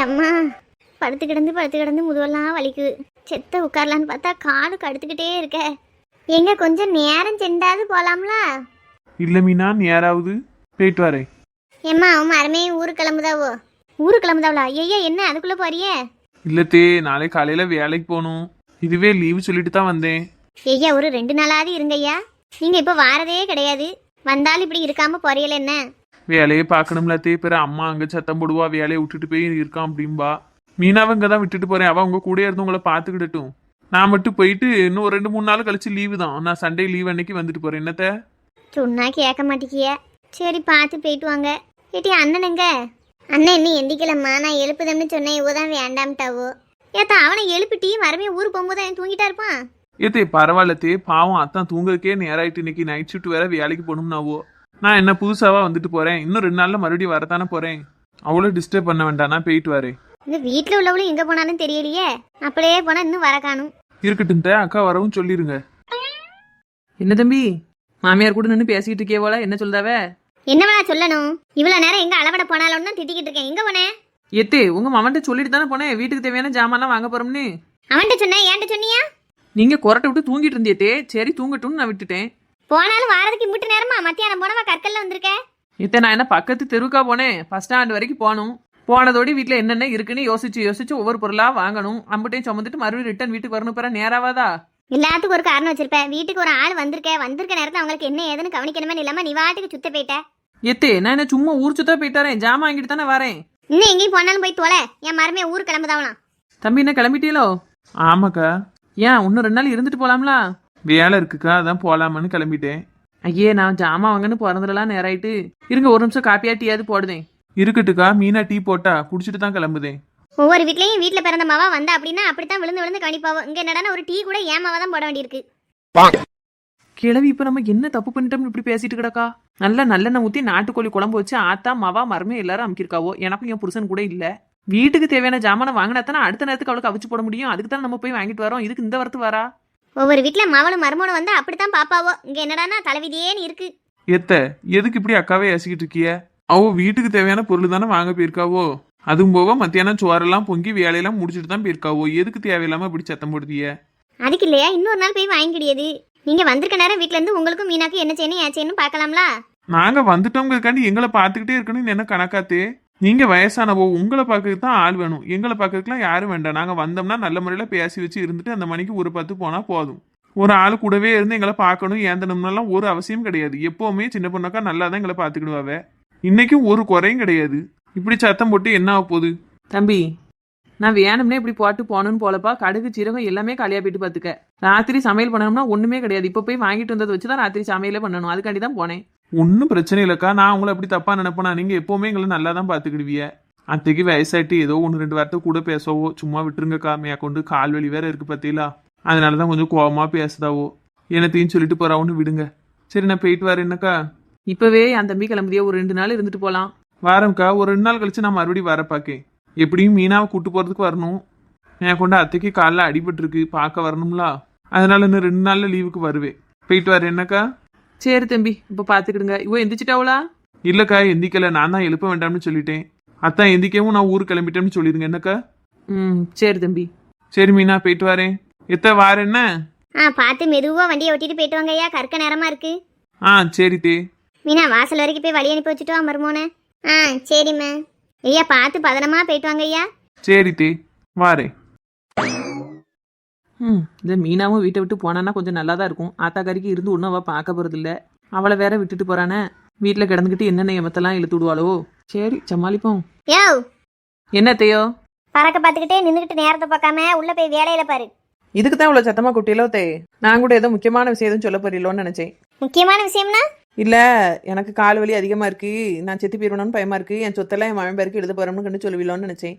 அம்மா படுத்து கிடந்து முதுவெல்லாம் வலிக்குது. செத்த உட்காரலான்னு பார்த்தா காலு கடுத்துக்கிட்டே இருக்க. எங்க கொஞ்சம் நேரம் செண்டாவது போலாம்ல? இல்ல மீனா, நேராவது போயிட்டு வரேன். ஏம்மா அவன் மரமே ஊருக்கு கிளம்புதாவோ? ஊருக்கு கிளம்புதாவளா? ஐயா என்ன அதுக்குள்ள போறியே? இல்லத்தே, நாளை காலையில வேலைக்கு போகணும். இதுவே லீவு சொல்லிட்டு தான் வந்தேன். ஐயா ஒரு 2 நாளாவது இருங்க ஐயா. நீங்க இப்ப வாரதே கிடையாது. வந்தாலும் இப்படி இருக்காம போறியல என்ன? வேலையை பார்க்கணும்லத்தே. பிற அம்மா அங்க சத்தம் போடுவா, வேலையை விட்டுட்டு போய் இருக்கான் அப்படின்பா. மீனாவை இங்கே தான் விட்டுட்டு போறேன். அவ உங்க கூட இருந்து உங்களை பார்த்துக்கிடட்டும். நான் மட்டும் போயிட்டு இன்னும் ஒரு 2-3 நாள் கழிச்சு லீவு தான். நான் சண்டே லீவ் அன்னைக்கு வந்துட்டு போறேன். என்னத்த சொன்னா கேட்க மாட்டேங்கிய. சரி பார்த்து போயிட்டு வாங்க. ஏட்டி அண்ணன் எங்க? அண்ணன் இன்னும் எந்திக்கலம்மா. நான் எழுப்புதம்னு சொன்னேன். இவ தான் வேண்டாம்ட்டாவோ. ஏத்தா அவனை எழுப்பிட்டி மறுபடியும் ஊருக்கு போகும்போது அவன் தூங்கிட்டா இருப்பான். ஏத்தே பரவாயில்லத்தே, பாவம் அத்தான் தூங்குறதுக்கே நேராயிட்டு. இன்னைக்கு நைட் ஷிஃப்ட் வேற வேலைக்கு போகணும்னாவோ. நான் என்ன புதுசாவா வந்துட்டு போறேன். இன்னும் 2 நாள்ல மறுபடியும் வரத்தானே போறேன். அவ்வளோ டிஸ்டர்ப் பண்ண வேண்டாம், நான் போயிட்டு வரேன். இந்த வீட்டில் உள்ளவளும் எங்க போனாலும் தெரியலையே. அப்படியே போனா இன்னும் வர காணும். இருக்கட்டும், அக்கா வரவும் சொல்லிருங்க. என்ன தம்பி, மாமியார் கூட நின்று பேசிக்கிட்டு இருக்கே போல, என்ன சொல்தாவே? என்னவா சொல்லணும்? இவ்வளவு நேரம் எங்க அளவட போனாலும் தான் திட்டிக்கிட்டு இருக்கேன். எங்க போனேன்? எத்தே உங்க மாமன்ட்ட சொல்லிட்டு தானே போனேன் வீட்டுக்கு தேவையான ஜாமான்லாம் வாங்க போறோம்னு. அவன்கிட்ட சொன்னேன், ஏன்ட்ட சொன்னியா? நீங்க கொரட்டை விட்டு தூங்கிட்டு இருந்தியத்தே. சரி தூங்கட்டும்னு நான் விட்டுட்டேன். போனாலும் வாரதுக்கு இம்பிட்டு நேரமா? மத்தியானம் போனவா கற்கல்ல வந்திருக்க. இத்த நான் என்ன பக்கத்து தெருவுக்கா போனேன். ஃபர்ஸ்ட் ஸ்டாண்ட் வரைக்கும் போகணும். போனதோடு வீட்டில் என்னென்ன இருக்குன்னு யோசிச்சு ஒவ்வொரு பொருளா வாங்கணும். அம்பட்டையும் சுமந்துட்டு மறுபடியும் ரிட்டர்ன் வீட்டுக்கு வரணும். பிற நேராவாதா? எல்லாத்துக்கும் ஒரு காரணம் வச்சிருப்பேன். வீட்டுக்கு ஒரு ஆள் வந்திருக்க நேரத்தை அவங்களுக்கு என்ன ஏதுன்னு கவனிக்கணுமே இல்லாம நீ வாட்டுக்கு சுத்த போயிட்ட. எத்தே நான் என்ன சும்மா ஊர் சுத்தா போயிட்டாரேன். ஜாமான் வாங்கிட்டு தானே வரேன். இன்னும் எங்கேயும் போனாலும் போய் தொலை. என் மருமையை ஊருக்கு கிளம்புதாவலாம். தம்பி என்ன கிளம்பிட்டீங்களோ? ஆமாக்கா. ஏன் இன்னும் 2 நாள் இருந்துட்டு போலாம்ல? வேலை இருக்குக்கா, அதான் போலாமான்னு கிளம்பிட்டேன். ஐயே நான் ஜாமான் வாங்கன்னு பிறந்துடலாம் நேராயிட்டு. இருங்க ஒரு நிமிஷம் காப்பியா டீயாவது போடுதேன். இருக்கட்டுக்கா, மீனா டீ போட்டா குடிச்சிட்டு தான் கிளம்புதேன். ஒவ்வொரு வீட்லயும் வீட்டுல பிறந்த மாவா வந்தா அப்படின்னா அப்படித்தான் விழுந்து விழுந்து கவனிப்பாவோ. இங்க என்னடா ஒரு டீ கூட ஏமாவா தான் போட வேண்டியிருக்கு. கிழவி இப்ப நம்ம என்ன தப்பு பண்ணிட்டோம்னு இப்படி பேசிட்டு கிடக்கா? நல்லெண்ணெய் ஊத்தி நாட்டுக்கோழி குழம்பு வச்சு ஆத்தா மாவா மருமே எல்லாரும் அமுக்கிருக்காவோ. எனக்கும் என் புருஷன் கூட இல்ல. வீட்டுக்கு தேவையான ஜாமான வாங்கினா தானே அடுத்த நேரத்துக்கு அவளுக்கு அவிச்சு போட முடியும். அதுக்கு தானே நம்ம போய் வாங்கிட்டு வரோம். இதுக்கு இந்த வரத்து வரா? ஒவ்வொரு வீட்டுல மவளும் மருமனும் வந்தா அப்படித்தான் பாப்பாவோ. இங்க என்னடானா தலைவிதியேன்னு இருக்கு. எதுக்கு இப்படி அக்காவே ஏசிக்கிட்டு இருக்கிய? அவ வீட்டுக்கு தேவையான பொருள் தானே வாங்க போயிருக்காவோ. அதுவும் போக மத்தியானம் சோறெல்லாம் பொங்கி வேலையெல்லாம் முடிச்சுட்டு தான் போயிருக்காவோ. எதுக்கு தேவையில்லாம இப்படி சத்தம் போடுதிய? அதுக்கு இல்லையா இன்னொரு நாள் போய் வாங்கிக்கிடியது. நீங்க வந்திருக்க நேரம் வீட்டுல இருந்து உங்களுக்கும் மீனாக்கும் என்ன செய்யணும் ஏன் செய்யணும் பாக்கலாம்ல. நாங்க வந்துட்டோங்கிறதுக்காண்டி எங்களை பாத்துக்கிட்டே இருக்கணும்னு என்ன கணக்காத்தே? நீங்க வயசானவோ, உங்களை பார்க்கறதுக்கு தான் ஆள் வேணும். எங்களை பார்க்கறதுக்குலாம் யாரும் வேண்டாம். நாங்க வந்தோம்னா நல்ல முறையில பேசி வச்சு இருந்துட்டு அந்த மணிக்கு ஒரு 10 போனா போதும். ஒரு ஆள் கூடவே இருந்து எங்களை பார்க்கணும் ஏந்தணும்னாலாம் ஒரு அவசியம் கிடையாது. எப்பவுமே சின்ன பொண்ணாக்கா நல்லா தான் எங்களை பாத்துக்கிடுவாவே. இன்னைக்கும் ஒரு குறையும் கிடையாது. இப்படி சத்தம் போட்டு என்ன ஆக போகுது? தம்பி நான் வேணும்னே இப்படி போட்டு போகணும்னு போலப்பா. கடுகு சீரகம் எல்லாமே காலியா போயிட்டு பாத்துக்க. ராத்திரி சமையல் பண்ணணும்னா ஒண்ணுமே கிடையாது. இப்ப போய் வாங்கிட்டு வந்ததை வச்சுதான் ராத்திரி சமையலே பண்ணணும். அதுக்காண்டி தான் போனேன். ஒன்றும் பிரச்சனை இல்லைக்கா. நான் உங்களை அப்படி தப்பா நினைப்பேனா? நீங்க எப்பவுமே எங்களை நல்லா தான் பாத்துக்கிடுவிய. அத்தைக்கு வயசாயிட்டு ஏதோ 1-2 வார்த்தை கூட பேசவோ. சும்மா விட்டுருங்கக்கா, மேற்கொண்டு கால் வலி வேற இருக்கு பத்தியிலா. அதனாலதான் கொஞ்சம் கோபமா பேசுதாவோ. என்னத்தையும் சொல்லிட்டு போறாவோன்னு விடுங்க. சரி நான் போயிட்டு வரேன். என்னக்கா இப்பவே என் தம்பி கிளம்புதியா ஒரு 2 நாள் இருந்துட்டு போலாம். வாரம்க்கா, ஒரு 2 நாள் கழிச்சு நான் மறுபடியும் வர பாக்கேன். எப்படியும் மீனாவை கூட்டு போறதுக்கு வரணும். மேற்கொண்டு அத்தைக்கு காலில் அடிபட்டு இருக்கு, பார்க்க வரணும்ல. அதனால இன்னும் 2 நாள்ல லீவுக்கு வருவேன். போயிட்டு வரேன். என்னக்கா? சரி தம்பி இப்ப பாத்துக்கிடுங்க. இவ எந்திரிச்சிட்டாவளா? இல்லக்கா, எந்திக்கல. நான் தான் எழுப்ப வேண்டாம்னு சொல்லிட்டேன். அத்தான் எந்திக்கவும் நான் ஊருக்கு கிளம்பிட்டேன்னு சொல்லிடுங்க. என்னக்கா? சரி தம்பி. சரி மீனா, போயிட்டு வரேன். வாரேன் என்ன? பார்த்து மெதுவா வண்டியை ஓட்டிட்டு போயிட்டு வாங்க ஐயா. கற்க நேரமா இருக்கு. சரி தே. மீனா வாசல் வரைக்கும் போய் வழி அனுப்பி வச்சுட்டு வா மருமோனே. சரிம்மா. ஐயா பார்த்து பதனமா போயிட்டு வாங்க ஐயா. சரி தே, வாரேன். இந்த மீனாவும் வீட்டை விட்டு போனான்னா கொஞ்சம் நல்லா தான் இருக்கும். ஆத்தாக்காரிக்கு இருந்து ஒன்றும் அவள் பார்க்க போறது இல்லை. அவளை வேற விட்டுட்டு போறானே. வீட்டில் கிடந்துக்கிட்டு என்னென்ன எமத்தெல்லாம் இழுத்து விடுவாளோ. சரி சமாளிப்போம். யோ என்னத்தையோ பறக்க பார்த்துக்கிட்டே நின்றுக்கிட்டு நேரத்தை பார்க்காம உள்ள போய் வேலையில பாரு. இதுக்கு தான் இவ்வளோ சத்தமா குட்டியிலோ தே. நான் கூட ஏதோ முக்கியமான விஷயம் எதுவும் சொல்ல போறீங்களோன்னு நினைச்சேன். முக்கியமான விஷயம்னா? இல்ல எனக்கு கால் வலி அதிகமா இருக்கு. நான் செத்து போயிடணும்னு பயமா இருக்கு. என் சொத்தெல்லாம் என் மகன் பேருக்கு எழுத போறோம்னு கண்டு சொல்லுவீங்களோன்னு நினைச்சேன்.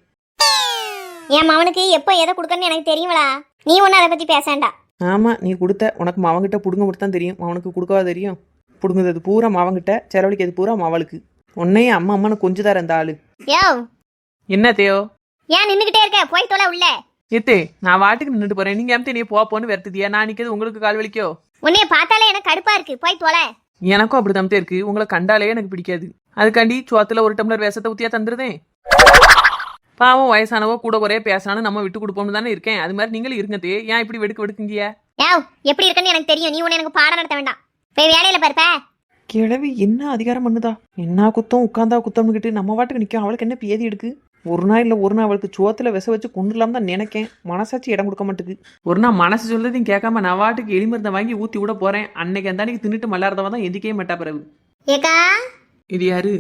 என் மவனுக்கு எப்போ எதை கொடுக்கணும்னு எனக்கு தெரியுங்களா? நீ ஒன்னும் அதை பத்தி பேசாண்டா. ஆமா நீ கொடுத்த. உனக்கு மவங்கிட்ட புடுங்க மட்டும் தான் தெரியும். அவனுக்கு கொடுக்கவா தெரியும்? புடுங்குறது பூரா மவங்கிட்ட, செலவழிக்கிறது பூரா மவளுக்கு. உன்னையும் அம்மா அம்மானு கொஞ்சம் தான் அந்த ஆளு. யோ என்ன தேயோ? ஏன் நின்னுகிட்டே இருக்க? போய் தொலை உள்ள. எத்தே நான் வாட்டுக்கு நின்றுட்டு போறேன். நீங்க எம்தே நீ போன்னு விரட்டுதியா? நான் நிக்கிறது உங்களுக்கு கால் வலிக்கோ? உன்னைய பார்த்தாலே எனக்கு கடுப்பா இருக்கு. போய் தொலை. எனக்கும் அப்படித்தான் இருக்கு. உங்களை கண்டாலே எனக்கு பிடிக்காது. அதுக்காண்டி சோத்துல ஒரு டம்ளர் விஷத்தை ஊத்தியா தந்துருதேன். பாவம் வயசானவோ கூட குறைய பேசினாலும் நம்ம விட்டு கொடுப்போம்னு தானே இருக்கேன். அது மாதிரி நீங்களும் இருங்கதே. ஏன் இப்படி வெடுக்குங்கீங்க? ஏவ் எப்படி இருக்குன்னு எனக்கு தெரியும். நீ ஒன்று எனக்கு பாடம் நடத்த வேண்டாம். போய் வேலையில பாருப்ப. கிழவி என்ன அதிகாரம் பண்ணுதா? என்ன குத்தம் உட்காந்தா குத்தம்னுக்கிட்டு நம்ம வாட்டுக்கு நிற்கும். அவளுக்கு என்ன பேதி எடுக்கு? ஒரு நாள் இல்லை ஒரு நாள் அவளுக்கு சோத்துல விச வச்சு கொண்டுலாம் தான் நினைக்கேன். மனசாச்சு இடம் கொடுக்க மாட்டேங்குது. ஒரு நாள் மனசு சொல்லதையும் கேட்காம நான் வாட்டுக்கு எலிமருந்தை வாங்கி ஊற்றி விட போறேன். அன்னைக்கு அந்த அன்னைக்கு தின்னுட்டு மல்லாரதவன் தான் எந்திக்கவே மாட்டா. பிறகு ஏக்கா இது யாரு?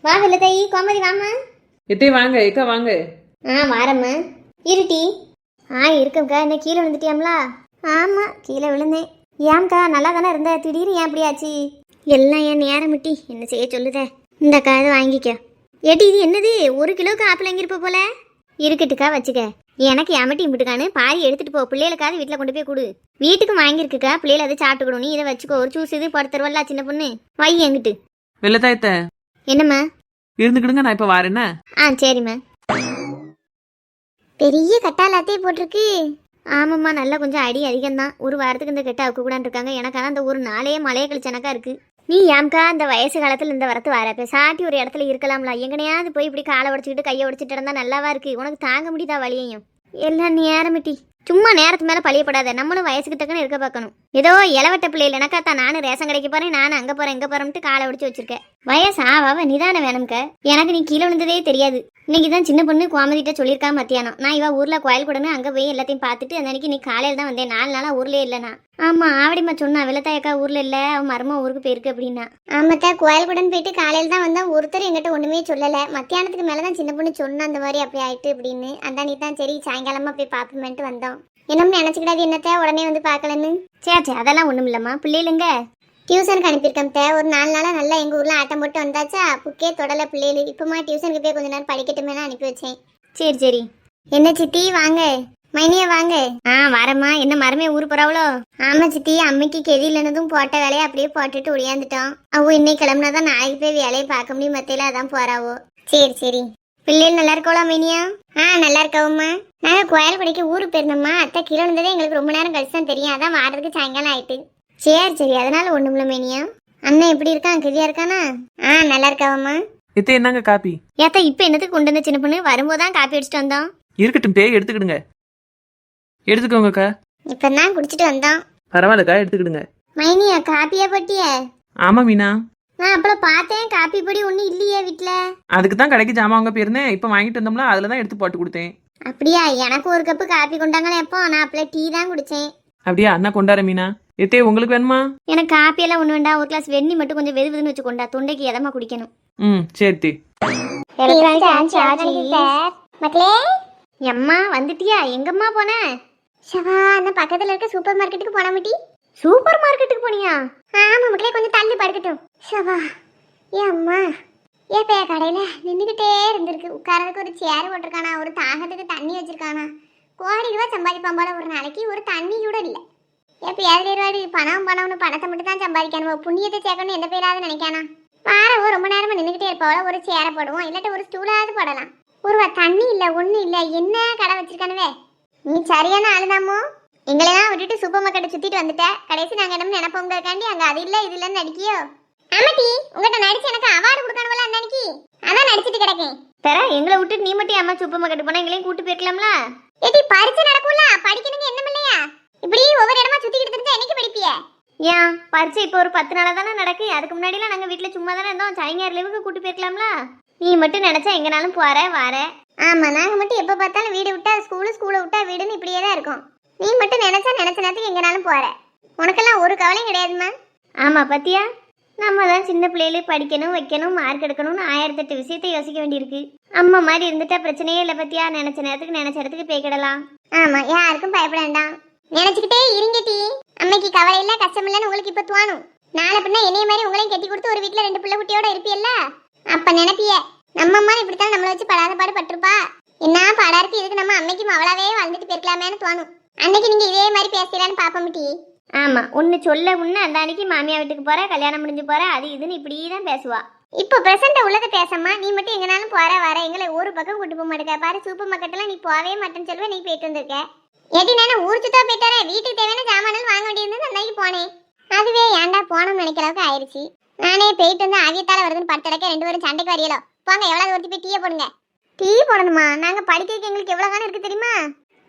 வா வெள்ளத்தை கோமதி வாமா. எத்தே வாங்க ஏக்கா வாங்க. வாரம்மா. இருட்டி. இருக்கம்க்கா. என்ன கீழே விழுந்துட்டியாம்ல? ஆமா கீழே விழுந்தேன். ஏன்க்கா நல்லா தானே இருந்த, திடீர்னு ஏன் அப்படி ஆச்சு? எல்லாம் என் நேரம் விட்டி என்ன செய்ய சொல்லுத. இந்தக்கா இது வாங்கிக்க. ஏட்டி இது என்னது? 1 கிலோக்கு ஆப்பிள் வாங்கியிருப்ப போல. இருக்கட்டுக்கா வச்சுக்க. எனக்கு ஏமட்டி இம்பிட்டுக்கானு பாதி எடுத்துட்டு போ. பிள்ளைகளுக்காவது வீட்டில் கொண்டு போய் கொடு. வீட்டுக்கு வாங்கியிருக்குக்கா, பிள்ளைகள் அதை சாப்பிட்டுக்கணும். நீ இதை வச்சுக்கோ. ஒரு ஜூஸ் இது போட்டு தருவல்ல சின்ன பொண்ணு. வை எங்கிட்டு. வெள்ளத்தாயத்த என்னம்மா? இருந்துக்கிடுங்க, நான் இப்ப வாரேன்னா. சரிம்மா. பெரிய கட்டாலாத்தையே போட்டிருக்கு. ஆமாம்மா நல்லா கொஞ்சம் அடி அதிகம்தான். ஒரு வாரத்துக்கு இந்த கெட்ட அவுக்க கூடான்னு இருக்காங்க. எனக்கான அந்த ஒரு நாளையே மழையை கழிச்சனக்கா இருக்கு. நீ ஏம்க்கா இந்த வயசு காலத்தில் இந்த வரத்து வர சாட்டி ஒரு இடத்துல இருக்கலாம்ல. எங்கனையாவது போய் இப்படி காலை உடச்சிக்கிட்டு கையை உடச்சிட்டு இருந்தா நல்லாவா இருக்கு? உனக்கு தாங்க முடியுதா வழியையும்? எல்லாம் நேரமிட்டி. சும்மா நேரத்து மேலே பழியப்படாத. நம்மளும் வயசுக்கு தக்கன்னு இருக்க பார்க்கணும். ஏதோ இளவட்ட பிள்ளைகள் எனக்கா தான். நானும் ரேஷன் கடைக்கு போறேன், நானும் அங்கே போறேன் இங்கே போறேன்ட்டு காலை உடச்சி வச்சிருக்கேன். வயசு ஆவாவ நிதானம் வேணும்க்க. எனக்கு நீ கீழே விழுந்ததே தெரியாது. இன்னைக்கு தான் சின்ன பொண்ணு கோமதிட்ட சொல்லியிருக்கா மத்தியானம். நான் இவ ஊர்ல கோயில் கூடன்னு அங்கே போய் எல்லாத்தையும் பார்த்துட்டு அந்த அன்னைக்கு நீ காலையில் தான் வந்தேன். 4 நாளா ஊர்லயே இல்லைனா. ஆமா ஆவடிமா சொன்னா வெள்ளத்தாயக்கா ஊர்ல இல்ல, அவன் மரும ஊருக்கு போயிருக்கு அப்படின்னா. ஆமாத்தா கோயில் கூடன்னு போயிட்டு காலையில் தான் வந்தா. ஒருத்தர் எங்கிட்ட ஒண்ணுமே சொல்லல. மத்தியானத்துக்கு மேலதான் சின்ன பொண்ணு சொன்னா அந்த மாதிரி அப்படி ஆயிட்டு அப்படின்னு. அந்த நீ தான் சரி சாயங்காலமா போய் பார்ப்போமேன்ட்டு வந்தோம். என்னம்னு நினைச்சுக்கிடாது என்னத்த உடனே வந்து பார்க்கலன்னு. சரி அதெல்லாம் ஒண்ணும் இல்லம்மா. பிள்ளைகளுங்க டியூஷனுக்கு அனுப்பியிருக்கேன். ஒரு 4 நாளா நல்லா எங்க ஊர்ல ஆட்டம் போட்டு வந்தாச்சா. புக்கே தொடல பிள்ளைகள். இப்பமா டியூஷனுக்கு போய் கொஞ்ச நேரம் படிக்கட்டுமேனா அனுப்பி வச்சேன். சரி சரி. என்ன சித்தி வாங்க. மைனியா வாங்க. வரம்மா. என்ன மரமே ஊரு போறாவளோ? ஆமா சித்தி, அம்மைக்கு கெதி இல்லைன்னதும் போட்ட வேலையை அப்படியே போட்டுட்டு ஒடியாந்துட்டோம். அவ இன்னைக்கு கிளம்புனாதான் நாளைக்கு போய் வேலையை பார்க்க முடியும். மத்தையில அதான் போறாவோ. சரி சரி. பிள்ளைகள் நல்லா இருக்கோளா மைனியா? நல்லா இருக்கவும்மா. நாங்க கோயில் படிக்க ஊருக்கு போயிருந்தோம்மா. அத்தை கீழே இருந்ததே எங்களுக்கு ரொம்ப நேரம் கழிச்சு தான் தெரியும். அதான் வாரதுக்கு சாயங்காலம் ஆயிட்டு. சரி சரி அதனால ஒண்ணுமில்ல மேனியா. அண்ணன் எப்படி இருக்கான்? கெதியா இருக்கானா? நல்லா இருக்காவம்மா. எத்தே என்னங்க காப்பி? ஏத்தா இப்ப என்னத்துக்கு கொண்டு வந்த சின்ன பொண்ணு? வரும்போதுதான் காப்பி அடிச்சுட்டு வந்தோம். இருக்கட்டும் டே, எடுத்துக்கிடுங்க. எடுத்துக்கோங்கக்கா. இப்பதான் குடிச்சிட்டு வந்தோம். பரவாயில்லக்கா, எடுத்துக்கிடுங்க. மைனியா காப்பியா போட்டிய? ஆமா மீனா. நான் அப்பளம் பார்த்தேன். காப்பி பொடி ஒன்னும் இல்லையே வீட்டுல. அதுக்கு தான் கடைக்கு ஜாமான் வாங்க போயிருந்தேன். இப்ப வாங்கிட்டு வந்தோம்ல, அதுலதான் எடுத்து போட்டு கொடுத்தேன். அப்படியா? எனக்கு ஒரு கப்பு காப்பி கொண்டாங்களே. எப்போ நான் அப்பல டீ தான் குடிச்சேன். அப்படியா? அண்ணா கொண்டார மீனா. எத்தே உங்களுக்கு வேணுமா? எனக்கு காப்பி எல்லாம் ஒண்ணு வேண்டாம். ஒரு கிளாஸ் வெண்ணி மட்டும் கொஞ்சம் வெதுவெதுன்னு வச்சு கொண்டா. தொண்டைக்கு எதமா குடிக்கணும். சரி தே. மக்களே எம்மா வந்துட்டியா? எங்கம்மா போன? ஷவா அந்த பக்கத்துல இருக்க சூப்பர் மார்க்கெட்டுக்கு போன மாட்டி. சூப்பர் மார்க்கெட்டுக்கு போனியா? ஆமா மக்களே, கொஞ்சம் தள்ளி படுக்கட்டும். ஷவா ஏம்மா ஏப்பையா கடையில நின்றுகிட்டே இருந்திருக்கு. உட்காரதுக்கு ஒரு சேர் போட்டிருக்கானா, ஒரு தாகத்துக்கு தண்ணி வச்சிருக்கானா. கோடி ரூபா சம்பாதிப்பான் போல ஒரு நாளைக்கு. ஒரு தண்ணி கூட இல்லை. எப்போ ஏழு பணம்னு பணத்தை மட்டும் தான் சம்பாதிக்கணும். புண்ணியத்தை சேர்க்கணும் எந்த பேராவது நினைக்கானா. வாரவோ ரொம்ப நேரமா நின்றுகிட்டே இருப்பாவோ. ஒரு சேரை போடுவோம், இல்லாட்ட ஒரு ஸ்டூலாவது போடலாம். ஒரு தண்ணி இல்லை, ஒன்றும் இல்லை. என்ன கடை வச்சிருக்கானுவே? நீ சரியான ஆளுதாமோ. எங்களெல்லாம் விட்டுட்டு சூப்பர் மார்க்கெட்டை சுத்திட்டு வந்துட்ட. கடைசி நாங்கள் என்ன நினைப்போங்கிறக்காண்டி அங்கே அது இல்லை இது இல்லைன்னு நடிக்கியோ? ஆமாட்டி, உங்கள்கிட்ட நடிச்சு எனக்கு அவார்டு கொடுக்கணும்ல அந்த அன்னைக்கு. அதான் நடிச்சிட்டு கிடக்கேன். தர எங்களை விட்டு நீ மட்டும் அம்மா சூப்பர் மார்க்கெட் போனா எங்களையும் கூட்டு போயிருக்கலாம்ல. ஏட்டி பரிச்சை நடக்கும்ல, படிக்கணுங்க என்ன இல்லையா? இப்படி ஒவ்வொரு இடமா சுத்திக்கிட்டு இருந்தா என்னைக்கு படிப்பிய? ஏன் பரிச்சை இப்போ ஒரு 10 நாளா தானே நடக்கு. அதுக்கு முன்னாடிலாம் நாங்கள் வீட்டில் சும்மா தானே இருந்தோம். சைங்கார் லீவுக்கு கூட்டு போயிருக்கலாம்ல. நீ மட்டும் நினைச்சா எங்கனாலும் போற வார. ஆமா நாங்கள் மட்டும் எப்போ பார்த்தாலும் வீடு விட்டா ஸ்கூலை விட்டா வீடுன்னு இப்படியே தான் இருக்கும். நீ மட்டும் நினைச்ச நேரத்துக்கு எங்கனாலும் போற. உனக்கெல்லாம் ஒரு கவலையும் கிடையாதுமா. ஆமா பத்தியா, நம்ம தான் சின்ன பிள்ளைகளே படிக்கணும் வைக்கணும் மார்க் எடுக்கணும்னு 1008 விஷயத்தை யோசிக்க வேண்டியிருக்கு. அம்மா மாதிரி இருந்துட்டா பிரச்சனையே இல்லை பத்தியா. நினைச்ச இடத்துக்கு போய்க்கிடலாம். ஆமா யாருக்கும் பயப்பட வேண்டாம். நினைச்சுக்கிட்டே இருங்கட்டி. அம்மைக்கு கவலை இல்லை கஷ்டம் இல்லைன்னு உங்களுக்கு இப்ப தோணும். நாளை பின்ன என்னைய மாதிரி உங்களையும் கட்டி கொடுத்து ஒரு வீட்டுல 2 பிள்ளை குட்டியோட இருப்பியல்ல, அப்ப நினைப்பிய நம்ம அம்மா இப்படித்தான் நம்மளை வச்சு படாத பாடு பட்டிருப்பா. என்ன பாடா இருக்கு, இதுக்கு நம்ம அம்மைக்கும் அவளாவே வாழ்ந்துட்டு போயிருக்கலாமேன்னு தோணும். அன்னைக்கு நீங்க இதே மாதிரி பேசலான்னு பாப்போம்ட்டி. ஆமா ஒன்னு சொல்ல முன்ன அந்த அன்னைக்கு மாமியா வீட்டுக்கு போற, கல்யாணம் முடிஞ்சு போற, அது இதுன்னு இப்படிதான் பேசுவா. இப்போ பிரசன்ட் உள்ளதை பேசம்மா. நீ மட்டும் எங்கனாலும் போற வர, எங்களை ஒரு பக்கம் கூட்டு போக மாட்டேங்க. பாரு சூப்பர் மார்க்கெட்லாம் நீ போவே மாட்டேன்னு சொல்லுவேன். நீ போயிட்டு வந்திருக்க. எடி நானும் ஊர் சுத்தா போயிட்டாரே. வீட்டுக்கு தேவையான சாமான்கள் வாங்க வேண்டியிருந்தது அன்னைக்கு போனேன். அதுவே ஏன்டா போனோம்னு நினைக்கிற அளவுக்கு ஆயிடுச்சு. நானே போயிட்டு வந்து ஆவியத்தால வருதுன்னு படுத்தடக்க 2 பேரும் சண்டைக்கு வரையலோ. போங்க எவ்வளவு ஒருத்தி போய் டீயை போடுங்க. டீ போடணுமா? நாங்க படிக்கிறதுக்கு எங்களுக்கு எவ்வளவு காலம் இருக்கு தெரியுமா?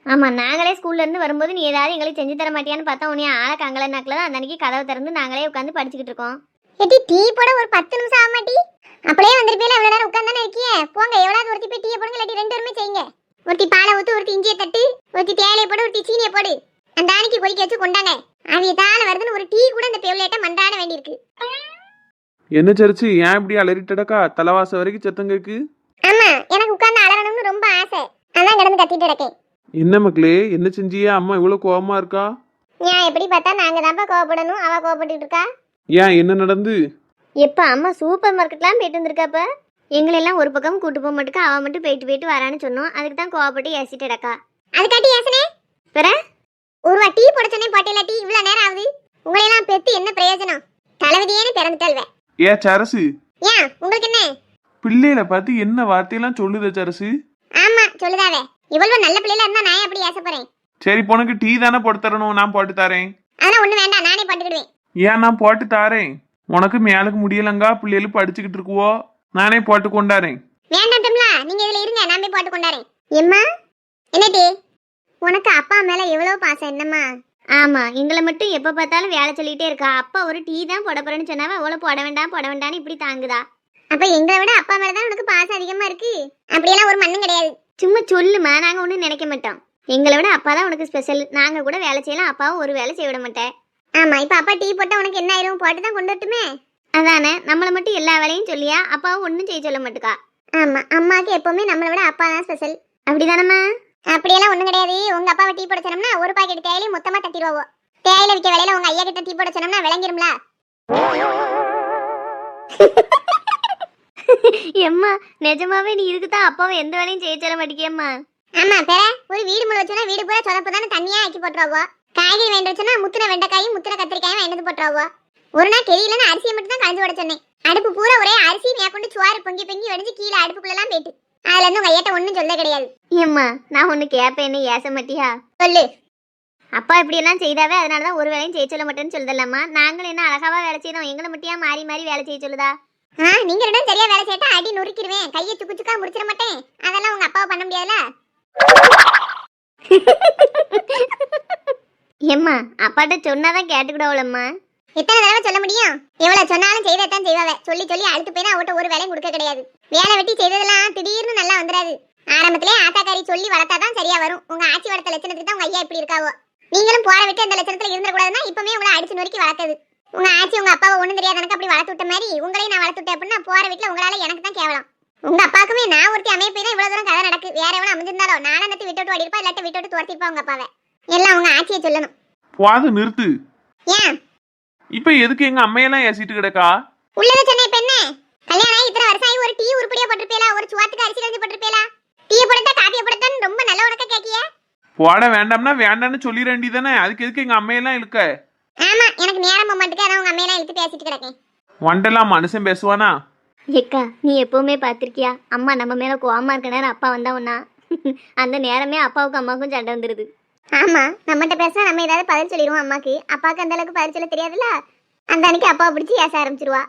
ஆமா, நாங்களே ஸ்கூல்ல இருந்து வரும்போது நீ ஏதாவது எங்களுக்கு செஞ்சு தர மாட்டியான்னு பார்த்தா உன்னைய ஆள கங்கல நாக்கில் தான் அந்த அன்னைக்கு கதவை திறந்து நாங்களே உட்காந்து படிச்சுக்கிட்டு இருக்கோம். ஏட்டி டீ போட ஒரு 10 நிமிஷம் ஆக மாட்டி? அப்படியே வந்திருப்பீல, எவ்வளவு நேரம் உட்கார்ந்தானே இருக்கியே. போங்க, எவ்வளவு ஒருத்தி போய் டீயை போடுங்க, இல்லாட்டி 2 பேருமே செய்யுங்க. ஒருத்தி பாலை ஊத்து, ஒருத்தி இஞ்சியை தட்டு, ஒருத்தி தேயிலையை போடு, ஒருத்தி சீனியை போடு. அந்த அன்னைக்கு கொதிக்க வச்சு கொண்டாங்க. அது தான வருதுன்னு ஒரு டீ கூட இந்த பேவ்லேட்ட மண்டாட வேண்டியிருக்கு. என்ன சரிச்சு ஏன் இப்படி அலறிட்டடக்கா? தலைவாச வரைக்கும் சத்தம் கேக்கு. ஆமா, எனக்கு உட்கார்ந்து அலறணும்னு ரொம்ப ஆசை. அதான் கிடந்து கத்திட்டு இருக்கேன். என்ன மக்களே, என்ன செஞ்சியா? அம்மா இவ்வளவு கோவமா இருக்கா? ஏன் எப்படி பார்த்தா நாங்க தான்ப்பா கோவப்படணும், அவ கோவப்பட்டுட்டு இருக்கா. ஏன் என்ன நடந்து? எப்ப அம்மா சூப்பர் மார்க்கெட்லாம் போயிட்டு வந்திருக்காப்ப. எங்களெல்லாம் ஒரு பக்கம் கூட்டு போக மாட்டுக்கா, அவ மட்டும் போயிட்டு வரான்னு சொன்னோம். அதுக்கு தான் கோவப்பட்டு ஏசிட்டடக்கா. அதுக்காட்டி ஏசனே பெற ஒரு டீ போட சொன்னே, போட்டேல டீ இவ்வளவு நேரம் ஆகுது. உங்களையெல்லாம் பெத்து என்ன பிரயோஜனம்? தலைவிதியேன்னு பிறந்துட்டாள்வே. ஏ சரசு, ஏன் உங்களுக்கு என்ன? பிள்ளையில பார்த்து என்ன வார்த்தையெல்லாம் சொல்லுத சரசு? ஆமா சொல்லுதாவே, இவ்வளவு நல்ல பிள்ளைல இருந்தா நான் எப்படி ஏச போறேன்? சரி, உனக்கு டீ தானே போட்டு தரணும், நான் போட்டு தரேன். அதெல்லாம் ஒண்ணு வேண்டாம், நானே போட்டுக்கிடுவேன். ஏன் நான் போட்டு தாரேன். உனக்கு மேலுக்கு முடியலங்கா, பிள்ளைகளும் படிச்சுக்கிட்டு இருக்குவோ, நானே போட்டு கொண்டாரேன். வேண்டாம்ல, நீங்க இதுல இருங்க, நான் போய் போட்டு கொண்டாரேன். எம்மா என்னடி, உனக்கு அப்பா மேல எவ்வளவு பாசம் என்னம்மா? ஆமா, எங்களை மட்டும் எப்ப பார்த்தாலும் வேலை சொல்லிட்டே இருக்கா. அப்பா ஒரு டீ தான் போட போறேன்னு சொன்னாவ, அவ்வளவு போட வேண்டாம்னு இப்படி தாங்குதா. அப்ப எங்களை விட அப்பா மேலதான் உனக்கு பாசம் அதிகமா இருக்கு. அப்படியெல்லாம் ஒரு மண்ணும் கிடையாது. சும்மா சொல்லுமா, நாங்க ஒண்ணும் நினைக்க மாட்டோம். எங்களை விட அப்பா தான் உனக்கு ஸ்பெஷல். நாங்க கூட வேலை செய்யலாம், அப்பாவும் ஒரு வேலை செய்ய விட மாட்டேன். ஆமா, இப்ப அப்பா டீ போட்டா உனக்கு என்ன ஆயிரும்? போட்டு தான் கொண்டு வரட்டுமே. அதானே, நம்மளை மட்டும் எல்லா வேலையும் சொல்லியா, அப்பாவும் ஒன்னும் செய்ய சொல்ல மாட்டுக்கா. ஆமா, அம்மாக்கு எப்பவுமே நம்மளை விட அப்பா தான் ஸ்பெஷல். அப்படிதானம்மா? அப்படியெல்லாம் ஒண்ணும் கிடையாது. உங்க அப்பாவை டீ போட சொன்னோம்னா ஒரு பாக்கெட் தேயிலையும் மொத்தமா தட்டிடுவோம். தேயிலை விற்க வேலையில உங்க ஐயா கிட்ட டீ போட சொன்னோம்னா விளங்கிரும்ல. எம்மா நிஜமாவே நீ இருக்குதான் அப்பாவை எந்த வேலையும் செய்ய சொல்ல மாட்டேங்கியம்மா. ஆமா பேர, ஒரு வீடு முழு வச்சோன்னா வீடு பூரா சொதப்பு தானே தண்ணியா ஆக்கி போட்டுருவோ. காய்கறி வேண்ட வச்சோன்னா முத்தின வெண்டைக்காயும் முத்தின கத்திரிக்காயும் வேண்டது போட்டுருவோ. ஒரு நாள் தெரியலன்னு அரிசியை மட்டும் தான் கலந்து விட சொன்னேன். அடுப்பு பூரா ஒரே அரிசி மேற்கொண்டு சுவாறு பொங்கி பொங்கி வடிஞ்சு கீழே அடுப்புக்குள்ளெல்லாம் போயிட்டு அதுல இருந்து உங்க ஐயட்ட ஒண்ணும் சொல்ல கிடையாது. ஏம்மா நான் ஒண்ணு கேப்பேன், என்ன ஏச மாட்டியா? சொல்லு. அப்பா இப்படி எல்லாம் செய்தாவே, அதனாலதான் ஒரு வேலையும் செய்ய சொல்ல மாட்டேன்னு சொல்லுதல்லம்மா. நாங்களும் என்ன அழகாவா வேலை செய்யறோம், எங்களை மட்டும் ஏன் மாறி மாறி வேலை செய்ய சொல்லுதா? நீங்க ரெண்டும் சரியா வேலை செய்யட்டா அடி நொறுக்கிடுவேன், கையை சுக்கு சுக்கா முடிச்சிட மாட்டேன். அதெல்லாம் உங்க அப்பாவை பண்ண முடியாதுல. ஏம்மா அப்பாட்ட சொன்னாதான் கேட்டுக்கிடவுலம்மா. எத்தனை தடவை சொல்ல முடியும்? எவ்வளவு சொன்னாலும் செய்தத்தான் செய்வாவே. சொல்லி சொல்லி அழுத்து போயினா அவட்ட ஒரு வேலையும் கொடுக்க கிடையாது. வேலை வெட்டி செய்ததெல்லாம் திடீர்னு நல்லா வந்துடாது. ஆரம்பத்திலே ஆத்தாக்காரி சொல்லி வளர்த்தாதான் சரியா வரும். உங்க ஆட்சி வளர்த்த லட்சணத்துக்கு தான் உங்க ஐயா இப்படி இருக்காவோ. நீங்களும் போற விட்டு அந்த லட்சணத்துல இருந்துடக்கூடாதுன்னா இப்பவுமே உங்களை அடிச்சு நொறுக்கி வளர்த்தது. உங்க ஆட்சி உங்க அப்பாவை ஒண்ணும் தெரியாது எனக்கு அப்படி வளர்த்து விட்ட மாதிரி உங்களையும் நான் வளர்த்து விட்டேன் அப்படின்னா போற வீட்டுல உங்களால எனக்கு தான் கேவலம். உங்க அப்பாக்குமே நான் ஒருத்தி அமைப்பு தான் இவ்வளவு தூரம் கதை நடக்கு. வேற எவனும் அமைஞ்சிருந்தாலும் நானும் அந்த விட்டு ஓடி இருப்பா, இல்லாட்ட விட்டு துரத்திப்பா உங்க அப்பாவை. எல்லாம் உங்க ஆட்சியை சொல்லணும். வாது நிறுத்து. ஏன் இப்ப எதுக்கு எங்க அம்மையெல்லாம் ஏசிட்டு கிடக்கா? உள்ளத சொன்ன இப்ப என்ன? கல்யாணம் இத்தனை வருஷம் ஆகி ஒரு டீ உருப்படியா போட்டுருப்பேலா, ஒரு சுவாத்துக்கு அரிசி கஞ்சி போட்டுருப்பேலா? டீ போடட்டா காப்பியை போடட்டான்னு ரொம்ப நல்ல உனக்க கேக்கிய. போட வேண்டாம்னா வேண்டான்னு சொல்லி ரெண்டி தானே, அதுக்கு எதுக்கு எங்க அம்மையெல்லாம் இழுக்க? ஆமா, எனக்கு நேரம் போமாட்டுக்கு, அதான் உங்க அம்மையெல்லாம் இழுத்து பேசிட்டு கிடக்கேன். வண்டெல்லாம் மனுஷன் பேசுவானா? ஏக்கா நீ எப்பவுமே பாத்திருக்கியா, அம்மா நம்ம மேல கோவமா இருக்க நேரம் அப்பா வந்தா ஒன்னா அந்த நேரமே அப்பாவுக்கும் அம்மாவுக்கும் சண்டை வந்துருது. ஆமா, நம்மகிட்ட பேசினா நம்ம ஏதாவது பதில் சொல்லிடுவோம் அம்மாக்கு. அப்பாவுக்கு அந்த அளவுக்கு பதில் சொல்ல தெரியாதுல்ல. அந்த அன்னைக்கு அப்பாவை பிடிச்சி ஏச ஆரம்பிச்சிருவா.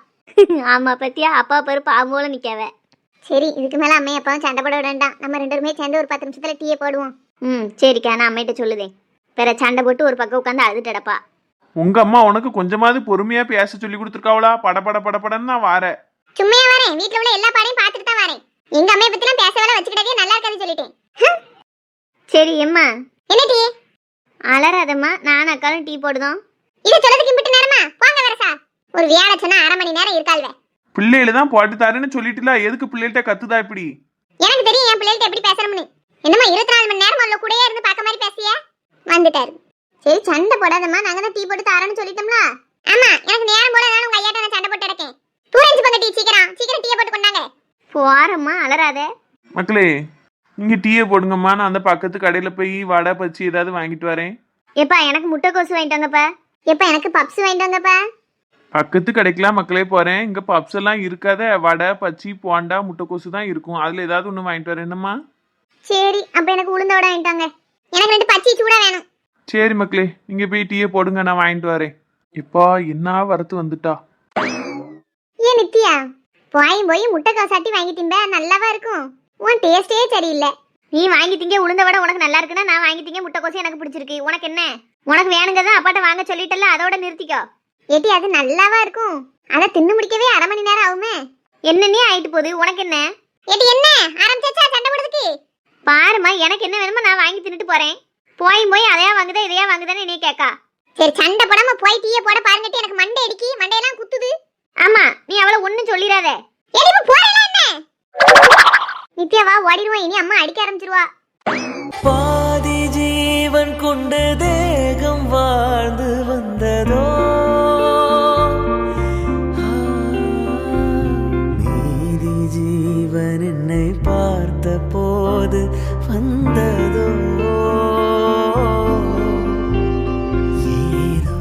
ஆமா பத்தியா, அப்பா பேரு பாம்போல நிக்காவ. சரி, இதுக்கு மேல அம்மையை அப்பாவும் சண்டை போட வேண்டாம். நம்ம 2 பேருமே சேர்ந்து ஒரு 10 நிமிஷத்துல டீயை போடுவோம். சரிக்கா, நான் அம்மையிட்ட சொல்லுதேன். வேற சண்டை போட்டு ஒரு பக்கம் உட்காந்து அழுதுட்டடப்பா. உங்க அம்மா உனக்கு கொஞ்சமாவது பொறுமையா பேச சொல்லி கொடுத்துருக்காவளா? படபட படபடன்னு நான் வாரேன். சும்மையா வரேன், வீட்டுல உள்ள எல்லா பாடையும் பார்த்துட்டு தான் வரேன். எங்க அம்மையை பத்தி எல்லாம் பேச வேலை வச்சுக்கிட்டதே நல்லா இருக்காதுன்னு சொல்லிட்டேன். சரி அம்மா. என்ன டீ? அலறாதம்மா, நானும் அக்காலும் டீ போடுதோம். இது சொல்றதுக்கு இம்பிட்டு நேரமா? போங்க வரசா. ஒரு வேலை சொன்னா 1/2 மணி நேரம் இருக்கால்வே. பிள்ளைகள தான் போட்டு தாருன்னு சொல்லிட்டுல, எதுக்கு பிள்ளைகிட்ட கத்துதா இப்படி? எனக்கு தெரியும் என் பிள்ளைகிட்ட எப்படி பேசணும்னு. என்னமா 24 மணி நேரம் உள்ள கூடயே இருந்து பார்க்க மாதிரி பேசியா? வந்துட்டாரு. சரி சண்டை போடாதம்மா, நாங்க தான் டீ போட்டு தாரன்னு சொல்லிட்டோம்ல. ஆமா, எனக்கு நேரம் போல நான் உங்க ஐயாட்ட நான் சண்டை போட்டு இருக்கேன். தூரஞ்சு பங்க டீ, சீக்கிரம் சீக்கிரம் டீயை போட்டு கொண்டாங்க. போறம்மா, அலறாதே. மக்களே, நீங்க டீயை போடுங்கம்மா, நான் அந்த பக்கத்து கடையில போய் வடை பச்சி ஏதாவது வாங்கிட்டு வரேன். எப்பா எனக்கு முட்டைக்கோசு வாங்கிட்டு வாங்கப்பா. எப்பா எனக்கு பப்ஸ் வாங்கிட்டு வாங்கப்பா. பக்கத்து கடைக்கெல்லாம் மக்களே போறேன். இங்க பப்ஸ் எல்லாம் இருக்காத, வடை பச்சி போண்டா முட்டைக்கோசு தான் இருக்கும். அதுல ஏதாவது ஒண்ணு வாங்கிட்டு வரேன். என்னம்மா? சரி, அப்ப எனக்கு உளுந்த வடை வாங்கிட்டு வாங்க. எனக்கு 2 பச்சி சூடா வேணும். சரி மக்களே, நீங்க போய் டீயை போடுங்க, நான் வாங்கிட்டு வரேன். இப்பா என்ன வரத்து வந்துட்டா. ஏன் நித்யா, போய் முட்டைக்கோசாட்டி வாங்கிட்டீங்க, நல்லாவா இருக்கும்? உன் டேஸ்டே சரியில்லை. நீ வாங்கி திங்க உளுந்த வடை உனக்கு நல்லா இருக்குன்னா நான் வாங்கி திங்க முட்டைக்கோசு எனக்கு பிடிச்சிருக்கு. உனக்கு என்ன? உனக்கு வேணுங்கதான் அப்பாட்ட வாங்க சொல்லிட்டல, அதோட நிறுத்திக்கோ. ஏட்டி அது நல்லாவா இருக்கும்? அதை தின்னு முடிக்கவே அரை மணி நேரம் ஆகுமே. என்னன்னே ஆயிட்டு போகுது. உனக்கு என்ன? ஏட்டி என்ன ஆரம்பிச்சாச்சா சண்டை போடுறதுக்கு? பாருமா, எனக்கு என்ன வேணுமோ நான் வாங்கி தின்னுட்டு போறேன். போய் அதையா வாங்குதா இதையா வாங்குதான்னு நீ கேட்கா. சரி சண்டை போடாம போய் டீயை போட பாருங்கட்டி. எனக்கு மண்டை அடிக்கி, மண்டையெல்லாம் குத்துது. ஆமா, நீ அவளை ஒன்னும் சொல்லிடாத. நித்யாவா ஓடிடுவோம், இனி அம்மா அடிக்க ஆரம்பிச்சிருவா. பாதி ஜீவன் கொண்டு தேகம் வாழ்ந்து வந்ததோ, மீதி ஜீவன் என்னை பார்த்த போது வந்ததோ, ஏதோ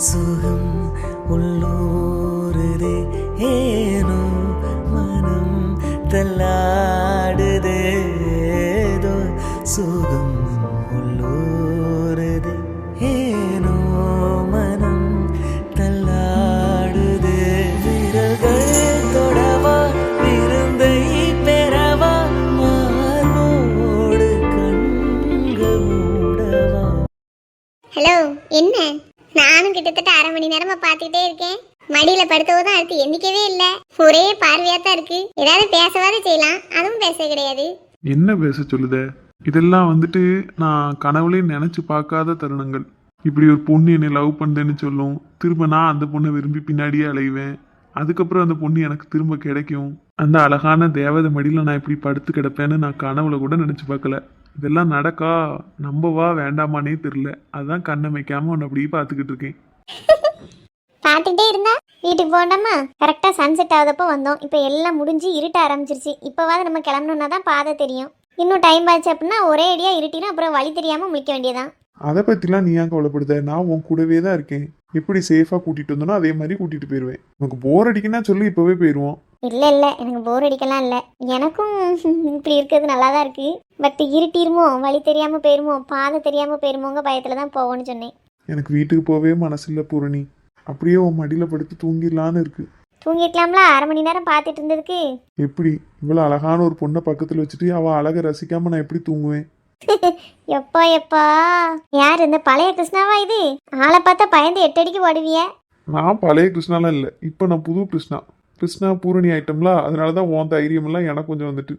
சுகம் உள்ளூருதே, ஏனோ மனம் தள்ளாடுதேதோ, சுகம் உள்ளூருதே, ஏனோ மனம் தள்ளாடுதே, விரல்கள் தொடவா விருந்தை பெறவா, மார்போடு கண்கள் மூடவா. ஹலோ, என்ன? நானும் கிட்டத்தட்ட அரை மணி நேரமா பாத்துக்கிட்டே இருக்கேன். மடியில படுத்தவோதான் அடுத்து எந்திக்கவே இல்ல. ஒரே பார்வையா தான் இருக்கு. ஏதாவது பேசவாத செய்யலாம், அதுவும் பேச கிடையாது. என்ன பேச சொல்லுத? இதெல்லாம் வந்துட்டு நான் கனவுலே நினைச்சு பார்க்காத தருணங்கள். இப்படி ஒரு பொண்ணு என்னை லவ் பண்ணுதுன்னு சொல்லும், திரும்ப நான் அந்த பொண்ணை விரும்பி பின்னாடியே அலைவேன். அதுக்கப்புறம் அந்த பொண்ணு எனக்கு திரும்ப கிடைக்கும். அந்த அழகான தேவதை மடியில் நான் இப்படி படுத்து கிடப்பேன்னு நான் கனவுல கூட நினைச்சு பார்க்கல. இதெல்லாம் நடக்கா நம்பவா வேண்டாமானே தெரியல. அதான் கண்ணை வைக்காம உன்னை அப்படியே பார்த்துக்கிட்டு இருக்கேன். பார்த்துட்டே இருந்தா வீட்டுக்கு போண்டாமா. கரெக்டா சன்செட் ஆகுதப்போ வந்தோம். இப்போ எல்லாம் முடிஞ்சு இருட்ட ஆரம்பிச்சிருச்சு. இப்போவாது நம்ம கிளம்பணும்னா தான் பாதை தெரியும். இன்னும் டைம் ஆச்சு அப்படின்னா ஒரே அடியா இருட்டினா அப்புறம் வழி தெரியாம முழிக்க வேண்டியதான். அதை பற்றிலாம் நீ ஏன் கவலைப்படுத? நான் உன் கூடவே தான் இருக்கேன். எப்படி சேஃபாக கூட்டிகிட்டு வந்தோனோ அதே மாதிரி கூட்டிகிட்டு போயிடுவேன். உனக்கு போர் அடிக்குன்னா சொல்லி இப்போவே போயிடுவோம். இல்லை எனக்கு போர் அடிக்கலாம் இல்லை. எனக்கும் இப்படி இருக்கிறது நல்லா தான் இருக்கு. பட் இருட்டிருமோ, வழி தெரியாமல் போயிருமோ, பாதை தெரியாமல் போயிருமோங்க பயத்தில் தான் போவோன்னு சொன்னேன். எனக்கு வீட்டுக்கு போவே மனசு இல்லை பூரணி. அப்படியே உன் மடியில் படுத்து தூங்கிடலான்னு இருக்கு. தூங்கிக்கலாம்ல, அரை மணி நேரம் பார்த்துட்டு இருந்ததுக்கு. எப்படி இவ்வளோ அழகான ஒரு பொண்ணை பக்கத்தில் வச்சுட்டு அவள் அழகை ரசிக்காம நான் எப்படி தூங்குவேன்? எப்பா யார் இந்த பழைய கிருஷ்ணாவா இது? ஆளை பார்த்தா பயந்து 8 அடிக்கு ஓடுவிய. நான் பழைய கிருஷ்ணாலாம் இல்லை, இப்போ நான் புது கிருஷ்ணா. கிருஷ்ணா பூரணி ஆயிட்டம்ல, அதனால தான் உன் தைரியமெல்லாம் எனக்கு கொஞ்சம் வந்துட்டு.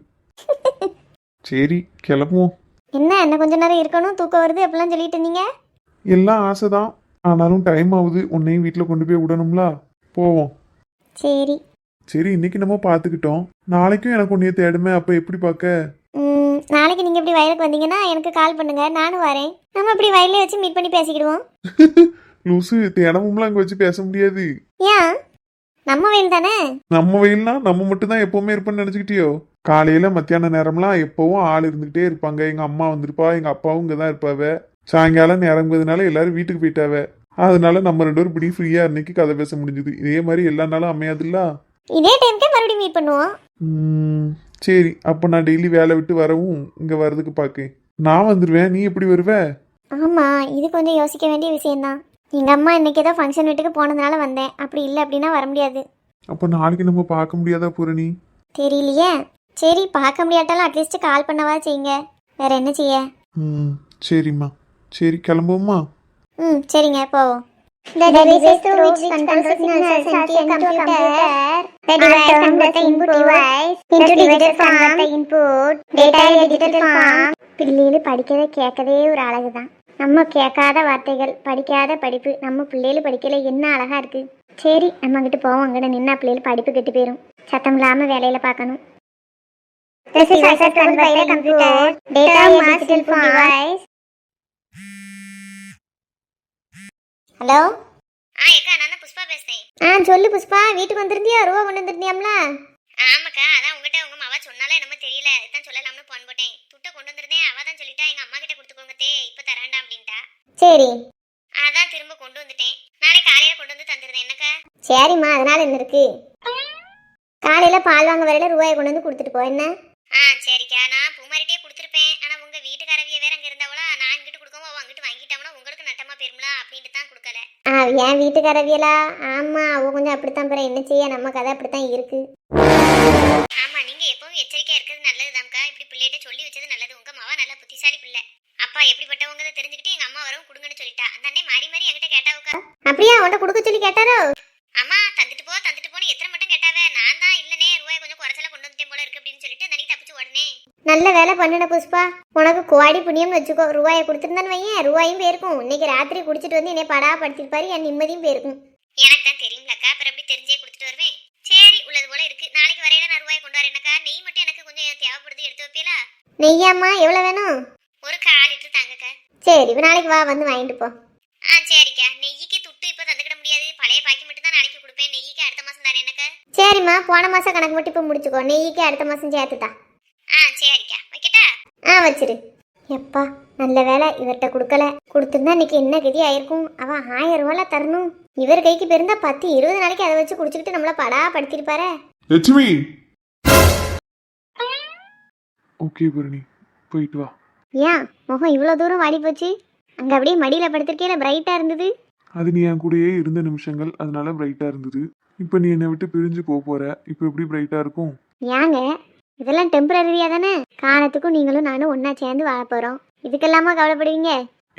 சரி கிளம்புவோம். என்ன கொஞ்ச நேரம் இருக்கணும், தூக்கம் வருது அப்படிலாம் சொல்லிட்டு இருந்தீங்க. எல்லாம் ஆசைதான், ஆனாலும் டைம் ஆகுது. உன்னையும் வீட்டில் கொண்டு போய் விடணும்ல, போவோம். சரி சரி இன்னைக்கு நம்ம பார்த்துக்கிட்டோம். நாளைக்கும் எனக்கு உன்னைய தேடுமே, அப்போ எப்படி பார்க்க? நாளைக்கு நீங்கள் இப்படி வயலுக்கு வந்தீங்கன்னா எனக்கு கால் பண்ணுங்க, நானும் வரேன். நம்ம இப்படி வயலே வச்சு மீட் பண்ணி பேசிக்கிடுவோம். லூசு, தினமும்லாம் அங்கே வச்சு பேச முடியாது. ஏன்? நம்ம வயல் தானே. நம்ம வெயில்னா நம்ம மட்டும் தான் எப்பவுமே இருப்போம்னு நினைச்சுக்கிட்டியோ? காலையில மத்தியான நேரம்லாம் எப்பவும் ஆள் இருந்துகிட்டே இருப்பாங்க. எங்க அம்மா வந்திருப்பா, எங்க அப்பாவும் இங்கே தான் இருப்பாவ. சாயங்காலம் நேரங்கிறதுனால எல்லாரும் வீட்டுக்கு போயிட்டாவ. அதனால நம்ம 2 பேரும் இப்படி ஃப்ரீயா இன்னைக்கு கதை பேச முடிஞ்சுது. இதே மாதிரி எல்லா நாளும் அமையாதுல்ல. இதே டைம்க்கே மறுபடியும் மீட் பண்ணுவோம். சரி, அப்போ நான் டெய்லி வேலை விட்டு வரவும் இங்கே வர்றதுக்கு பார்க்கேன். நான் வந்துடுவேன், நீ எப்படி வருவ? ஆமாம், இது கொஞ்சம் யோசிக்க வேண்டிய விஷயம்தான். எங்கள் அம்மா இன்னைக்கு ஏதோ ஃபங்க்ஷன் வீட்டுக்கு போனதுனால வந்தேன். அப்படி இல்லை அப்படின்னா வர முடியாது. அப்போ நாளைக்கு நம்ம பார்க்க முடியாதா பூரணி? தெரியலையே. சரி, பார்க்க முடியாட்டாலும் அட்லீஸ்ட் கால் பண்ணவா செய்யுங்க. வேற என்ன செய்ய? சரிம்மா. சரி கிளம்புவோம்மா. சரிங்க, போவோம். The devices through which controls signals sent to a computer. The device converts the input device into digital form. The input data in digital form. பிள்ளைகள் படிக்கவே கேட்கவே ஒரு அழகு தான். நம்ம கேட்காத வார்த்தைகள், படிக்காத படிப்பு. நம்ம பிள்ளைகள் படிக்கல என்ன அழகா இருக்கு. சரி, நம்ம அங்கிட்டு போவோம். அங்கிட்ட நின்னா பிள்ளைகள் படிப்பு கெட்டு போயிடும். சத்தம் இல்லாம வேலையில பார்க்கணும். This is also converted by the computer. Data in digital form. Hello. ஏக்கா, நான் தான் புஷ்பா பேசுறேன். சொல்லு புஷ்பா, வீட்டுக்கு வந்திருந்தியா? ரூபா கொண்டு வந்திருந்தியாம்ல? ஆமாக்கா, அதான் உங்ககிட்ட உங்க மாவா சொன்னாலே என்னமோ தெரியல, இதான் சொல்லலாம்னு போன் போட்டேன். துட்ட கொண்டு வந்திருந்தேன். அவ தான் சொல்லிட்டா எங்க அம்மா கிட்ட கொடுத்துக்கோங்க தே, இப்போ தரேன்டா அப்படின்ட்டா. சரி, அதான் திரும்ப கொண்டு வந்துட்டேன். நாளை காலையில கொண்டு வந்து தந்துருந்தேன். என்னக்கா? சரிம்மா, அதனால என்ன இருக்கு? காலையில பால் வாங்க வரையில ரூபாயை கொண்டு வந்து கொடுத்துட்டு போ. என்ன? சரிக்கா, நான் பூமாரிட்டே கொடுத்துருப்பேன். ஆனா உங்க வீட்டுக்காரவிய வேற அங்க இருந்தாவளா, நான் இங்கிட்டு கொடுக்கவும் அவ அங்கிட்டு வாங்கிட்டாவனா உங்களுக்கு நட்டமா போயிரும்ல அப்படின்ட்டு தான் கொடுக்கல. என் வீட்டுக்காரவியலா? ஆமா, அவ கொஞ்சம் அப்படித்தான். பிற என்ன செய்ய, நம்ம கதை அப்படித்தான் இருக்கு. ஆமா, நீங்க எப்பவும் எச்சரிக்கையா இருக்கிறது நல்லதுதான்க்கா. உன்ட்ட கொடுக்க சொல்லி கேட்டாரோ? அம்மா தந்துட்டு போன்னு எத்தனை மட்டும் கேட்டாவே, நான் தான் இல்லனே ரூபாய் கொஞ்சம் குறைச்சல கொண்டு வந்துட்டேன் போல இருக்கு அப்படின்னு சொல்லிட்டு தனிக்கு தப்பிச்சு உடனே. நல்ல வேலை பண்ணுன புஷ்பா, உனக்கு கோடி புண்ணியம் வச்சுக்கோ. ரூபாயை கொடுத்துருந்தான்னு வையன், ரூபாயும் போயிருக்கும். இன்னைக்கு ராத்திரி குடிச்சிட்டு வந்து என்னை படா படுத்திருப்பாரு, என் நிம்மதியும் போயிருக்கும். எனக்கு தான் தெரியும்லக்கா, அப்புறம் எப்படி தெரிஞ்சே கொடுத்துட்டு வருவேன். சரி, உள்ளது போல இருக்கு. நாளைக்கு வரையில நான் ரூபாய் கொண்டு வரேனக்கா. நெய் மட்டும் எனக்கு கொஞ்சம் தேவைப்படுது, எடுத்து வைப்பீங்களா? நெய்யாம்மா எவ்வளவு வேணும்? ஒரு 1/4 லிட்டர் தாங்கக்கா. சரி, இப்ப நாளைக்கு வா, வந்து வாங்கிட்டு போ. சரிக்கா. நெய்யிக்கு துட்டு இப்ப தந்துக்கிட முடியாது, பழைய பாக்கி மட்டும் தான் நாளைக்கு கொடுப்பேன். நெய்யிக்கு அடுத்த மாசம் தரேன் எனக்கு. சரிம்மா, போன மாசம் கணக்கு மட்டும் இப்ப முடிச்சுக்கோ. நெய்யிக்கு அடுத்த மாசம் சேர்த்துட்டா. சரிக்கா, வைக்கட்டா? வச்சிரு. எப்பா நல்ல வேலை இவர்கிட்ட கொடுக்கல. கொடுத்துருந்தா இன்னைக்கு என்ன கதி ஆயிருக்கும். அவன் 1000 ரூபால தரணும். இவர் கைக்கு பெருந்தா 10-20 நாளைக்கு அதை வச்சு குடிச்சுக்கிட்டு நம்மள படா படுத்திருப்பாரு. லட்சுமி. ஓகே பூரணி, போயிட்டு வா. ஏன் முகம் இவ்வளவு தூரம் வாடி போச்சு? அங்க அப்படியே மடியில படுத்திருக்கேல பிரைட்டா இருந்தது. அது நீ என் கூடயே இருந்த நிமிஷங்கள், அதனால பிரைட்டா இருந்தது. இப்போ நீ என்னை விட்டு பிரிஞ்சு போற, இப்போ எப்படி பிரைட்டா இருக்கும்? ஏங்க இதெல்லாம் டெம்பரரியா தானே? காலத்துக்கும் நீங்களும் நானும் ஒன்னா சேர்ந்து வாழ போறோம். இதுக்கெல்லாமா கவலைப்படுவீங்க?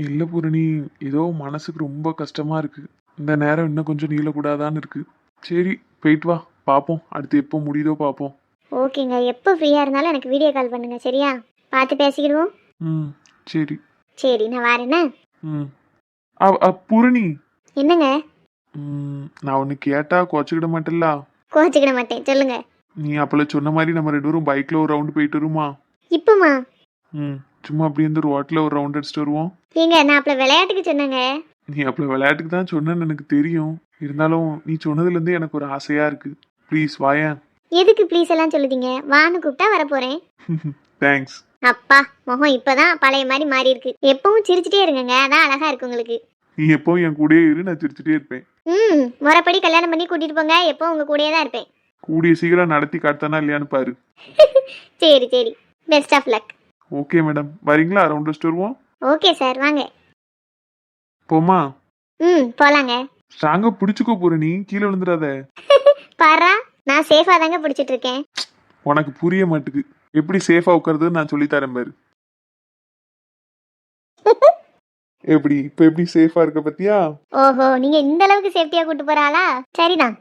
இல்ல பூரணி, ஏதோ மனசுக்கு ரொம்ப கஷ்டமா இருக்கு. இந்த நேரம் இன்னும் கொஞ்சம் நீளக்கூடாதான்னு இருக்கு. சரி போயிட்டு வா, பார்ப்போம் அடுத்து எப்போ முடியுதோ பார்ப்போம். ஓகேங்க, எப்போ ஃப்ரீயா இருந்தாலும் எனக்கு வீடியோ கால் பண்ணுங்க, சரியா? பார்த்து பேசிக்கிடுவோம். சரி சரி, நான் வரேனே. பூரணி. என்னங்க? நான் ஒன்று கேட்டா குறைச்சிக்கிட மாட்டேல்ல? கோச்சிக்கிட மாட்டேன், சொல்லுங்க. நீ அப்பல சொன்ன மாதிரி நம்ம 2 பேரும் பைக்ல ஒரு ரவுண்டு போயிட்டு வருமா? இப்பமா? சும்மா அப்படி வந்து ரோட்ல ஒரு ரவுண்ட் அடிச்சுட்டு வருவோம். ஏங்க நான் அப்பல விளையாட்டுக்கு சொன்னேங்க. நீ அப்பல விளையாட்டுக்கு தான் சொன்னேன்னு எனக்கு தெரியும். இருந்தாலும் நீ சொன்னதுல இருந்தே எனக்கு ஒரு ஆசையா இருக்கு. ப்ளீஸ் வாயேன். எதுக்கு ப்ளீஸ் எல்லாம் சொல்லுதீங்க? வான்னு கூப்பிட்டா வர போறேன். தேங்க்ஸ். அப்பா முகம் இப்பதான் பழைய மாதிரி மாறி இருக்கு. எப்பவும் சிரிச்சுட்டே இருங்கங்க, அதான் அழகா இருக்கு உங்களுக்கு. நீ எப்பவும் என் கூடயே இரு, நான் சிரிச்சுட்டே இருப்பேன். முறைப்படி கல்யாணம் பண்ணி கூட்டிட்டு போங்க, எப்பவும் உங்க கூடயே தான் இருப்பேன். கூடிய சீக்கிரம் நடத்தி காட்டானா இல்லையான்னு பாரு. சரி சரி, best of luck. Okay madam, வரீங்களா? ரவுண்ட் அடிச்சுட்டு வருவோம். ஓகே சார், வாங்க. போமா? போலாங்க. ஸ்ட்ராங்கா பிடிச்சுக்கோ பூரணி, கீழே விழுந்துடாத. பாரா, நான் சேஃபா தாங்க பிடிச்சிட்டு இருக்கேன். உனக்கு புரிய மாட்டுக்கு. எப்படி சேஃபா உட்காருதுன்னு நான் சொல்லி தரேன் பாரு. எப்படி இப்ப எப்படி சேஃபா இருக்க பத்தியா? ஓஹோ, நீங்க இந்த அளவுக்கு சேஃப்டியா கூட்டு போறாளா? சரிதான்.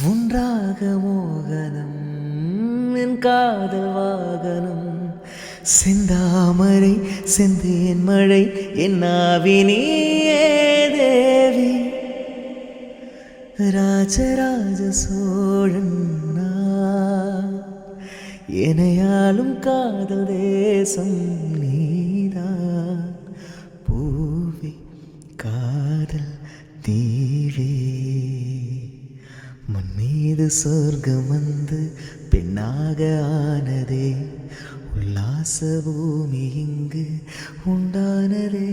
ஒன்றாக மோகனம் என் காதல் வாகனம், செந்தாமரை செந்தேன் மழை என்னாவினியே தேவி, ராஜராஜ சோழன் எனையாளும் காதல் தேசம் நீதான், பூவே காதல் தீவே, மண் மீது சொர்க்கம் வந்து பெண்ணாக ஆனதே, உல்லாச பூமி இங்கு உண்டானதே.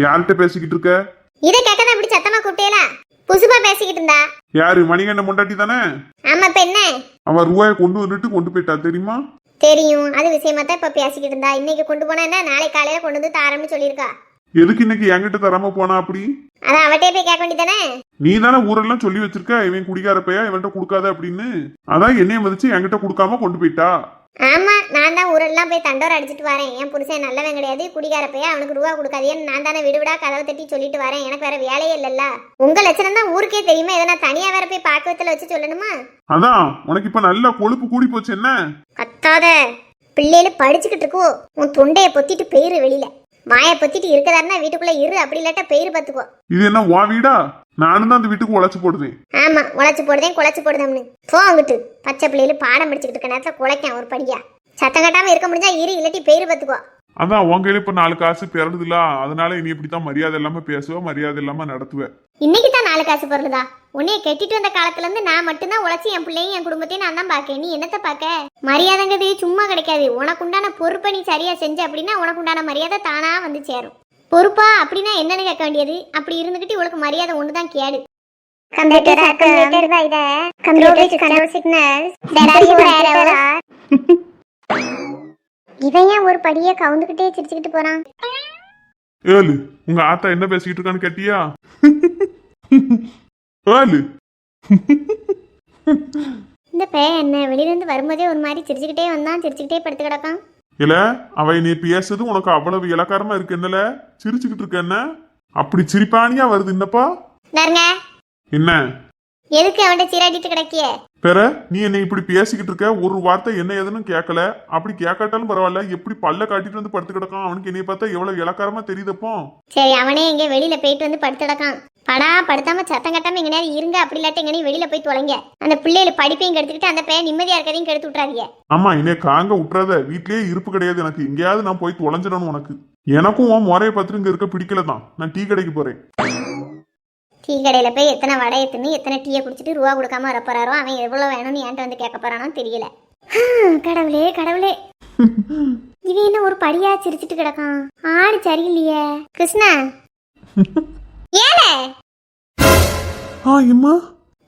யார்கிட்ட பேசிக்கிட்டு இருக்க? இத கேட்டதா அப்படி சத்தமா கூப்பிட்டேல? புசுப்பா பேசிக்கிட்டு இருந்தா. யாரு? மணிகண்ட முண்டாட்டி தானே? ஆமா, இப்ப என்ன? அவன் ரூபாயை கொண்டு வந்துட்டு கொண்டு போயிட்டா, தெரியுமா? தெரியும், அது விஷயமா தான் இப்ப பேசிக்கிட்டு இருந்தா. இன்னைக்கு கொண்டு போனா என்ன, நாளை காலையில கொண்டு வந்து தாரம்னு சொல்லியிருக்கா. எதுக்கு இன்னைக்கு என்கிட்ட தராம போனா அப்படி? அதான் அவட்டே போய் கேட்க வேண்டியதானே? நீ தானே ஊரெல்லாம் சொல்லி வச்சிருக்க இவன் குடிக்கார பையா, இவன்கிட்ட கொடுக்காத அப்படின்னு. அதான் என்னைய மதிச்சு என்கிட்ட கொடுக்காம கொண்டு போயிட்டா. ஆமா, நான் தான் ஊரெல்லாம் போய் தண்டோர் அடிச்சிட்டு வரேன். என் புருஷன் நல்லவன் கிடையாது, குடிக்கார பையா, அவனுக்கு ரூபா கொடுக்காதேன்னு நான் தானே விடு விடா கதவை தட்டி சொல்லிட்டு வரேன். எனக்கு வேற வேலையே இல்லல்ல. உங்க லட்சணம் தான் ஊருக்கே தெரியுமா, இதை நான் தனியா வேற போய் பாக்குவத்துல வச்சு சொல்லணுமா? அதான் உனக்கு இப்ப நல்ல கொழுப்பு கூடி போச்சு. என்ன கத்தாத, பிள்ளைல படிச்சுக்கிட்டு இருக்கோ. உன் தொண்டைய பொத்திட்டு பெயிரு வெளியில, வாயை பொத்திட்டு இருக்கதாருன்னா வீட்டுக்குள்ள இரு, அப்படி இல்லாட்டா பெயிரு பாத்துக்கோ. இது என்ன வா வீடா? நானும் தான் அந்த வீட்டுக்கு உழைச்சு போடுவேன். ஆமா, உழைச்சு போடுதேன் குழைச்சு போடுதம்னு போங்கிட்டு. பச்சை பிள்ளைல பாடம் படிச்சுக்கிட்டு இருக்க நேரத்துல குலைக்கான் ஒரு படியா. சத்தம் கட்டாம இருக்க முடிஞ்சா இரு, இல்லாட்டி பெயிரு பாத்துக்கோ. அதான் உன் கையில இப்ப 4 காசு பிறடுதுல, அதனால இனி இப்படித்தான் மரியாதை இல்லாம பேசுவ, மரியாதை இல்லாம நடத்துவ. இன்னைக்கு தான் 4 காசு பொருளுதா? உன்னைய கெட்டிட்டு வந்த காலத்துல இருந்து நான் மட்டும்தான் உழைச்சி என் பிள்ளையும் என் குடும்பத்தையும் நான் தான் பாக்கேன். நீ என்னத்த பாக்க? மரியாதைங்கிறது சும்மா கிடைக்காது. உனக்கு உண்டான பொறுப்பை நீ சரியா செஞ்ச அப்படின்னா உனக்கு உண்டான மரியாதை தானா வந்து சேரும். பொறுப்பா அப்படின்னா என்னன்னு கேட்க வேண்டியது. அப்படி இருந்துகிட்டு உனக்கு மரியாதை ஒண்ணுதான் கேடு. இவன் ஏன் ஒரு படியே கவுந்துகிட்டே சிரிச்சுக்கிட்டு போறான்? ஏழு, உங்க ஆத்தா என்ன பேசிக்கிட்டு இருக்கான்னு கேட்டியா? ஏழு. இந்த பையன் என்ன வெளியில இருந்து வரும்போதே ஒரு மாதிரி சிரிச்சுக்கிட்டே வந்தான், சிரிச்சுக்கிட்டே படுத்து கிடக்கான். இல்ல அவ நீ பேசுறது உனக்கு அவ்வளவு இலக்காரமா இருக்கு என்னல சிரிச்சுக்கிட்டு இருக்க என்ன அப்படி சிரிப்பானியா வருது என்னப்பா நருங்க என்ன எதுக்கு அவன்கிட்ட சீராட்டிட்டு கிடக்கிய? பெற நீ என்னை இப்படி பேசிக்கிட்டு இருக்க ஒரு வார்த்தை என்ன ஏதுன்னு கேட்கல அப்படி கேட்காட்டாலும் பரவாயில்ல எப்படி பல்ல காட்டிட்டு வந்து படுத்து கிடக்கான் அவனுக்கு என்னைய பார்த்தா எவ்வளவு இலக்காரமா தெரியுதப்போ சரி அவனே எங்க வெளியில போயிட்டு வந்து படுத்துடக்கான். படா படுத்தாம சத்தம் கட்டாம எங்க நேரம் இருங்க, அப்படி இல்லாட்டி எங்கனையும் வெளியில போய் தொலைங்க. அந்த பிள்ளைகள் படிப்பையும் கெடுத்துக்கிட்டு அந்த பையன் நிம்மதியா இருக்கதையும் கெடுத்து விட்றாதீங்க. ஆமா என்னைய காங்க விட்டுறாத வீட்லயே இருப்பு கிடையாது எனக்கு எங்கேயாவது நான் போய் தொலைஞ்சிடணும் உனக்கு எனக்கும் உன் முறையை பார்த்துட்டு இங்க இருக்க பிடிக்கல தான் நான் டீ கடைக்கு போறேன் டீ கடையில போய் எத்தனை வடையை தின்னு எத்தனை டீயை குடிச்சிட்டு ரூபா கொடுக்காம வரப்போறாரோ அவன் எவ்வளவு வேணும்னு என்கிட்ட வந்து கேட்க போறானோ தெரியல. கடவுளே கடவுளே இவன் என்ன ஒரு படியா சிரிச்சிட்டு கிடக்கான். ஆடு சரியில்லையே. கிருஷ்ணா ஏல எம்மா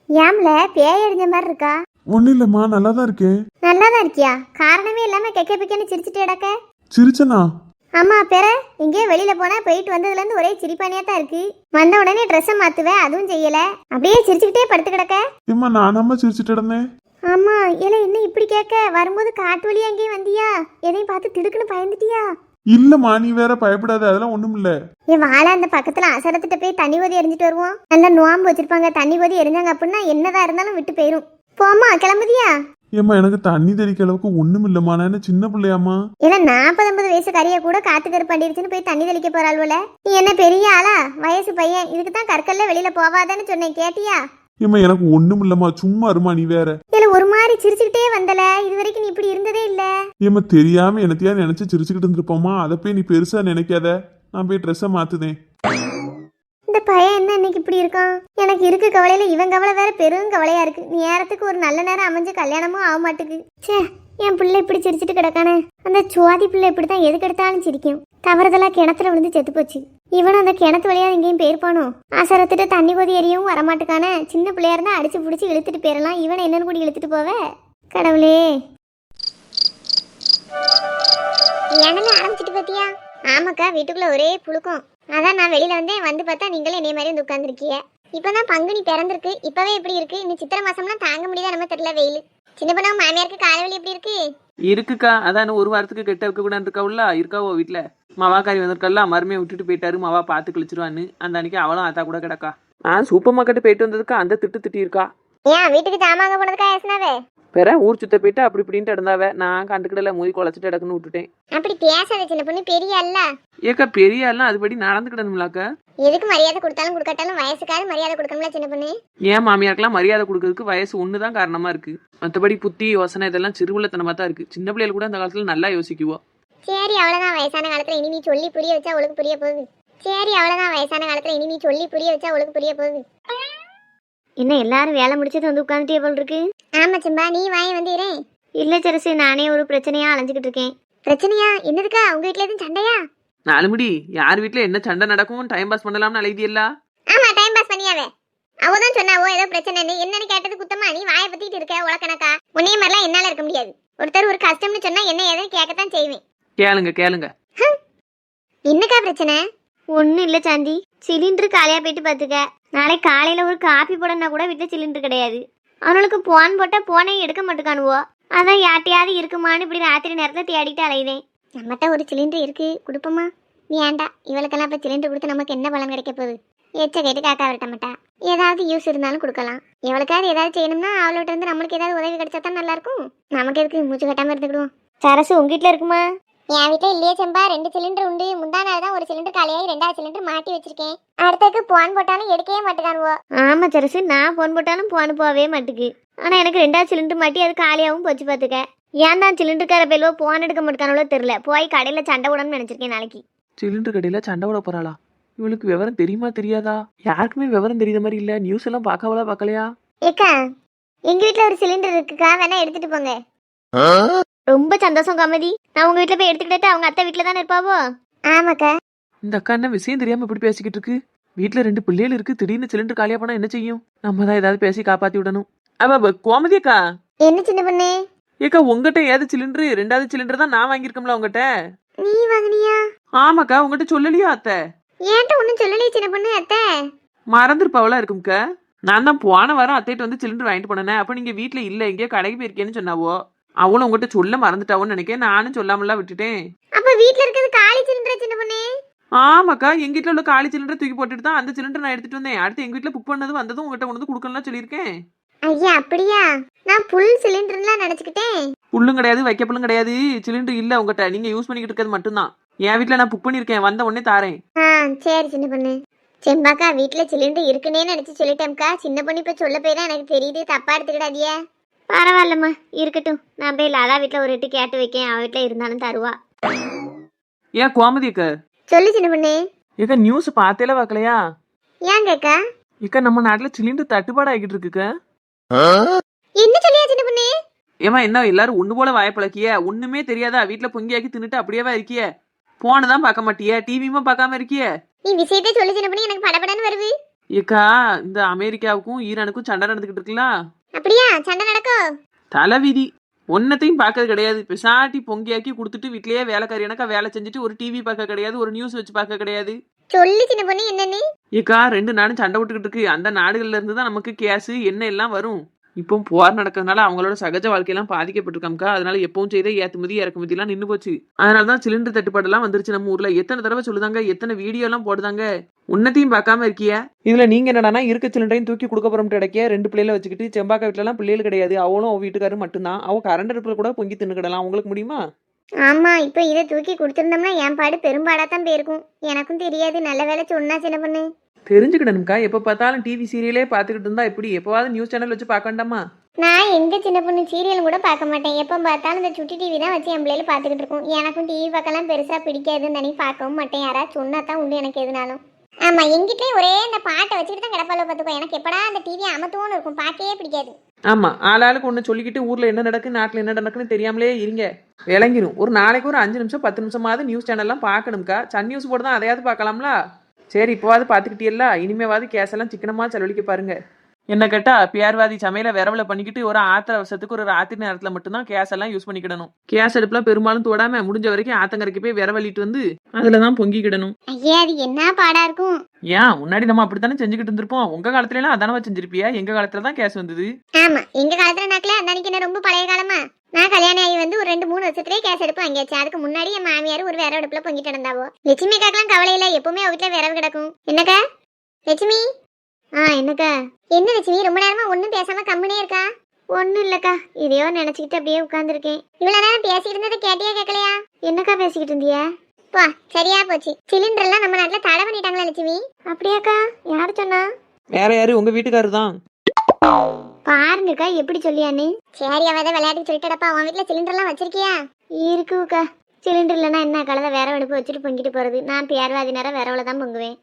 ஏம்ல பேய் அடிஞ்ச மாதிரி இருக்கா? ஒன்னும் இல்லம்மா நல்லா தான் இருக்கேன். நல்லாதான் இருக்கியா? காரணமே இல்லாம கெக்க பிக்கன்னு சிரிச்சிட்டு கிடக்க. சிரிச்சனா? ஆமா பெற எங்கேயோ வெளியில போனா போயிட்டு வந்ததுல இருந்து ஒரே சிரிப்பானியா தான் இருக்கு. வந்த உடனே ட்ரெஸ்ஸை மாத்துவேன் அதுவும் செய்யல, அப்படியே சிரிச்சுக்கிட்டே படுத்து கிடக்க. ஏம்மா நானாம்மா சிரிச்சிட்டு இருந்தேன். ஆமா ஏல என்ன இப்படி கேட்க? வரும்போது காட்டு வழியா அங்கேயும் வந்தியா? எதையும் பார்த்து திடுக்குன்னு பயந்துட்டியா? இல்லம்மா நீ வேற பயப்படாத அதெல்லாம் ஒண்ணும் இல்ல. என் வாழை அந்த பக்கத்துல அசரத்திட்ட போய் தண்ணி கொதி எரிஞ்சிட்டு வருவோம். நல்லா நோம்பு வச்சிருப்பாங்க, தண்ணி கொதி எரிஞ்சாங்க அப்படின்னா என்னதான் இருந்தாலும் விட்டு போயிரும். போமா கிளம்புதியா? ஏம்மா எனக்கு தண்ணி தெளிக்க அளவுக்கு ஒண்ணும் இல்லம்மா நான் என்ன சின்ன பிள்ளையாம்மா. ஏன்னா 40-50 வயசு கறிய கூட காத்து கருப்பாண்டிருச்சுன்னு போய் தண்ணி தெளிக்க போறாள்வல. நீ என்ன பெரிய ஆளா? வயசு பையன், இதுக்கு தான் கற்கல்ல வெளியில போவாதான்னு சொன்னேன், கேட்டியா? ஏம்மா எனக்கு ஒண்ணும் இல்லம்மா சும்மா இருமா நீ வேற. இல்ல ஒரு மாதிரி சிரிச்சுக்கிட்டே வந்தல, இது வரைக்கும் நீ இப்படி இருந்ததே இல்ல. ஏம்மா தெரியாம என்னத்தையா நினைச்சு சிரிச்சுக்கிட்டு இருந்திருப்போமா, அதை போய் நீ பெருசா நினைக்காத. நான் போய் ட்ரெஸ்ஸை மாத்துதேன். இந்த பையன் என்ன இன்னைக்கு இப்படி இருக்கான்? எனக்கு இருக்கு கவலையில இவன் கவலை வேற பெரும் கவலையா இருக்கு. நேரத்துக்கு ஒரு நல்ல நேரம் அமைஞ்சு கல்யாணமும் ஆக மாட்டுக்கு. சே என் பிள்ளை இப்படி சிரிச்சிட்டு கிடக்கானே. அந்த சுவாதி பிள்ளை இப்படித்தான் எதுக்கு எடுத்தாலும் சிரிக்கும். தவறுதலா கிணத்துல விழுந்து செத்து போச்சு. இவனும் அந்த கிணத்து வழியா எங்கேயும் போயிருப்பானோ? அசரத்துட்டு தண்ணி கொதி எறியவும் வரமாட்டுக்கானே. சின்ன பிள்ளையா இருந்தா அடிச்சு பிடிச்சி இழுத்துட்டு போயிடலாம், இவனை என்னன்னு கூட இழுத்துட்டு போவ. கடவுளே என்ன ஆரம்பிச்சிட்டு பாத்தியா? ஆமாக்கா வீட்டுக்குள்ள ஒரே புழுக்கம். அதான் நான் வெளியில வந்து பார்த்தா நீங்களே என்னைய மாதிரி வந்து உட்காந்துருக்கீங்க. இப்பதான் பங்குனி பிறந்திருக்கு, இப்பவே எப்படி இருக்கு? இன்னும் சித்திரை மாசம்லாம் தாங்க முடியாத நம்ம தெரியல வெயில். சின்ன பொண்ணு மாமியாருக்கு காலவெளி எப்படி இருக்கு? இருக்குக்கா அதான் ஒரு வாரத்துக்கு கெட்ட வைக்க கூட இருக்காவுல்ல இருக்காவோ வீட்டுல. மவாக்காரி வந்திருக்கல்ல மருமையை விட்டுட்டு போயிட்டாரு, மவா பார்த்து கழிச்சிருவான்னு. அந்த அன்னைக்கு அவளும் அத்தா கூட கிடக்கா. சூப்பர் மார்க்கெட்டு போயிட்டு வந்ததுக்கு அந்த திட்டி இருக்கா. ஏன் வீட்டுக்கு ஜாமாங்க போனதுக்கா ஏசனாவே? வேற ஊர் சுத்த போயிட்டு அப்படி இப்படின்ட்டு இருந்தாவ. நான் கண்டுக்கிடல மோதி குழச்சிட்டு இடக்குன்னு விட்டுட்டேன். அப்படி பேசாத சின்ன பொண்ணு, பெரிய அல்ல. ஏக்கா பெரிய எல்லாம் அதுபடி நடந்துக்கிடணும்லாக்க. எதுக்கு மரியாதை கொடுத்தாலும் கொடுக்காட்டாலும் வயசுக்காவது மரியாதை கொடுக்கணும்ல சின்ன பொண்ணு. ஏன் மாமியாருக்கெல்லாம் மரியாதை கொடுக்கறதுக்கு வயசு ஒண்ணுதான் காரணமா இருக்கு. மற்றபடி புத்தி யோசனை இதெல்லாம் சிறுபுள்ளத்தனமா தான் இருக்கு. சின்ன பிள்ளைகள் கூட அந்த காலத்துல நல்லா யோசிக்குவோம். சரி அவ்வளவுதான், வயசான காலத்துல இனி நீ சொல்லி புரிய வச்சா அவளுக்கு புரிய போகுது. சரி அவ்வளவுதான், வயசான காலத்துல இனி நீ சொல்லி புரிய வச்சா அவளுக்கு புரிய போகுது. என்ன எல்லாரும் வேலை முடிச்சது வந்து உட்காந்துட்டே போல் இருக்கு? ஆமா சிம்பா நீ வாங்கி வந்துறேன். இல்ல சரசு நானே ஒரு பிரச்சனையா அலைஞ்சுக்கிட்டு இருக்கேன். பிரச்சனையா? என்னதுக்கா? உங்க வீட்டுல எதுவும் சண்டையா? 4 முடி யார் வீட்டுல என்ன சண்டை நடக்கும் டைம் பாஸ் பண்ணலாம்னு அழைதியல்ல. ஆமா டைம் பாஸ் பண்ணியாவே. அவதான் சொன்னாவோ ஏதோ பிரச்சனைன்னு. என்னன்னு கேட்டது குத்தமா? நீ வாயை பத்திட்டு இருக்க உலக்கணக்கா. உன்னைய மாதிரிலாம் என்னால இருக்க முடியாது. ஒருத்தர் ஒரு கஷ்டம்னு சொன்னா என்ன ஏதோ கேட்கத்தான் செய்வேன். கேளுங்க. என்னக்கா பிரச்சனை? ஒன்னும் இல்ல சாந்தி, சிலிண்டர் காலியா போயிட்டு பாத்துக்க. நாளை காலையில ஒரு காப்பி போடனா கூட வீட்டுல சிலிண்டர் கிடையாது. அவனுக்கு போன் போட்டா போனே எடுக்க மாட்டேக்கானுவோ. அதான் யாட்டையாவது இருக்குமான்னு இப்படி ராத்திரி நேரத்துல தேடிட்டு அலையுதேன். நம்மகிட்ட ஒரு சிலிண்டர் இருக்கு, கொடுப்போமா? நீ ஏண்டா இவளுக்கெல்லாம் இப்ப சிலிண்டர் கொடுத்து நமக்கு என்ன பலன் கிடைக்க போகுது? எச்ச கேட்டு காக்கா விரட்ட மாட்டா. ஏதாவது யூஸ் இருந்தாலும் கொடுக்கலாம். எவளுக்காவது ஏதாவது செய்யணும்னா அவள்கிட்ட இருந்து நம்மளுக்கு ஏதாவது உதவி கிடைச்சா தான் நல்லா இருக்கும். நமக்கு எதுக்கு மூச்சு கட்டாம இருந்துக்கிடுவோம். சரசு உங்க வீட்டுல இருக்குமா? என் வீட்டுல இல்லையே செம்பா, 2 சிலிண்டர் உண்டு. முந்தா நாள் தான் ஒரு சிலிண்டர் காலியாகி 2வது சிலிண்டர் மாட்டி வச்சிருக்கேன். அடுத்ததுக்கு போன் போட்டாலும் எடுக்கவே மாட்டேக்கானுவோ. ஆமா சரசு, நான் போன் போட்டாலும் போன் போகவே மாட்டுக்கு. ஆனா எனக்கு 2வது சிலிண்டர் மாட்டி அது காலியாகவும் போச்சு பாத்துக்க. ஏன் தான் சிலிண்டருக்கார பேலோ போன் எடுக்க மாட்டேக்கானோ தெரியல. போய் கடையில சண்டை விடணும்னு நினைச்சிருக்கேன் நாளைக்கு. சிலிண்டர் கடையில சண்டை விட போறாளா? இவளுக்கு விவரம் தெரியுமா தெரியாதா? யாருக்குமே விவரம் தெரியாத மாதிரி இல்ல. நியூஸ் எல்லாம் பார்க்கலையா? ஏக்கா எங்க வீட்டுல ஒரு சிலிண்டர் இருக்குக்கா, வேணா எடுத்துட்டு போங்க. ரொம்ப சந்தோஷம் காமதி. நான் உங்க வீட்டுல போய் எடுத்துக்கிட்டு அவங்க அத்தை வீட்டுல தானே இருப்பாவோ? ஆமாக்கா. இந்த அக்கா என்ன விஷயம் தெரியாம இப்படி பேசிக்கிட்டு இருக்கு? வீட்டுல 2 பிள்ளைகள் இருக்கு, திடீர்னு சிலிண்டர் காலியா போனா என்ன செய்யும்? நம்ம தான் ஏதாவது பேசி காப்பாத்தி விடணும். கோமதி அக்கா. என்ன சின்ன பொண்ணு? ஏக்கா உங்ககிட்ட ஏது சிலிண்டர்? 2வது சிலிண்டர் தான் நான் வாங்கியிருக்கோம்ல உங்ககிட்ட. நீ வாங்கினியா? ஆமாக்கா, உங்ககிட்ட சொல்லலையா அத்தை? ஏன்ட்ட ஒன்னும் சொல்லலையே சின்ன பொண்ணு. அத்தை மறந்துருப்பாவளா இருக்கும்க்கா. நான் தான் போன வாரம் அத்தைட்டு வந்து சிலிண்டர் வாங்கிட்டு போனேன். அப்ப நீங்க வீட்டுல இல்ல, எங்கேயோ கடைக்கு போயிருக்கேன்னு சொன்னாவோ. அவளும் உங்ககிட்ட சொல்ல மறந்துட்டாவோன்னு நினைக்கிறேன். நானும் சொல்லாமலாம் விட்டுட்டேன். அப்ப வீட்ல இருக்கிறது காலி சிலிண்டர் சின்ன பொண்ணு. ஆமாக்கா, எங்க வீட்டுல உள்ள காலி சிலிண்டரை தூக்கி போட்டுட்டு தான் அந்த சிலிண்டர் நான் எடுத்துட்டு வந்தேன். அடுத்து எங்க வீட்டுல புக் பண்ணது வந்ததும் உங்ககிட்ட கொண்டு வந்து கொடுக்கலாம் சொல்லியிருக்கேன். ஐயா அப்படியா? நான் புல் சிலிண்டர்லாம் நினைச்சுக்கிட்டேன். புல்லும் கிடையாது, வைக்க புல்லும் கிடையாது. சிலிண்டர் இல்ல உங்ககிட்ட, நீங்க யூஸ் பண்ணிக்கிட்டு இருக்கிறது மட்டும்தான். என் வீட்டுல நான் புக் பண்ணிருக்கேன், வந்த உடனே தாரேன். சரி சின்ன பொண்ணு. செம்பாக்கா வீட்டுல சிலிண்டர் இருக்குன்னே நினைச்சு சொல்லிட்டேன்க்கா. சின்ன பொண்ணு இப்ப சொல்ல போய் தான் எனக்கு தெரியுது, தப்பா எடுத்துக்கிடாதியா. பரவாயில்லம்மா, இருக்கட்டும். நான் போய் லாலா வீட்டுல ஒரு எட்டு கேட்டு வைக்கேன், அவ வீட்டுல இருந்தாலும் தருவா. ஏன் கோமதி அக்கா? சொல்லு சின்ன பொண்ணு. ஏக்கா நியூஸ் பார்த்தேல பார்க்கலையா? ஏங்கக்கா? இக்கா நம்ம நாட்டுல சிலிண்டர் தட்டுப்பாடு ஆகிட்டு இருக்குக்கா. என்ன சொல்லியா சின்ன பொண்ணு? ஏமா என்ன எல்லாரும் ஒண்ணு போல வாய்ப்பழக்கிய? ஒண்ணுமே தெரியாதா? வீட்டுல பொங்கியாக்கி தின்னுட்டு அப்படியேவா இருக்கிய? போனதான் பார்க்க மாட்டிய, டிவியுமா பார்க்காம இருக்கிய? நீ விஷயத்தை சொல்லு சின்ன பொண்ணு, எனக்கு படபடன்னு வருது. ஏக்கா இந்த அமெரிக்காவுக்கும் ஈரானுக்கும் சண்டை நடந்துகிட்டு இருக்குல்ல? அப்படியா? சண்டை நடக்கும்? தலைவிதி. ஒன்னத்தையும் பார்க்கறது கிடையாது. பெசாட்டி பொங்கியாக்கி கொடுத்துட்டு வீட்லயே வேலைக்காரி எனக்கா வேலை செஞ்சுட்டு ஒரு டிவி பார்க்க கிடையாது, ஒரு நியூஸ் வச்சு பார்க்க கிடையாது. சொல்லு சின்ன பொண்ணு என்னன்னு. ஏக்கா 2 நாடும் சண்டை விட்டுக்கிட்டு இருக்கு. அந்த நாடுகள்ல இருந்து தான் நமக்கு கேஸ் எண்ணெய் எல்லாம் வரும். இப்போ போர் நடக்கிறதுனால அவங்களோட சகஜ வாழ்க்கையெல்லாம் பாதிக்கப்பட்டிருக்காம்க்கா. அதனால எப்பவும் செய்த ஏற்றுமதி இறக்குமதி எல்லாம் நின்று போச்சு. அதனாலதான் சிலிண்டர் தட்டுப்பாடு எல்லாம் வந்துருச்சு நம்ம ஊர்ல. எத்தனை தடவை சொல்லுதாங்க, எத்தனை வீடியோ எல்லாம் போடுதாங்க. உன்னத்தையும் பார்க்காம இருக்கியா? இதுல நீங்க என்னடானா இருக்க சிலிண்டரையும் தூக்கி கொடுக்க போறோம் கிடைக்க 2 பிள்ளைகளை வச்சுக்கிட்டு. செம்பாக்கா வீட்டுல எல்லாம் பிள்ளைகள் கிடையாது, அவளும் அவ வீட்டுக்காரரும் மட்டும்தான். அவ கரண்ட் அடுப்புல கூட பொங்கி தின்னுக்கிடலாம். உங்களுக்கு முடியுமா? ஆமா, இப்ப இதை தூக்கி கொடுத்துருந்தோம்னா என் பாடு பெரும்பாடா தான் போயிருக்கும். எனக்கும் தெரியாது, நல்ல வேலை சொன்னா சின்ன பொண்ணு. தெரிஞ்சுக்கிடணும்க்கா. எப்ப பார்த்தாலும் டிவி சீரியலே பார்த்துக்கிட்டு இருந்தா எப்படி? எப்பவாவது நியூஸ் சேனல் வச்சு பார்க்க வேண்டாமா? நான் எங்க சின்ன பொண்ணு சீரியல் கூட பார்க்க மாட்டேன். எப்போ பார்த்தாலும் இந்த சுட்டி டிவி தான் வச்சு என் பிள்ளைல பார்த்துக்கிட்டு இருக்கும். எனக்கும் டிவி பார்க்கலாம் பெருசா பிடிக்காதுன்னு தனி பார்க்கவும் மாட்டேன். யாராவது சொன்னா தான் உண்டு எனக்கு எதுனாலும். ஆமா, எங்கிட்டயும் ஒரே இந்த பாட்டை வச்சுட்டு தான் கிடப்பால பார்த்துக்கோ. எனக்கு எப்படா அந்த டிவி அமத்துவோன்னு இருக்கும், பார்க்கவே பிடிக்காது. ஆமா, ஆளாளுக்கு ஒன்று சொல்லிக்கிட்டு ஊர்ல என்ன நடக்கு நாட்டில் என்ன நடக்குன்னு தெரியாமலே இருங்க, விளங்கிரும். ஒரு நாளைக்கு ஒரு 5 நிமிஷம் 10 நிமிஷமாவது நியூஸ் சேனல்லாம் பார்க்கணும்க்கா. சன் நியூஸ் போட்டு தான் அதையாவது பார்க்கலாம்ல. சரி, இப்போவாது பார்த்துக்கிட்டீல்ல, இனிமேவாது கேஸ் எல்லாம் சிக்கனமா செலவழிக்க பாருங்க. என்ன கேட்டா பேர்வாதி சமையல விரவல பண்ணிக்கிட்டு ஒரு ஆத்திர அவசரத்துக்கு ஒரு ராத்திரி நேரத்துல மட்டும்தான் கேஸ் எல்லாம் யூஸ் பண்ணிக்கிடணும். கேஸ் அடுப்புலாம் பெரும்பாலும் தொடாம முடிஞ்ச வரைக்கும் ஆத்தங்கரைக்கு போய் விரவலிட்டு வந்து அதுலதான் பொங்கிக்கிடணும். ஐயா, அது என்ன பாடா இருக்கும். ஏன் முன்னாடி நம்ம அப்படித்தானே செஞ்சுக்கிட்டு இருந்திருப்போம். உங்க காலத்துல எல்லாம் அதானவா செஞ்சிருப்பியா? எங்க காலத்துல தான் கேஸ் வந்தது. ஆமா, எங்க காலத்துல நாக்கல அந்த அன்னைக்கு என்ன ரொம்ப பழைய காலமா. நான் கல்யாணம் ஆகி வந்து ஒரு 2-3 வருஷத்துலயே கேஸ் அடுப்பு வாங்கியாச்சு. அதுக்கு முன்னாடி என் மாமியார் ஒரு விரவு அடுப்புல பொங்கிட்டு இருந்தாவோ. லட்சுமி காக்கெல்லாம் கவலை இல்ல, எப்பவுமே அவ வீட்டுல விரவு கிடக்கும். என்னக்கா லட்சுமி? என்னக்கா? என்ன லட்சுமி ரொம்ப நேரமா ஒன்னும் பேசாம கம்முனே இருக்கா? ஒன்னும் இல்லக்கா, இதையோ நினைச்சுக்கிட்டு அப்படியே உட்கார்ந்துருக்கேன். இவ்வளவு நேரம் பேசிக்கிட்டு இருந்ததை கேட்டியா கேட்கலையா? என்னக்கா பேசிக்கிட்டு இருந்தியா? பா, சரியா போச்சு. சிலிண்டர் எல்லாம் நம்ம நாட்டுல தடை பண்ணிட்டாங்களா லட்சுமி? அப்படியாக்கா? யாரு சொன்னா? வேற யாரு? உங்க வீட்டுக்காரர் தான். பாருங்கக்கா எப்படி சொல்லியான்னு. சரி, அவ விளையாட்டுக்கு சொல்லிட்டடப்பா. உன் வீட்டுல சிலிண்டர் எல்லாம் வச்சிருக்கியா? இருக்குக்கா. சிலிண்டர் இல்லைன்னா என்ன, கலதை வேற அடுப்பு வச்சுட்டு பொங்கிட்டு போறது. நான் பேர்வாதி நேரம் விரவல தான் பொங்குவேன்.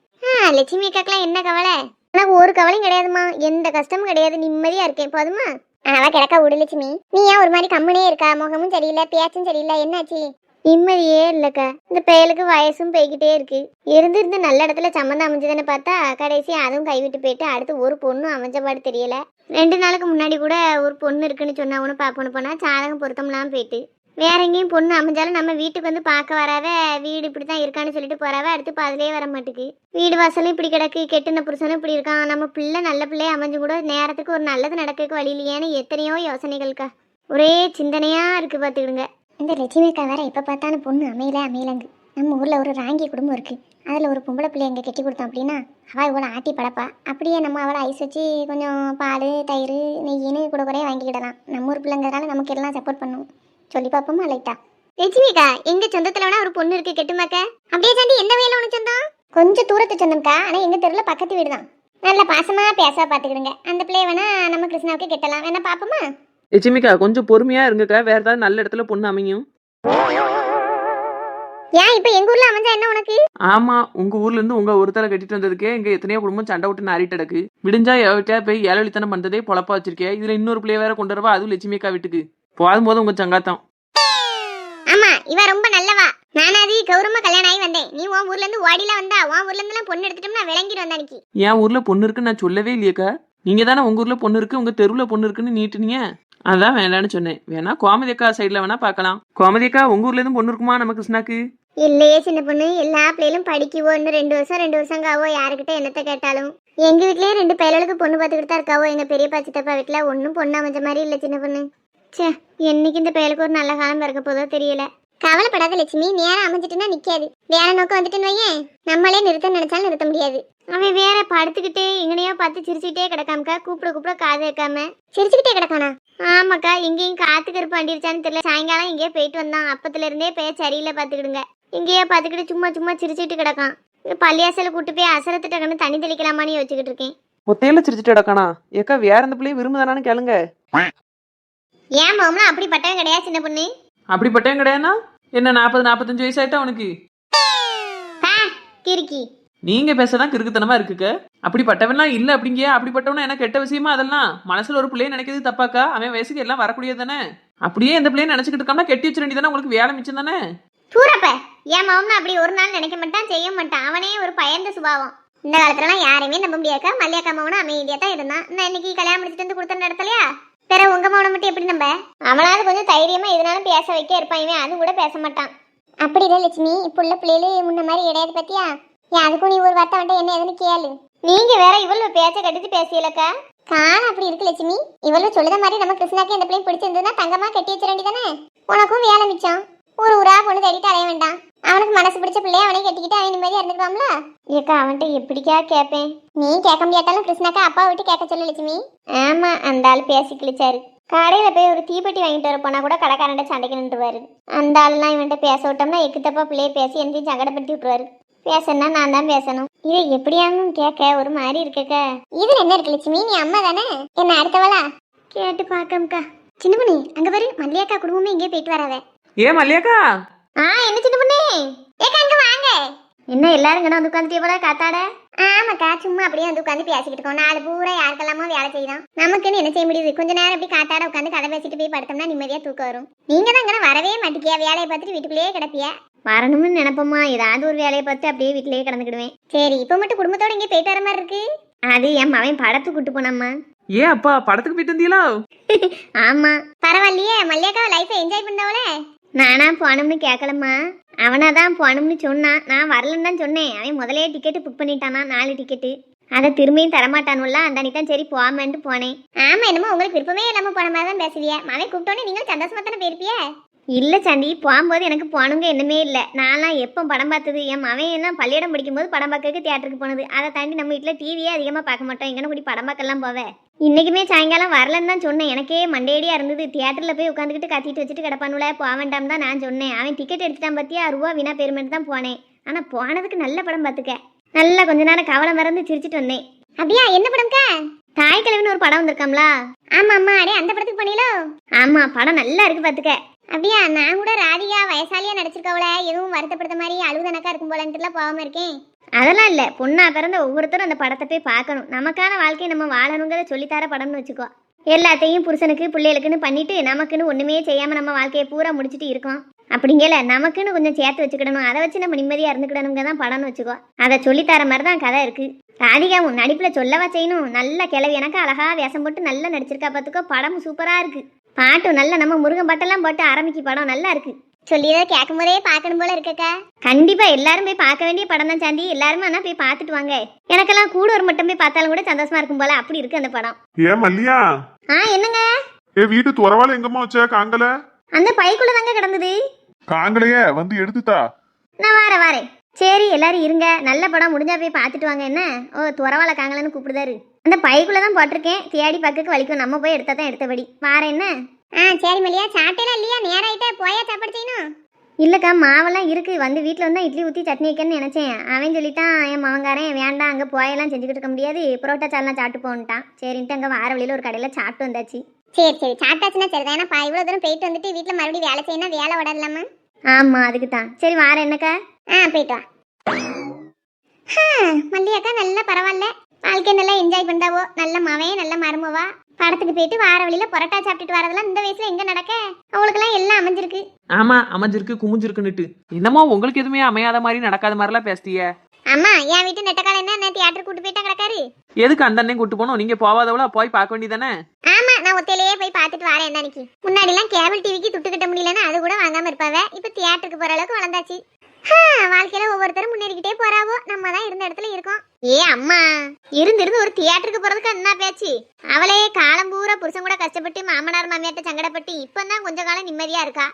லட்சுமி அக்காக்கெல்லாம் என்ன கவலை? எனக்கு ஒரு கவலையும் கிடையாதுமா, எந்த கஷ்டமும் கிடையாது, நிம்மதியா இருக்கேன். போதுமா? அவ கிடக்கா விடு லட்சுமி. நீ ஏன் ஒரு மாதிரி கம்முனே இருக்கா? முகமும் சரியில்லை, பேச்சும் சரியில்லை, என்னாச்சு? நிம்மதியே இல்லக்கா. இந்த பயலுக்கு வயசும் போய்கிட்டே இருக்கு. இருந்து நல்ல இடத்துல சம்மந்தம் அமைஞ்சதுன்னு பார்த்தா கடைசி அதுவும் கைவிட்டு போயிட்டு அடுத்து ஒரு பொண்ணு அமைஞ்சபாடு தெரியல. 2 நாளுக்கு முன்னாடி கூட ஒரு பொண்ணு இருக்குன்னு சொன்னா ஒன்று பார்ப்போன்னு போனா சாதகம் பொருத்தம்லாம் போயிட்டு வேற எங்கேயும் பொண்ணு அமைஞ்சாலும் நம்ம வீட்டுக்கு வந்து பார்க்க வராத. வீடு இப்படி தான் இருக்கான்னு சொல்லிட்டு போறாவ. அடுத்து பாதிலே வர மாட்டுக்கு. வீடு வாசலும் இப்படி கிடக்கு, கெட்டுன புருஷனும் இப்படி இருக்கான். நம்ம பிள்ளை நல்ல பிள்ளைய அமைஞ்சு கூட நேரத்துக்கு ஒரு நல்லது நடக்க வழி இல்லையான்னு எத்தனையோ யோசனைகள்க்கா. ஒரே சிந்தனையா இருக்கு பார்த்துக்கிடுங்க. இந்த லட்சுமிக்கா வேற எப்போ பார்த்தாலும் பொண்ணு அமையலங்கு. நம்ம ஊர்ல ஒரு ராங்கி குடும்பம் இருக்கு. அதில் ஒரு பொம்பளை பிள்ளை எங்கே கட்டி கொடுத்தோம் அப்படின்னா அவள் இவ்வளோ ஆட்டி படப்பா. அப்படியே நம்ம அவளை ஐஸ் வச்சு கொஞ்சம் பால் தயிர் நெய்யின்னு கூட குறைய வாங்கிக்கிடலாம். நம்ம ஊர் பிள்ளைங்கிறதால நமக்கு எல்லாம் சப்போர்ட் பண்ணும். சொல்லி பார்ப்போமா லைட்டா? லட்சுமிக்கா, எங்க சொந்தத்துல வேணா ஒரு பொண்ணு இருக்கு கெட்டுமாக்க. அப்படியே சாண்டி, எந்த வயல உனக்கு சொந்தம்? கொஞ்சம் தூரத்து சொந்தம்க்கா. ஆனா எங்க தெருல பக்கத்து வீடு தான். நல்ல பாசமா பேச பாத்துக்கிடுங்க. அந்த பிள்ளைய வேணா நம்ம கிருஷ்ணாவுக்கு கெட்டலாம். வேணா பாப்போமா? லட்சுமிக்கா கொஞ்சம் பொறுமையா இருங்கக்கா. வேற ஏதாவது நல்ல இடத்துல பொண்ணு அமையும். ஏன் இப்ப எங்க ஊர்ல அமைஞ்சா என்ன உனக்கு? ஆமா, உங்க ஊர்ல இருந்து உங்க ஒருத்தலை கட்டிட்டு வந்ததுக்கே இங்க எத்தனையோ குடும்பம் சண்டை விட்டு நாரிட்டு கிடக்கு. விடிஞ்சா எவட்டா போய் ஏழவழித்தனம் பண்றதே பொழப்பா வச்சிருக்கேன். இதுல இன்னொரு பிள்ளைய வேற கொண்டு வரவா, அதுவும் லட்சுமிக்கா வீட்டுக்கு போதும் போது உங்க சங்காத்தம். ஆமா, இவ ரொம்ப நல்லவா. நானாதி கௌரவமா கல்யாணம் ஆகி வந்தேன். நீ உன் ஊர்ல இருந்து ஓடில வந்தா. உன் ஊர்ல இருந்து பொண்ணு எடுத்துட்டோம்னா விளங்கிட்டு வந்தா. அன்னைக்கு என் ஊர்ல பொண்ணு இருக்குன்னு நான் சொல்லவே இல்லையக்கா. நீங்க தானே உங்க ஊர்ல பொண்ணு இருக்கு, உங்க தெருவுல பொண்ணு இருக்குன்னு நீட்டுனீங்க. அதான் வேண்டான்னு சொன்னேன். வேணா கோமதியக்கா சைட்ல வேணா பாக்கலாம். கோமதியக்கா, உங்க ஊர்ல இருந்து பொண்ணு இருக்குமா நம்ம கிருஷ்ணாக்கு? இல்லையே சின்ன பொண்ணு, எல்லா பிள்ளைகளும் படிக்குவோ. இன்னும் 2 வருஷம் காவோ. யாருக்கிட்ட என்னத்த கேட்டாலும் எங்க வீட்லயே 2 பயலுக்கு பொண்ணு பார்த்துக்கிட்டு தான் இருக்காவோ. எங்க பெரியப்பா சித்தப்பா வீட்டுல ஒன்னும் பொண்ணு அமைஞ்ச மாதிரி இல்ல சின்ன பொண்ணு. ச்சே, என்னைக்கு இந்த பயலுக்கு ஒரு நல்ல காலம் பிறக்க போதோ தெரியல. கவலைப்படாத லட்சுமி, நேரம் அமைஞ்சிட்டுன்னா நிக்காது. வேற நோக்கம் வந்துட்டுன்னு வையேன், நம்மளே நிறுத்த நினைச்சாலும் நிறுத்த முடியாது. அவன் வேற படுத்துக்கிட்டு எங்கனையோ பார்த்து சிரிச்சுக்கிட்டே கிடக்காமக்கா, கூப்பிட காது வைக்காம சிரிச்சுக்கிட்டே கிடக்கானா? ஆமாக்கா, எங்கேயும் காத்து கருப்பு வண்டிருச்சான்னு தெரியல. சாயங்காலம் எங்கேயோ போயிட்டு வந்தான். அப்பத்துல இருந்தே பேர் சரியில்லை, பாத்துக்கிடுங்க. எங்கேயோ பார்த்துக்கிட்டு சும்மா சிரிச்சுட்டு கிடக்கான். பள்ளியாசல கூட்டு போய் அசரத்துட்ட கண்ணு தண்ணி தெளிக்கலாமான்னு யோசிச்சுக்கிட்டு இருக்கேன். ஒத்தையில சிரிச்சுட்டு கிடக்கானா? ஏக்கா வேற எந்த பிள்ளையும் விரும்புதானான்னு கேளுங்க. ஏன் மாமலாம் அப்படிப்பட்டவன் கிடையாது சின்ன பொண்ணு. அப்படிப்பட்டேன் கிடையாதுன்னா என்ன 40-45 வயசாயிட்டா அவனுக்கு? கிறுக்கி, நீங்க பேசதான் கிறுக்குத்தனமா இருக்குக்க. அப்படிப்பட்டவன்லாம் இல்ல அப்படிங்க. அப்படிப்பட்டவனா என்ன கெட்ட விஷயமா? அதெல்லாம் மனசுல ஒரு பிள்ளைய நினைக்கிறது தப்பாக்கா? அவன் வயசுக்கு எல்லாம் வரக்கூடியது தானே. அப்படியே இந்த பிள்ளைய நினைச்சுக்கிட்டு இருக்காம கெட்டி வச்சிட வேண்டியதானே, உங்களுக்கு வேலை மிச்சம் தானே. தூரப்ப என் மாமனா அப்படி ஒரு நாள் நினைக்க மாட்டான், செய்ய மாட்டான். அவனே ஒரு பயந்த சுபாவம். இந்த காலத்துலலாம் யாரையுமே நம்ப முடியாக்கா. மல்லியாக்கா மவனும் அமைதியா தான் இருந்தான். நான் இன்னைக்கு கல்யாணம் முடிச்சுட்டு வந்து கொடுத்த இடத்துலயா பிற உங்க மவனை மட்டும் எப்படி நம்ப? அவனாவது கொஞ்சம் தைரியமா எதனாலும் பேச வைக்க இருப்பான். இவன் அது கூட பேச மாட்டான். அப்படிதான் லட்சுமி, இப்போ உள்ள பிள்ளைகளு முன்ன மாதிரி கிடையாது பத்தியா? ஏன் அதுக்கும் நீ ஒரு வார்த்தை வந்துட்டு என்ன எதுன்னு கேளு. நீங்க வேற இவ்வளவு பேச்ச கட்டிட்டு பேசியலக்கா. காண அப்படி இருக்கு லட்சுமி. இவ்வளவு சொல்லுத மாதிரி நம்ம கிருஷ்ணாக்கு இந்த பிள்ளையும் பிடிச்சிருந்ததுன்னா தங்கமா கட்டி வச்சிட வேண்டியதானே. உனக்கும் வேலை மிச்சம். ஊரா பொண்ணு தேடிட்டு அலைய வேண்டாம். அவனுக்கு மனசு பிடிச்ச பிள்ளைய அவனே கட்டிக்கிட்டு அவன் நிம்மதியா இருந்துக்குவாம்ல. ஏக்கா அவன்கிட்ட எப்படிக்கா கேட்பேன்? நீ கேட்க முடியாட்டாலும் கிருஷ்ணாக்கா அப்பா விட்டு கேட்க சொல்லு லட்சுமி. ஆமா, அந்த ஆள் பேசி கிழிச்சாரு. கடையில போய் ஒரு தீப்பெட்டி வாங்கிட்டு வர போனா கூட கடைக்காரன்ட்ட சண்டைக்கு நின்றுவாரு. அந்த ஆளுலாம் இவன்கிட்ட பேச விட்டோம்னா எக்குத்தப்பா பிள்ளைய பேசி என்னையும் சங்கடப்படுத்தி விட்டுருவாரு. பேசணும்னா நான் தான் பேசணும். இதை எப்படியானும் கேட்க ஒரு மாதிரி இருக்கக்க. இதுல என்ன இருக்கு லட்சுமி, நீ அம்மா தானே, என்ன அடுத்தவளா? கேட்டு பாக்கம்க்கா. சின்ன பொண்ணு அங்க பாரு, மல்லியாக்கா குடும்பமே இங்கே போயிட்டு வராத. ஏ மல்லியாக்கா, என்ன சின்ன பொண்ணு? ஏக்கா அங்க வாங்க. என்ன எல்லாரும் வந்து உட்காந்துட்டே போல காத்தாட? ஆமாக்கா, சும்மா அப்படியே வந்து உட்காந்து பேசிக்கிட்டு இருக்கோம். நாலு பூரா யாருக்கெல்லாமோ வேலை செய்யலாம். நமக்குன்னு என்ன செய்ய முடியுது? கொஞ்ச நேரம் அப்படி காத்தாட உட்காந்து கதை பேசிட்டு போய் படுத்தோம்னா நிம்மதியா தூக்கம் வரும். நீங்க தான் இங்கே வரவே மாட்டேங்கியா, வேலையை பார்த்துட்டு வீட்டுக்குள்ளேயே கிடப்பியா? வரணும்னு நினைப்போமா, ஏதாவது ஒரு வேலையை பார்த்து அப்படியே வீட்டிலேயே கிடந்துக்கிடுவேன். சரி, இப்போ மட்டும் குடும்பத்தோட இங்கே போயிட்டு வர மாதிரி இருக்கு. அது என் மவன் படத்துக்கு கூட்டு போனாம்மா. ஏ அப்பா படத்துக்கு போயிட்டு வந்தீங்களா? ஆமா, பரவாயில்லையே. மல்லியாக்கா லைஃபை என்ஜாய் பண்ணவளே. நானா போனோம்னு கேட்கலம்மா, அவனாதான் போனோம்னு சொன்னான். நான் வரலன்னு தான் சொன்னேன். அவன் முதலே டிக்கெட்டு புக் பண்ணிட்டானா, 4 டிக்கெட்டு. அதை திரும்பியும் தரமாட்டானுல்ல, அந்த அன்னைக்கு தான் சரி போமேன்ட்டு போனேன். ஆமா, என்னமோ உங்களுக்கு விருப்பமே இல்லாம போன மாதிரி தான் பேசுவிய. மவன் கூப்பிட்டோன்னே நீங்களும் சந்தோஷமா தானே போயிருப்பிய? இல்லை சாண்டி, போகும்போது எனக்கு போகணுங்க என்னமே இல்லை. நான்லாம் எப்போ படம் பார்த்தது? என் மவன் எல்லாம் பள்ளியிடம் படிக்கும்போது படம் பார்க்கறதுக்கு தியேட்டருக்கு போனது. அதை தாண்டி நம்ம வீட்டில் டிவியே அதிகமாக பார்க்க மாட்டோம். எங்கன்னு கூடி படம் பார்க்கலாம் போவேன். இன்றைக்குமே சாயங்காலம் வரலன்னு தான் சொன்னேன். எனக்கே மண்டேடியாக இருந்தது. தியேட்டரில் போய் உட்காந்துக்கிட்டு கத்திட்டு வச்சுட்டு கிடப்பானுல, போக வேண்டாம் தான் நான் சொன்னேன். அவன் டிக்கெட் எடுத்துட்டான் பற்றியா, ரூபா வீணா பெருமெண்ட் தான் போனேன். ஆனால் போனதுக்கு நல்ல படம் பார்த்துக்க. நல்லா கொஞ்ச நேரம் கவலை மறந்து சிரிச்சிட்டு வந்தேன். அப்படியா? என்ன படம்க்கா? தாய் கிழவின்னு ஒரு படம் வந்திருக்காம்ல? ஆமா அம்மா, அடே அந்த படத்துக்கு போனீங்களோ? ஆமா, படம் நல்லா இருக்கு பார்த்துக்க. அப்படியா? நான் கூட ராதிகா வயசாலியா நடிச்சிருக்கவள எதுவும் வருத்தப்படுத்த மாதிரி அழுகுதனக்கா இருக்கும் போலன்ட்டுலாம் போகாம இருக்கேன். அதெல்லாம் இல்லை, பொண்ணா பிறந்த ஒவ்வொருத்தரும் அந்த படத்தை போய் பார்க்கணும். நமக்கான வாழ்க்கையை நம்ம வாழணுங்கிறத சொல்லித்தர படம்னு வச்சுக்கோ. எல்லாத்தையும் புருஷனுக்கு பிள்ளைகளுக்குன்னு பண்ணிட்டு நமக்குன்னு ஒண்ணுமே செய்யாம நம்ம வாழ்க்கையை பூரா முடிச்சுட்டு இருக்கோம். அப்படிங்கல நமக்குன்னு கொஞ்சம் சேர்த்து வச்சுக்கிடணும். அதை வச்சு நம்ம நிம்மதியா இருந்துக்கிடணுங்க தான் படம்னு வச்சுக்கோ. அதை சொல்லித்தர மாதிரி தான் கதை இருக்கு. ராதிகாவும் நடிப்புல சொல்லவா செய்யணும். நல்ல கிளவி, எனக்கு அழகா வேஷம் போட்டு நல்லா நடிச்சிருக்கா பார்த்துக்கோ. படமும் சூப்பரா இருக்கு. பாட்டும் நல்ல நம்ம முருகன் பாட்டெல்லாம் போட்டு ஆரம்பிக்கு படம் நல்லா இருக்கு. சொல்லியதை கேட்கும் போதே பார்க்கணும் போல இருக்கக்கா. கண்டிப்பா எல்லாரும் போய் பார்க்க வேண்டிய படம் தான் சாந்தி. எல்லாருமே ஆனா போய் பார்த்துட்டு வாங்க. எனக்கெல்லாம் கூட ஒரு மட்டும் போய் பார்த்தாலும் கூட சந்தோஷமா இருக்கும் போல, அப்படி இருக்கு அந்த படம். ஏ மல்லியா, என்னங்க? ஏ வீட்டு துறவால எங்கம்மா வச்ச காங்கல? அந்த பைக்குள்ள தாங்க கிடந்தது. காங்கலையே வந்து எடுத்துட்டா. நான் வாரேன். சரி எல்லாரும் இருங்க, நல்ல படம் முடிஞ்சா போய் பார்த்துட்டு வாங்க. என்ன துறவால காங்கலன்னு கூப்பிடுதாரு. அந்த பைக்குள்ள தான் போட்டிருக்கேன். தேடி பக்கக்கு வலிக்கும். நம்ம போய் எடுத்தா தான் எடுத்தபடி வாரேன். என்ன? சரி மல்லியா, சாப்பிட்டேலாம் இல்லையா? நேரம் ஆயிட்டா போயா சாப்பாடு செய்யணும்? இல்லைக்கா, மாவெல்லாம் இருக்கு. வந்து வீட்டில் வந்தால் இட்லி ஊற்றி சட்னி வைக்கன்னு நினச்சேன். அவன் சொல்லிட்டான் என் மவங்காரன் வேண்டாம், அங்கே போயெல்லாம் செஞ்சுக்கிட்டு இருக்க முடியாது, புரோட்டா சால்லாம் சாப்பிட்டு போன்ட்டான். சரின்ட்டு அங்கே வார வழியில் ஒரு கடையில் சாப்பிட்டு வந்தாச்சு. சரி சாப்பிட்டாச்சுன்னா சரிதான். ஏன்னா இவ்வளோ தூரம் போயிட்டு வந்துட்டு வீட்டில் மறுபடியும் வேலை செய்யணும், வேலை விடலாமா? ஆமாம், அதுக்கு தான். சரி வாரேன். என்னக்கா? போயிட்டு வா. மல்லியாக்கா நல்லா பரவாயில்ல, வாழ்க்கை நல்லா என்ஜாய் பண்ணாவோ. நல்ல மவன் நல்ல மருமவா. படத்துக்கு போயிட்டு வார வழியில பரோட்டா சாப்பிட்டுட்டு வரதெல்லாம் இந்த வயசுல எங்க நடக்க? அவங்களுக்கெல்லாம் எல்லாம் அமைஞ்சிருக்கு. ஆமா, அமைஞ்சிருக்கு குமிஞ்சிருக்குன்னுட்டு. என்னமோ உங்களுக்கு எதுவுமே அமையாத மாதிரி நடக்காத மாதிரிலாம் பேசிய. அம்மா, என் வீட்டு நெட்டக்கால என்ன தியேட்டர் கூட்டு போயிட்டா கிடக்காரு. எதுக்கு அந்த அண்ணன் கூட்டு போனோம்? நீங்க போவாதவளா போய் பார்க்க வேண்டியதானே? ஆமா, நான் ஒத்தையிலேயே போய் பார்த்துட்டு வரேன். அன்னைக்கு முன்னாடி எல்லாம் கேபிள் டிவிக்கு துட்டு கட்ட முடியலன்னு அது கூட வாங்காம இருப்பாவ. இப்ப தியேட்டருக்கு போற அளவுக்கு வளர்ந்தாச்சு. வாழ்க்கையில ஒவ்வொருத்தரும் முன்னேறிக்கிட்டே போறாவோ, நம்ம தான் இருந்த இடத்துல இருக்கோம். ஏ அம்மா, இருந்து ஒரு தியேட்டருக்கு போறதுக்கு என்ன பேச்சு? அவளே காலம் பூரா புருஷன் கூட கஷ்டப்பட்டு மாமனார் மாமியார்ட்ட சங்கடப்பட்டு இப்பதான் கொஞ்ச காலம் நிம்மதியா இருக்கா.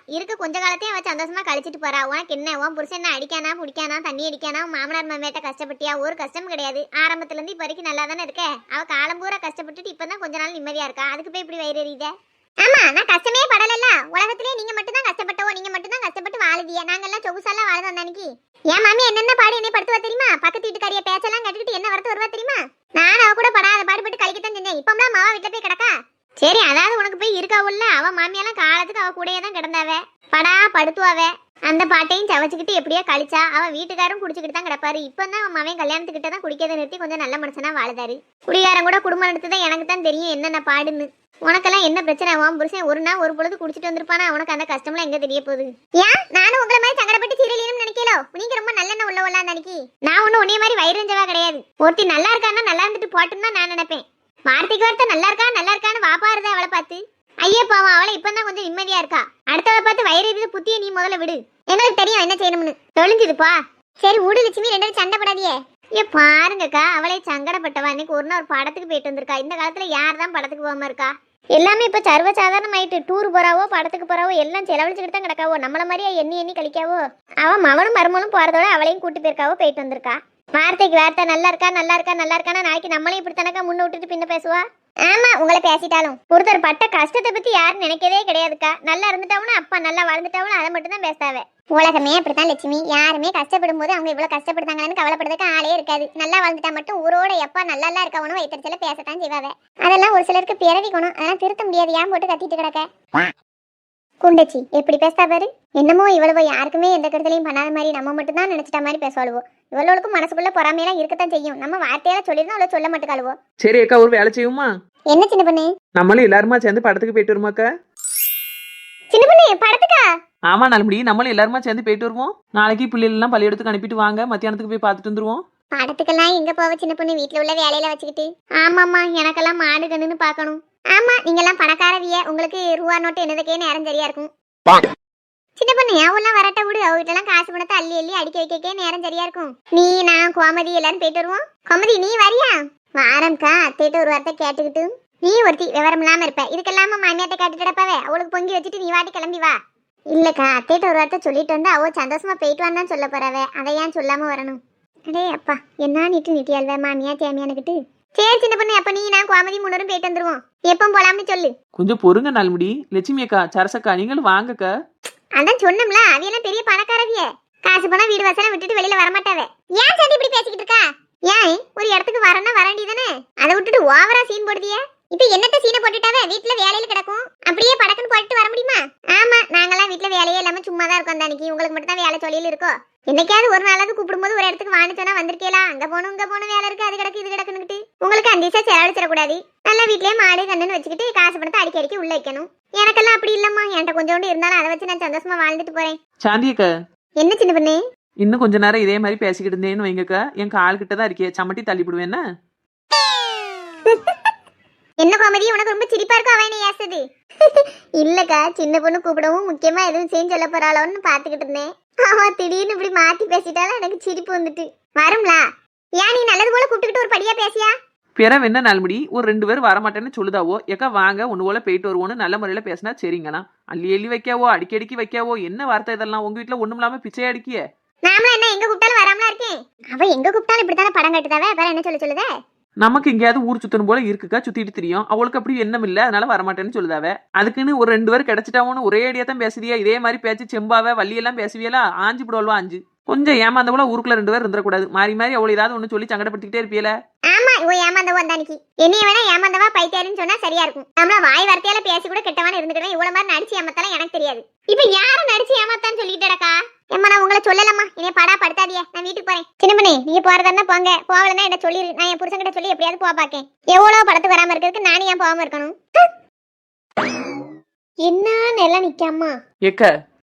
கொஞ்ச காலத்தையும் அவ சந்தோஷமா கழிச்சிட்டு போறா. உனக்கு என்ன, உன் புருஷன் என்ன அடிக்கானா பிடிக்கானா தண்ணி அடிக்கானா? மாமனார் மாமியார்ட்ட கஷ்டப்பட்டியா? ஒரு கஷ்டம் கிடையாது. ஆரம்பத்துல இருந்து இப்ப வரைக்கும் நல்லா தானே இருக்க. அவ காலம் பூரா கஷ்டப்பட்டுட்டு இப்பதான் கொஞ்ச நாள் நிம்மதியா இருக்கா. அதுக்கு போய் இப்படி வயிறு எறியுதே? ஆமா, நான் கஷ்டமே படலல்ல. உலகத்திலே நீங்க மட்டும் தான் கஷ்டப்பட்டவோ, நீங்க மட்டும் தான் கஷ்டப்பட்டு வாழுதியா. நாங்கெல்லாம் சொகுசாலா வாழ்ந்தோம் அன்னைக்கு. என் மாமி என்னென்ன பாடு என்னை படுத்துவா தெரியுமா? பக்கத்து வீட்டுக்காரிய பேச்செல்லாம் கேட்டுக்கிட்டு என்ன வரத்து வருவா தெரியுமா? நான் அவ கூட படாத பாடுபட்டு கழிக்கத்தான் செஞ்சேன். இப்பம்லாம் மாவா வீட்டுல போய் கிடக்கா. சரி, அதாவது உனக்கு போய் இருக்காவுல்ல, அவ மாமியெல்லாம் காலத்துக்கு அவ கூடயே தான் கிடந்தாவ. படா படுத்துவாவ. அந்த பாட்டையும் சவச்சுக்கிட்டு எப்படியோ கழிச்சா. அவ வீட்டுக்காரும் குடிச்சுக்கிட்டு தான் கிடப்பாரு. இப்பதான் அவன் மவன் கல்யாணத்துக்கிட்ட தான் குடிக்கிறத நிறுத்தி கொஞ்சம் நல்ல மனுஷனா வாழுதாரு. குடிகாரன் கூட குடும்பம் எடுத்துதான் எனக்கு தான் தெரியும் என்னென்ன பாடுன்னு. உனக்கெல்லாம் என்ன பிரச்சனை? உன் புருஷன் ஒரு நாள் ஒரு பொழுது குடிச்சிட்டு வந்திருப்பானா? உனக்கு அந்த கஷ்டம்லாம் எங்க தெரிய போகுது? ஏன் நானும் உங்களை மாதிரி சங்கடப்பட்டு சீரியலும் நினைக்கலோ? நீங்க ரொம்ப நல்லெண்ண உள்ளவளா நினைக்கி. நான் ஒன்னும் உன்னைய மாதிரி வயிறுஞ்சவா கிடையாது. ஒருத்தி நல்லா இருக்கான்னா நல்லா இருந்துட்டு போட்டுன்னு தான் நான் நினைப்பேன். வார்த்தைக்கு வார்த்தை நல்லா இருக்கான்னு வாப்பாருதா அவளை பார்த்து. ஐயா பாவம், அவளை இப்பதான் கொஞ்சம் நிம்மதியா இருக்கா. அடுத்தவளை பார்த்து வயிறு எரியுது புத்திய நீ முதல்ல விடு. எங்களுக்கு தெரியும் என்ன செய்யணும்னு. தொலைஞ்சுதுப்பா. சரி விடு லட்சுமி, ரெண்டு பேரும் சண்டை படாதியே. ஏ பாருங்கக்கா, அவளை சங்கடப்பட்டவா. இன்னைக்கு ஒரு நாள் ஒரு படத்துக்கு போயிட்டு வந்திருக்கா. இந்த காலத்துல யார் தான் படத்துக்கு போகாம இருக்கா? எல்லாமே இப்ப சர்வசாதாரணம் ஆயிட்டு. டூர் போறாவோ படத்துக்கு போறாவோ எல்லாம் செலவழிச்சுக்கிட்டு தான் கிடக்காவோ. நம்மள மாதிரியா எண்ணி கழிக்காவோ? அவன் மவனும் மருமனும் போறதோட அவளையும் கூட்டு போயிருக்காவோ, போயிட்டு வந்திருக்கா. வார்த்தைக்கு வார்த்தை நல்லா இருக்கானா நாளைக்கு நம்மளையும் இப்படி தனக்கா முன்ன விட்டுட்டு பின்ன பேசுவா. ஆமா, உங்களை பேசிட்டாலும் ஒருத்தர் பட்ட கஷ்டத்தை பத்தி யாரும் நினைக்கவே கிடையாதுக்கா. நல்லா இருந்துட்டாவும் அப்பா நல்லா வாழ்ந்துட்டாவும் அதை மட்டும் தான் பேசாவே. உலகமே அப்படித்தான் லட்சுமி. யாருமே கஷ்டப்படும் போது அவங்க இவ்வளவு கஷ்டப்படுத்தாங்கன்னு கவலைப்படுறதுக்கு ஆளே இருக்காது. நல்லா வாழ்ந்துட்டா மட்டும் ஊரோட எப்பா நல்லா இருக்கவனும் வைத்தறிச்சல பேசத்தான் செய்வாவே. அதெல்லாம் ஒரு சிலருக்கு பிறவிக்கணும். அதெல்லாம் திருத்த முடியாது. ஏன் போட்டு கத்திட்டு கிடக்க குண்டச்சி எப்படி பேசுதா பாரு. என்னமோ இவ்வளவோ யாருக்குமே எந்த கருத்துலையும் பண்ணாத மாதிரி நம்ம மட்டும் தான் நினைச்சிட்ட மாதிரி பேசுவாளுவோ. இவ்வளவுக்கும் மனசுக்குள்ள பொறாமையெல்லாம் இருக்கத்தான் செய்யும். நம்ம வார்த்தையால சொல்லிருந்தோம், அவளை சொல்ல மாட்டுக்காளுவோ. சரி அக்கா, ஒரு வேலை செய்யுமா? என்ன சின்ன பண்ணு? நம்மளும் எல்லாருமா சேர்ந்து படத்துக்கு போயிட்டு வருமாக்கா? சின்ன பண்ணு படத்துக்கா? ஆமா நல்லபடி, நம்மளும் எல்லாருமா சேர்ந்து போயிட்டு வருவோம். நாளைக்கு பிள்ளைகள் எல்லாம் பள்ளியிடத்துக்கு அனுப்பிட்டு வாங்க, மத்தியானத்துக்கு போய் பார்த்துட்டு வந்துருவோம். படத்துக்கெல்லாம் எங்க போவ சின்ன பொண்ணு? வீட்டுல உள்ள வேலையில வச்சுக்கிட்டு. ஆமாம்மா, எனக்கெல்லாம் மாடு கண்ணுன்னு பாக்கணும். ஆமா, நீங்க எல்லாம் பணக்காரவிய, உங்களுக்கு ரூபா நோட்டு என்னதுக்கே நேரம் சரியா இருக்கும். சின்ன பொண்ணு அவெல்லாம் வரட்ட விடு. அவ வீட்டுல எல்லாம் காசு பணத்தை அள்ளி அடிக்க வைக்கே நேரம் சரியா இருக்கும். நீ நான் கோமதி எல்லாரும் போயிட்டு வருவோம். கோமதி நீ வரியா? வாரம்க்கா. அத்தைகிட்ட ஒரு வார்த்தை கேட்டுக்கிட்டு. நீ ஒருத்தி விவரம் இல்லாம இருப்ப. இதுக்கெல்லாம மாமியாட்ட கேட்டுட்டப்பாவே. அவளுக்கு பொங்கி வச்சுட்டு நீ வாட்டி கிளம்பி வா. இல்லக்கா, அத்தைகிட்ட ஒரு வார்த்தை சொல்லிட்டு வந்து அவ சந்தோஷமா போயிட்டு வந்தான்னு சொல்ல போறவ. அதை ஏன் சொல்லாம வரணும்? அடே அப்பா, என்ன நீட்டியால்வே மாமியா தேமியானுக்கிட்டு. சரி சின்ன பொண்ணு, அப்ப நீ நான் கோமதி முன்னரும் போயிட்டு வந்துருவோம். எப்போ போலாம்னு சொல்லு. கொஞ்சம் பொறுங்க நாள்முடி. லட்சுமி அக்கா, சரசக்கா, நீங்களும் வாங்கக்கா. அதான் சொன்னோம்ல, அவையெல்லாம் பெரிய பணக்காரவிய. காசு பணம் வீடு வசனம் விட்டுட்டு வெளியில வரமாட்டாவே. ஏன் சாந்தி இப்படி பேசிக்கிட்டு இருக்கா? ஏன் ஒரு இடத்துக்கு வரனா வரண்டிதானே? அதை விட்டுட்டு ஓவரா சீன் போடுதியே. இப்ப என்னத்த சீனை போட்டுட்டாவே? வீட்டுல வேலையில கிடக்கும். அப்படியே படக்குன்னு போட்டுட்டு வர முடியுமா? ஆமா, நாங்கெல்லாம் வீட்டுல வேலையே இல்லாம சும்மா தான் இருக்கோம். அன்னைக்கு உங்களுக்கு மட்டும் தான் வேலை சொல்லியில இருக்கோ. என்னைக்காவது ஒரு நாளாவது கூப்பிடும்போது ஒரு இடத்துக்கு வான்னு சொன்னா வந்திருக்கேலா? அங்க போகணும் இங்க போகணும், வேலை இருக்கு, அது கிடக்கு இது கிடக்குன்னுட்டு உங்களுக்கு அந்திசா செலவழிச்சிடக்கூடாது. நல்லா வீட்லயே மாடு கண்ணுன்னு வச்சுக்கிட்டு காசு பணத்தை அடிக்கடிக்கு உள்ள வைக்கணும். எனக்கெல்லாம் அப்படி இல்லம்மா. என்கிட்ட கொஞ்சோண்டு இருந்தாலும் அதை வச்சு நான் சந்தோஷமா வாழ்ந்துட்டு போறேன். சாந்தி அக்கா, என்ன சின்ன பண்ணு? இன்னும் கொஞ்ச நேரம் இதே மாதிரி பேசிக்கிட்டு இருந்தேன்னு வைங்கக்கா, என் கால் கிட்ட தான் இருக்கே, சமட்டி தள்ளி போடுவேன்னா? என்ன கோமதி, உனக்கு ரொம்ப சிரிப்பா இருக்கும் அவன் ஏசுது. இல்லக்கா, சின்ன பொண்ணு கூப்பிடவும் முக்கியமா எதுவும் செஞ்சு சொல்ல போறாளோன்னு பாத்துக்கிட்டு இருந்தேன். அவ திடீர்னு இப்படி மாத்தி பேசிட்டாலும் எனக்கு சிரிப்பு வந்துட்டு. வரும்லா? ஏன் நீ நல்லது போல கூப்பிட்டுக்கிட்டு ஒரு படியா பேசியா? பிறவு என்ன நாள்முடி, ஒரு 2 பேர் வரமாட்டேன்னு சொல்லுதாவோ. ஏக்கா வாங்க ஒன்று போல போயிட்டு வருவோன்னு நல்ல முறையில் பேசினா சரிங்கண்ணா. அள்ளி வைக்காவோ அடிக்கடிக்கு வைக்காவோ, என்ன வார்த்தை இதெல்லாம்? உங்க வீட்டில் ஒன்றும் இல்லாமல் பிச்சை அடிக்கிய. நாமளும் என்ன எங்க கூப்பிட்டாலும் வராமலா இருக்கேன். அவ எங்க கூப்பிட்டாலும் இப்படித்தானே படம் கட்டுதாவே. வேற என்ன சொல்லுதே? நமக்கு எங்கேயாவது ஊர் சுத்தணும் போல இருக்குக்கா, சுத்திட்டு தெரியும். அவளுக்கு அப்படி எண்ணம் இல்லை, அதனால வரமாட்டேன்னு சொல்லுதாவே. அதுக்குன்னு ஒரு 2 பேர் கிடைச்சிட்டாவோன்னு ஒரே அடியா தான் பேசுதியா? இதே மாதிரி பேச்சு செம்பாவே வள்ளியெல்லாம் பேசுவியலா? ஆஞ்சு போடுவா ஆஞ்சு. கொஞ்சம் ஏமாந்த போல ஊருக்குள்ள 2 பேர் இருந்துடக்கூடாது. மாறி மாறி அவளை ஏதாவது ஒன்று சொல்லி சங்கடப்படுத்திக்கிட்டே இருப்பியல. ஆமா, இவ ஏமாந்தவோ அந்தானிக்கு. என்னைய வேணா ஏமாந்தவா பைத்தியாருன்னு சொன்னா சரியா இருக்கும். நம்மள வாய் வார்த்தையால பேசி கூட கெட்டவான்னு இருந்துக்கிட்டேன். இவ்வளவு மாதிரி நடிச்சு ஏமாத்தாலும் எனக்கு தெரியாது. இப்ப யாரும் நடிச்சு ஏமாத்தான்னு சொல்லிட்டேடா. ஏமா நான் உங்களை சொல்லலம்மா, என்னைய படா படுத்தாதியே. நான் வீட்டுக்கு போறேன். சின்ன பண்ணி, நீங்க போறதா போங்க. போகலன்னா என்ன சொல்லிரு. நான் என் புருஷன் கிட்ட சொல்லி எப்படியாவது போக பாக்கேன். எவ்வளவு படத்துக்கு வராம இருக்கிறதுக்கு நானும் ஏன் போகாம இருக்கணும்? என்ன நல்லா நிக்காமா? ஏக்கா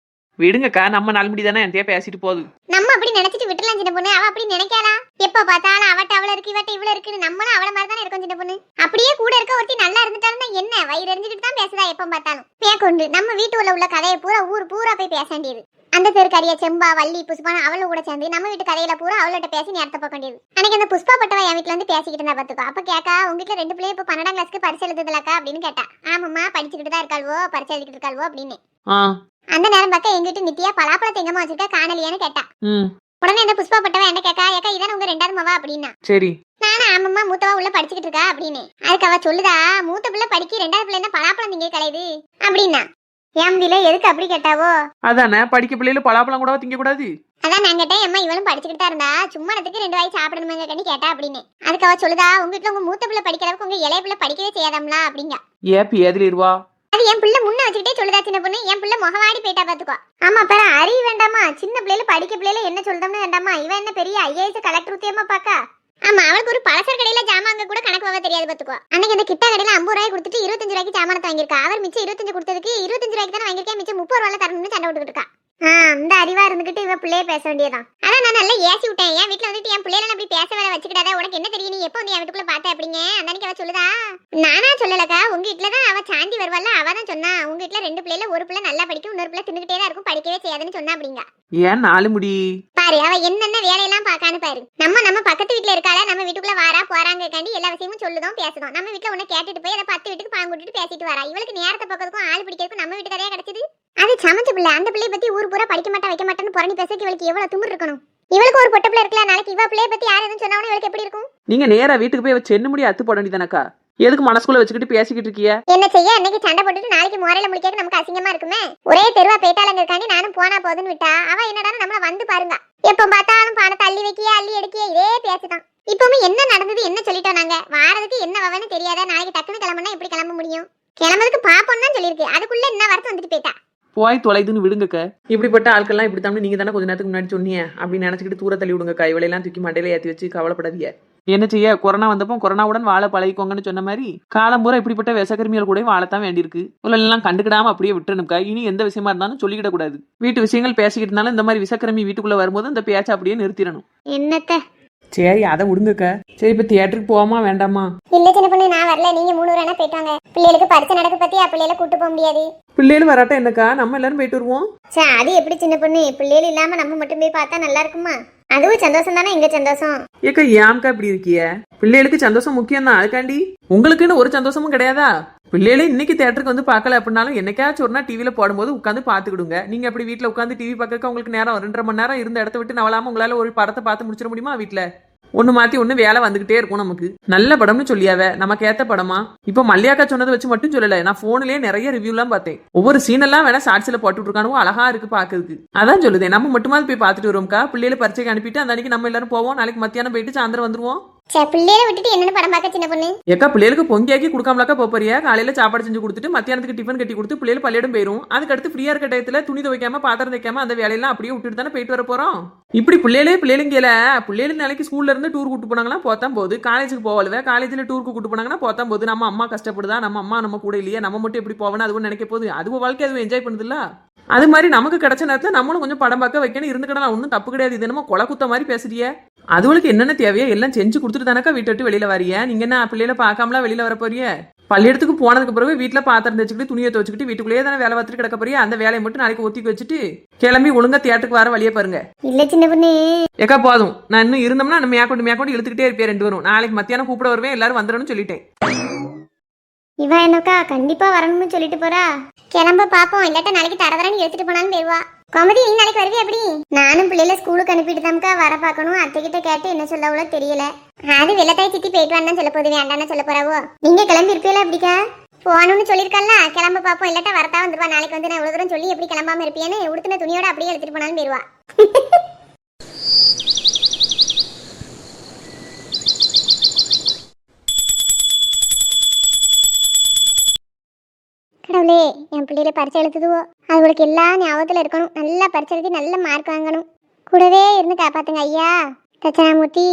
விடுங்கக்கா, நம்ம நாள்முடி தானே என்கிட்ட பேசிட்டு போகுது. நம்ம அப்படி நினைச்சிட்டு விட்டுலாம் சின்ன பொண்ணு. அவ அப்படி நினைக்காளா? எப்ப பார்த்தாலும் அவட்ட அவள இருக்கு, இவட்ட இவ்வளவு இருக்குன்னு நம்மளும் அவள மாதிரி தானே இருக்கும் சின்ன பொண்ணு. அப்படியே கூட இருக்க ஒருத்தி நல்லா இருந்துட்டாலும் என்ன வயிறு எரிஞ்சுக்கிட்டு தான் பேசுதா எப்ப பார்த்தாலும். பேக்கொண்டு நம்ம வீட்டு உள்ள கதையை பூரா ஊர் பூரா போய் பேச வேண்டியது. அந்த தெருக்காரிய செம்பா வள்ளி புஷ்பான அவள கூட சேர்ந்து நம்ம வீட்டு கதையில பூரா அவள்கிட்ட பேசி நேரத்தை போக வேண்டியது. அன்னைக்கு அந்த புஷ்பா பட்டவா என் வீட்டுல வந்து பேசிக்கிட்டு இருந்தா பாத்துக்கோ. அப்ப கேக்கா உங்க வீட்டுல 2 பிள்ளைய இப்ப 12ஆம் கிளாஸ்க்கு பரிசு எழுதுதலக்கா அப்படின்னு கேட்டா. ஆமாம்மா படிச்சுக்கிட்டு தான் இருக்காள்வோ பரிசு எழுதிக்கிட்டு இருக்காள்வோ அப்படின்னு. அந்த நேரம் பார்க்க எங்கிட்ட நித்தியா பலாப்பழத்தை எங்கம்மா வச்சிருக்கா காணலியான்னு கேட்டா. உடனே அந்த புஷ்பா பட்டவா என்ன கேக்கா ஏக்கா இதான உங்க 2வது மவா அப்படின்னா. சரி. நானும் ஆமாம்மா மூத்தவா உள்ள படிச்சுக்கிட்டு இருக்கா அப்படின்னு. அதுக்கு அவ சொல்லுதா மூத்த பிள்ளை படிக்க 2வது பிள்ளை என்ன பலாப்பழம் திங்க கலையுது அப்படின்னா. ஏம்தில எதுக்கு அப்படி கேட்டாவோ? அதானே படிக்க பிள்ளைல பலாப்பழம் கூட திங்க கூடாது. அதான் நான் கேட்டேன் அம்மா இவளும் படிச்சுக்கிட்டு தான் இருந்தா சும்மா இடத்துக்கு 2 வாய் சாப்பிடணுமாங்க கண்ணி கேட்டா அப்படின்னு. அதுக்கு அவ சொல்லுதா உங்க வீட்டுல உங்க மூத்த பிள்ளை படிக்கிற அளவுக்கு உங்க இளைய பிள்ளை படிக்கவே செய்யாதாம்ல அப்படிங்க. ஏப்பி ஏதிலிருவா அது என் பிள்ளை முன்ன வச்சுக்கிட்டே சொல்லுதா சின்ன பொண்ணு. என் பிள்ளை முகவாடி போயிட்டா பாத்துக்கோ. ஆமா பேர அறிவு வேண்டாமா? சின்ன பிள்ளைல படிக்க பிள்ளைல என்ன சொல்றோம்னு வேண்டாமா? இவன் என்ன பெரிய ஐஏஎஸ் கலெக்டர் ஊத்தியமா பாக்கா? ஆமா அவளுக்கு ஒரு பலசர கடையில ஜாமாங்க கூட கணக்கு வாங்க தெரியாது பாத்துக்கோ. அன்னைக்கு அந்த கிட்ட கடையில 50 ரூபாய் கொடுத்துட்டு 25 ரூபாய்க்கு ஜாமானத்தை வாங்கியிருக்கா. அவர் மிச்சம் 25 கொடுத்ததுக்கு 25 ரூபாய்க்கு தானே வாங்கியிருக்கேன், மிச்சம் 30 ரூபாயில தரணும்னு சண்டை விட்டுக்கிட்டு இருக்கா. அந்த அறிவா இருந்துகிட்டு இவ பிள்ளைய பேச வேண்டியதான். அதான் நான் நல்லா ஏசி விட்டேன். என் வீட்டுல வந்துட்டு என் பிள்ளைல அப்படி பேச வேலை வச்சுக்கிட்டாத உனக்கு என்ன தெரியும், நீ எப்போ வந்து என் வீட்டுக்குள்ள பாத்த அப்படிங்க. அந்த அவ சொல்லுதா நானா சொல்லலக்கா உங்க வீட்டுலதான் அவ சாந்தி வருவாள்ல அவ தான் சொன்னா உங்க வீட்டுல 2 பிள்ளைல ஒரு பிள்ளை நல்லா படிக்கும் இன்னொரு பிள்ளை தின்னுகிட்டே தான் இருக்கும் படிக்கவே செய்யாதுன்னு சொன்னா அப்படிங்க. ஏன் 4 முடி பாரு அவ என்னென்ன வேலையெல்லாம் பாக்கான்னு பாரு. நம்ம பக்கத்து வீட்டுல இருக்காள நம்ம வீட்டுக்குள்ள வாரா போறாங்க காண்டி எல்லா விஷயமும் சொல்லுதோம் பேசுதோம். நம்ம வீட்டுல உன்ன கேட்டுட்டு போய் அதை 10 வீட்டுக்கு பாங்க விட்டுட்டு பேசிட்டு வரா. இவளுக்கு நேரத்தை பக்கத்துக்கும் ஆள் பிடிக்கிறதுக்கும் நம்ம வீட்டு கதையா கிடைச்சது. அது சமைச்ச பிள்ளை. அந்த பிள்ளைய பத்தி ஊர் பூரா படிக்க மாட்டா வைக்க மாட்டேன்னு புரணி பேசுறதுக்கு இவளுக்கு எவ்வளவு திமிரு இருக்கணும். இவளுக்கு ஒரு பொட்ட பிள்ளை இருக்கல, நாளைக்கு இவ பிள்ளைய பத்தி யார் எதுவும் சொன்னாலும் இவளுக்கு எப்படி இருக்கும்? நீங்க நேரா வீட்டுக்கு போய் வச்சு என்ன முடி அத்து போட வேண்டியதானக்கா? எதுக்கு மனசுக்குள்ள வச்சுக்கிட்டு பேசிக்கிட்டு இருக்கிய? என்ன செய்ய அன்னைக்கு சண்டை போட்டுட்டு நாளைக்கு முறையில முடிக்க நமக்கு அசிங்கமா இருக்குமே. ஒரே தெருவா பேட்டாளங்க இருக்காண்டி நானும் போனா போதுன்னு விட்டா அவ என்னடா நம்மள வந்து பாருங்க எப்ப பார்த்தாலும் பானை தள்ளி வைக்கிய அள்ளி எடுக்கிய இதே பேசுதான். இப்பவுமே என்ன நடந்தது என்ன சொல்லிட்டோம் நாங்க வாரதுக்கு என்ன வவன்னு தெரியாத. நாளைக்கு டக்குன்னு கிளம்புனா எப்படி கிளம்ப முடியும்? கிளம்புறதுக்கு பாப்போம்னு தான் சொல்லியிருக்கு. அதுக்குள்ள என்ன வரத்து வந்துட்டு போயிட்டா. போய் தொலைதுன்னு விடுங்கக்க. இப்படிப்பட்ட ஆட்கள்லாம் இப்படி தான் நீங்க தானே கொஞ்ச நேரத்துக்கு முன்னாடி சொன்னீங்க. அப்படி நினைச்சுக்கிட்டு தூர தள்ளி விடுங்கக்கா. இவளையெல்லாம் தூக்கி மண்டையில ஏற்றி வச்சு கவலைப்படாதீங்க. என்ன செய்ய கொரோனா வந்தப்போ கொரோனாவுடன் வாழ பழகிக்கோங்கன்னு சொன்ன மாதிரி காலம் பூரா இப்படிப்பட்ட விஷக்கருமிகள் கூட வாழத்தான் வேண்டியிருக்கு. எல்லாம் கண்டுக்கிடாம அப்படியே விட்டுருனுக்கா. இனி எந்த விஷயமா இருந்தாலும் சொல்லிக்கிட கூடாது. வீட்டு விஷயங்கள் பேசிக்கிட்டு இருந்தாலும் இந்த மாதிரி விஷக்கருமி வீட்டுக்குள்ள வரும்போது இந்த பேச்சை அப்படியே நிறுத்திடணும். என்னத்த சரி அதை விடுங்கக்கா. சரி இப்ப தியேட்டருக்கு போவாமா வேண்டாமா? இல்ல சின்ன பொண்ணு நான் வரல. நீங்க 3 வேணா போயிட்டாங்க. பிள்ளைகளுக்கு பரிசு நடக்க பத்தி பிள்ளைகளை கூட்டு போக முடியாது. பிள்ளைகள் வராட்டா என்னக்கா நம்ம எல்லாரும் போயிட்டு வருவோம். சரி அது எப்படி சின்ன பொண்ணு? பிள்ளைகள் இல்லாம நம்ம மட்டும் போய் பார்த்தா நல்லா இருக்குமா? அதுவும் சந்தோஷம் தானே எங்க சந்தோஷம். ஏக்கா ஏம்க்கா இப்படி இருக்கிய? பிள்ளைகளுக்கு சந்தோஷம் முக்கியம் தான். அதுக்காண்டி உங்களுக்குன்னு ஒரு சந்தோஷமும் கிடையாதா? பிள்ளைகளே இன்னைக்கு தியேட்டருக்கு வந்து பார்க்கல அப்படின்னாலும் என்னைக்காச்சும் ஒரு நாள் டிவியில போடும்போது உட்காந்து பாத்துக்கிடுங்க. நீங்க அப்படி வீட்டுல உட்காந்து டிவி பார்க்க உங்களுக்கு நேரம் 2.5 மணி நேரம் இருந்த இடத்த விட்டு நவலாம உங்களால ஒரு படத்தை பார்த்து முடிச்சிட முடியுமா? வீட்டுல ஒண்ணு மாத்தி ஒண்ணு வேலை வந்துகிட்டே இருக்கும். நமக்கு நல்ல படம்னு சொல்லியாவ நமக்கு ஏத்த படமா? இப்ப மல்லியாக்கா சொன்னதை வச்சு மட்டும் சொல்லல. நான் போன்லயே நிறைய ரிவ்யூ எல்லாம் பார்த்தேன். ஒவ்வொரு சீன் எல்லாம் வேணா ஷார்ட்ஸ்ல போட்டு இருக்கானோ அழகா இருக்கு பாக்குறதுக்கு. அதான் சொல்லுதேன் நம்ம மட்டுமாவது போய் பாத்துட்டு வருவோம்க்கா. பிள்ளைகளை பரீட்சைக்கு அனுப்பிட்டு அந்த அன்னைக்கு நம்ம எல்லாரும் போவோம். நாளைக்கு மத்தியானம் போயிட்டு சாயந்தரம் வந்துருவோம். பிள்ளைகளை விட்டுட்டு என்னென்ன படம் பார்க்க சின்ன பொண்ணு? ஏக்கா பிள்ளைகளுக்கு பொங்கியாக்கி கொடுக்காமலாக்கா போறியா? காலையில சாப்பாடு செஞ்சு கொடுத்துட்டு மத்தியானத்துக்கு டிஃபன் கட்டி கொடுத்து பிள்ளைகள் பள்ளியிடம் போயிரும். அதுக்கு அடுத்து ஃப்ரீயா இருக்க டயத்துல துணி துவைக்காம பாத்திரம் தைக்காம அந்த வேலையெல்லாம் அப்படியே விட்டுட்டு தானே போயிட்டு வர போறோம். இப்படி பிள்ளைகளுங்கல பிள்ளைகள் நாளைக்கு ஸ்கூல்ல இருந்து டூர் கூட்டு போனாங்கன்னா போத்தான் போது. காலேஜுக்கு போவாளுவே காலேஜ்ல டூருக்கு கூட்டு போனாங்கன்னா போத்தான் போது. நம்ம அம்மா கஷ்டப்படுதா? நம்ம அம்மா நம்ம கூட இல்லையே, நம்ம மட்டும் எப்படி போவேன்னு அதுவும் நினைக்க போகுது. அதுவும் வாழ்க்கை அதுவும் என்ஜாய் பண்ணுதுல்ல. அது மாதிரி நமக்கு கிடைச்ச நேரத்துல நம்மளும் கொஞ்சம் படம் பார்க்க வைக்கணும் இருந்துக்கிடலாம். ஒன்றும் தப்பு கிடையாது. இது என்னமோ கொலை குத்த மாதிரி பேசுறிய. அதுகளுக்கு என்னென்ன தேவையோ எல்லாம் செஞ்சு கொடுத்துட்டு தானக்கா வீட்டை விட்டு வெளியில வரிய. நீங்க என்ன பிள்ளைகளை பார்க்காமலாம் வெளியில வர போறிய? பள்ளியிடத்துக்கு போனதுக்கு பிறகு வீட்டுல பாத்திரம் தைச்சுக்கிட்டு துணியை துவச்சுக்கிட்டு வீட்டுக்குள்ளேயே தானே வேலை பார்த்துட்டு கிடக்க போறிய. அந்த வேலையை மட்டும் நாளைக்கு ஒத்திக்கு வச்சுட்டு கிளம்பி ஒழுங்கா தியேட்டருக்கு வர வழியே பாருங்க. இல்ல சின்ன பொண்ணு ஏக்கா போதும். நான் இன்னும் இருந்தோம்னா நம்ம மேற்கொண்டு இழுத்துக்கிட்டே இருப்பேன் 2 பேரும். நாளைக்கு மத்தியானம் கூப்பிட வருவேன். எல்லாரும் வந்துடணும்னு சொல்லிட்டேன். இவன் என்னக்கா கண்டிப்பா வரணும்னு சொல்லிட்டு போறா. கிளம்ப பாப்போம். இல்லாட்ட நாளைக்கு தரதரன்னு எடுத்துட்டு போனாலும் போயிடுவா. கோமதி நீ நாளைக்கு வருவியா? எப்படி? நானும் பிள்ளைல ஸ்கூலுக்கு அனுப்பிட்டு தான்க்கா வர பார்க்கணும். அத்தை கிட்ட கேட்டு என்ன சொல்லவளோ தெரியல. அது வெள்ளத்தாய் சித்தி போயிட்டு வான்னு சொல்ல போது வேண்டான்னு சொல்ல போறாவோ. நீங்க கிளம்பி இருப்பீங்களா? எப்படிக்கா போகணும்னு சொல்லியிருக்கல. கிளம்ப பாப்போம். இல்லாட்டா வரத்தா வந்துருவா. நாளைக்கு வந்து நான் இவ்வளவு தூரம் சொல்லி எப்படி கிளம்பாம இருப்பியான்னு உடுத்தின துணியோட அப்படியே எடுத்துட்டு போனாலும் போயிடுவா. கடவுளே என் பிள்ளையில பரிசை எழுத்துதுவோ அவங்களுக்கு எல்லா ஞாபகத்துல இருக்கணும். நல்லா பரிசை எழுதி நல்ல மார்க் வாங்கணும். கூடவே இருந்து காப்பாத்துங்க ஐயா. தட்சணாமூர்த்தி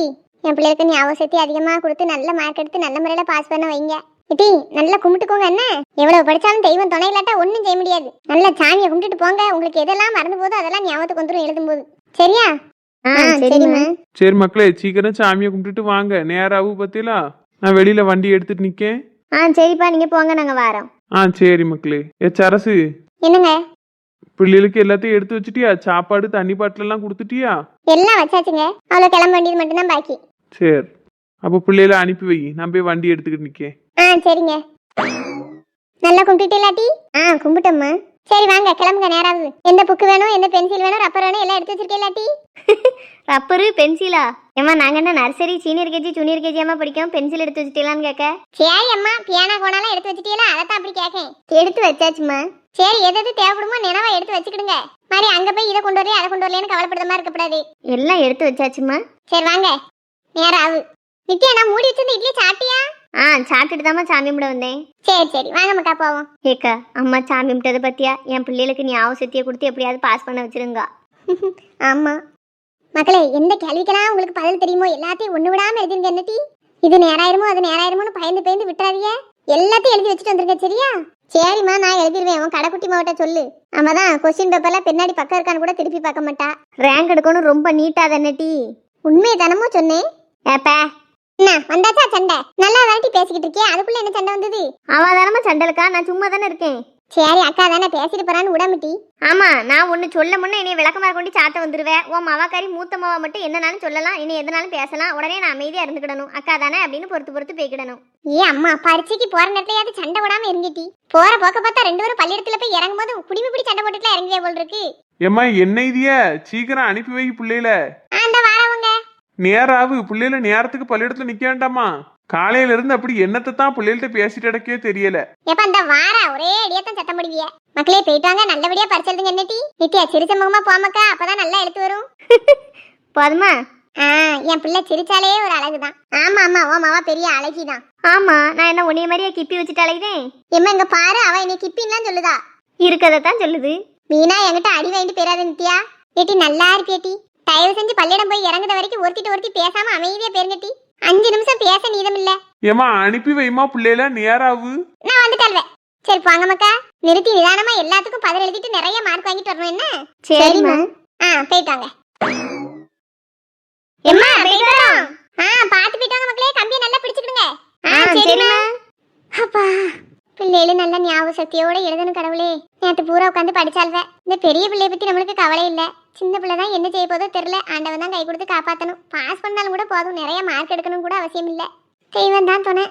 என் பிள்ளைகளுக்கு ஞாபக சக்தி அதிகமா கொடுத்து நல்ல மார்க் எடுத்து நல்ல முறையில பாஸ் பண்ண வைங்க. இட்டி நல்லா கும்பிட்டுக்கோங்க. என்ன எவ்வளவு படிச்சாலும் தெய்வம் துணை இல்லாட்டா ஒன்னும் செய்ய முடியாது. நல்லா சாமியை கும்பிட்டுட்டு போங்க. உங்களுக்கு எதெல்லாம் மறந்து போதோ அதெல்லாம் ஞாபகத்துக்கு வந்துடும் எழுதும் போது. சரியா? சரிம்மா. சரி மக்களே சீக்கிரம் சாமியை கும்பிட்டுட்டு வாங்க. நேராவும் பத்தியலா நான் வெளியில வண்டி எடுத்துட்டு நிக்கேன். சரிப்பா நீங்க போங்க நாங்க வரோம். சரி மக்களே. சரசு என்னங்க? பிள்ளைகளுக்கு எல்லாத்தையும் எடுத்து வச்சிட்டியா? சாப்பாடு தண்ணி பாட்டில் எல்லாம் கொடுத்துட்டியா? எல்லாம் வச்சாச்சுங்க. அவ்வளோ கிளம்ப வேண்டியது மட்டும்தான் பாக்கி. சரி, அப்போ பிள்ளைகளை அனுப்பி வை, நான் போய் வண்டி எடுத்துக்கிட்டு நிக்கேன். சரிங்க. நல்லா கும்பிட்டுலாட்டி? கும்பிட்டோம்மா. சரி வாங்க கிளம்புங்க, நேராகுது. எந்த புக்கு வேணும், எந்த பென்சில் வேணும், ரப்பர் வேணும் எல்லாம் எடுத்து வச்சிருக்கேலாட்டி? ரப்பரு பென்சிலா? ஏம்மா நாங்க என்ன nursery senior KG junior KG அம்மா படிக்கும், பென்சில் எடுத்து வச்சுட்டீங்களான்னு கேட்க. சரி அம்மா, பியானா கோணாலாம் எடுத்து வச்சுட்டீங்களா? அதைத்தான் அப்படி கேட்கேன். எடுத்து வச்சாச்சுமா. சரி, எது எது தேவைப்படுமோ நினைவா எடுத்து வச்சுக்கிடுங்க. மாதிரி அங்க போய் இதை கொண்டு வரல அதை கொண்டு வரலன்னு கவலைப்படுற மாதிரி இருக்கக்கூடாது. எல்லாம் எடுத்து வச்சாச்சுமா. சரி வாங்க, நேரம் ஆகு. நித்யா, நான் மூடி வச்சிருந்த இட்லி சாப்பிட்டியா? சாப்பிட்டுட்டு தாம்மா சாமி கும்பிட வந்தேன். சரி சரி வாங்க மக்கா போவோம். ஏக்கா, அம்மா சாமி கும்பிட்டதை பத்தியா? என் பிள்ளைகளுக்கு நீ அவசத்தியை கொடுத்து எப்படியாவது பாஸ் பண்ண வச்சிருங்க. ஆமா மக்களே, எந்த கேள்விக்கெல்லாம் உங்களுக்கு பதில் தெரியுமோ எல்லாத்தையும் ஒண்ணு விடாம எழுதிருங்க. என்னட்டி இது நேராயிருமோ அது நேராயிருமோன்னு பயந்து விட்டுறாதீங்க. எல்லாத்தையும் எழுதி வச்சுட்டு வந்துருங்க, சரியா? சரிம்மா, நான் எழுதிருவேன். உன் கடைக்குட்டி மாவட்ட சொல்லு. அவதான் கொஸ்டின் பேப்பர்ல பின்னாடி பக்கம் இருக்கான்னு கூட திருப்பி பார்க்க மாட்டா. ரேங்க் எடுக்கணும் ரொம்ப நீட்டா தானே. உண்மையை தானமோ சொன்னேன். ஏப்பா என்ன வந்தாச்சா சண்டை? நல்லா தானே பேசிக்கிட்டு இருக்கே, அதுக்குள்ள என்ன சண்டை வந்தது? அவ தானமா சண்டை இருக்கா, நான் சும்மா தானே இருக்கேன். சரி அக்கா தானே பேசிட்டு போறான்னு விடாமட்டி. ஆமா, நான் ஒன்னு சொல்ல முன்ன இனி விளக்கமா கொண்டு சாட்ட வந்துருவேன். உன் மவாக்காரி மூத்த மாவா மட்டும் என்னனாலும் சொல்லலாம், இனி எதனாலும் பேசலாம். உடனே நான் அமைதியா இருந்துக்கிடணும். அக்கா தானே அப்படின்னு பொறுத்து போய்க்கிடணும். அம்மா, பரீட்சைக்கு போற நேரத்தையாவது சண்டை விடாம இருந்துட்டி. போற போக்க பார்த்தா ரெண்டு பேரும் பள்ளியிடத்துல போய் இறங்கும் போது குடிமி பிடி சண்டை போட்டுட்டு இறங்கியே போல் இருக்கு. ஏம்மா என்ன இதியா? சீக்கிரம் அனுப்பி வை பிள்ளைகள. அந்த வாரவங்க நேராவு, பிள்ளைல நேரத்துக்கு பள்ளியிடத்துல நிக்க வேண்டாமா? காலையில இருந்து அப்படி என்னத்தை தான் பிள்ளைகள்ட்ட பேசிட்டு இடக்கே தெரியல. எப்ப அந்த வார ஒரே அடியாத்தான் சத்தம் போடுவிய. மக்களே போயிட்டாங்க, நல்லபடியா பரிசெழுதுங்க. என்னட்டி நித்யா சிரிச்ச முகமா போமக்கா, அப்பதான் நல்லா எழுத்து வரும். போதுமா? என் பிள்ளை சிரிச்சாலே ஒரு அழகுதான். ஆமா ஆமா, ஓ மாவா பெரிய அழகிதான். ஆமா, நான் என்ன உன்னைய மாதிரியா கிப்பி வச்சுட்டு அழகுதேன்? எம்மா இங்க பாரு, அவ என்னை கிப்பின்லாம் சொல்லுதா. இருக்கதான் சொல்லுது. வீணா என்கிட்ட அடி வாங்கிட்டு போயிடாத நித்யா. ஏட்டி நல்லா இருப்பியட்டி. தயவு செஞ்சு பள்ளியிடம் போய் இறங்குற வரைக்கும் ஒருத்தி பேசாம அமைதியா பேருங்கட்டி. 5 நிமிஷம் பேச நீதம் இல்ல. ஏமா அனுப்பி வைமா பிள்ளைல, நேராவு. நான் வந்துட்டல்வேன். சரி போங்க மக்கா, நிறுத்தி நிதானமா எல்லாத்துக்கும் பதில் எழுதிட்டு நிறைய மார்க் வாங்கிட்டு வரணும். என்ன? சரிம்மா. போயிட்டாங்க. எம்மா போயிட்டு வரோம். பாத்து போயிட்டாங்க மக்களே, கம்பியை நல்லா பிடிச்சுக்கிடுங்க. சரிம்மா. அப்பா, பிள்ளைகளு நல்ல ஞாபக சக்தியோட எழுதணும். கடவுளே, நேற்று பூரா உட்காந்து படிச்சால்வ. இந்த பெரிய பிள்ளைய பத்தி நம்மளுக்கு கவலை இல்ல. சின்ன பிள்ளை தான் என்ன செய்ய போதோ தெரியல. ஆண்டவன் தான் கை கொடுத்து காப்பாற்றணும். பாஸ் பண்ணாலும் கூட போதும், நிறைய மார்க் எடுக்கணும் கூட அவசியம் இல்லை. தெய்வம் தான் துணை.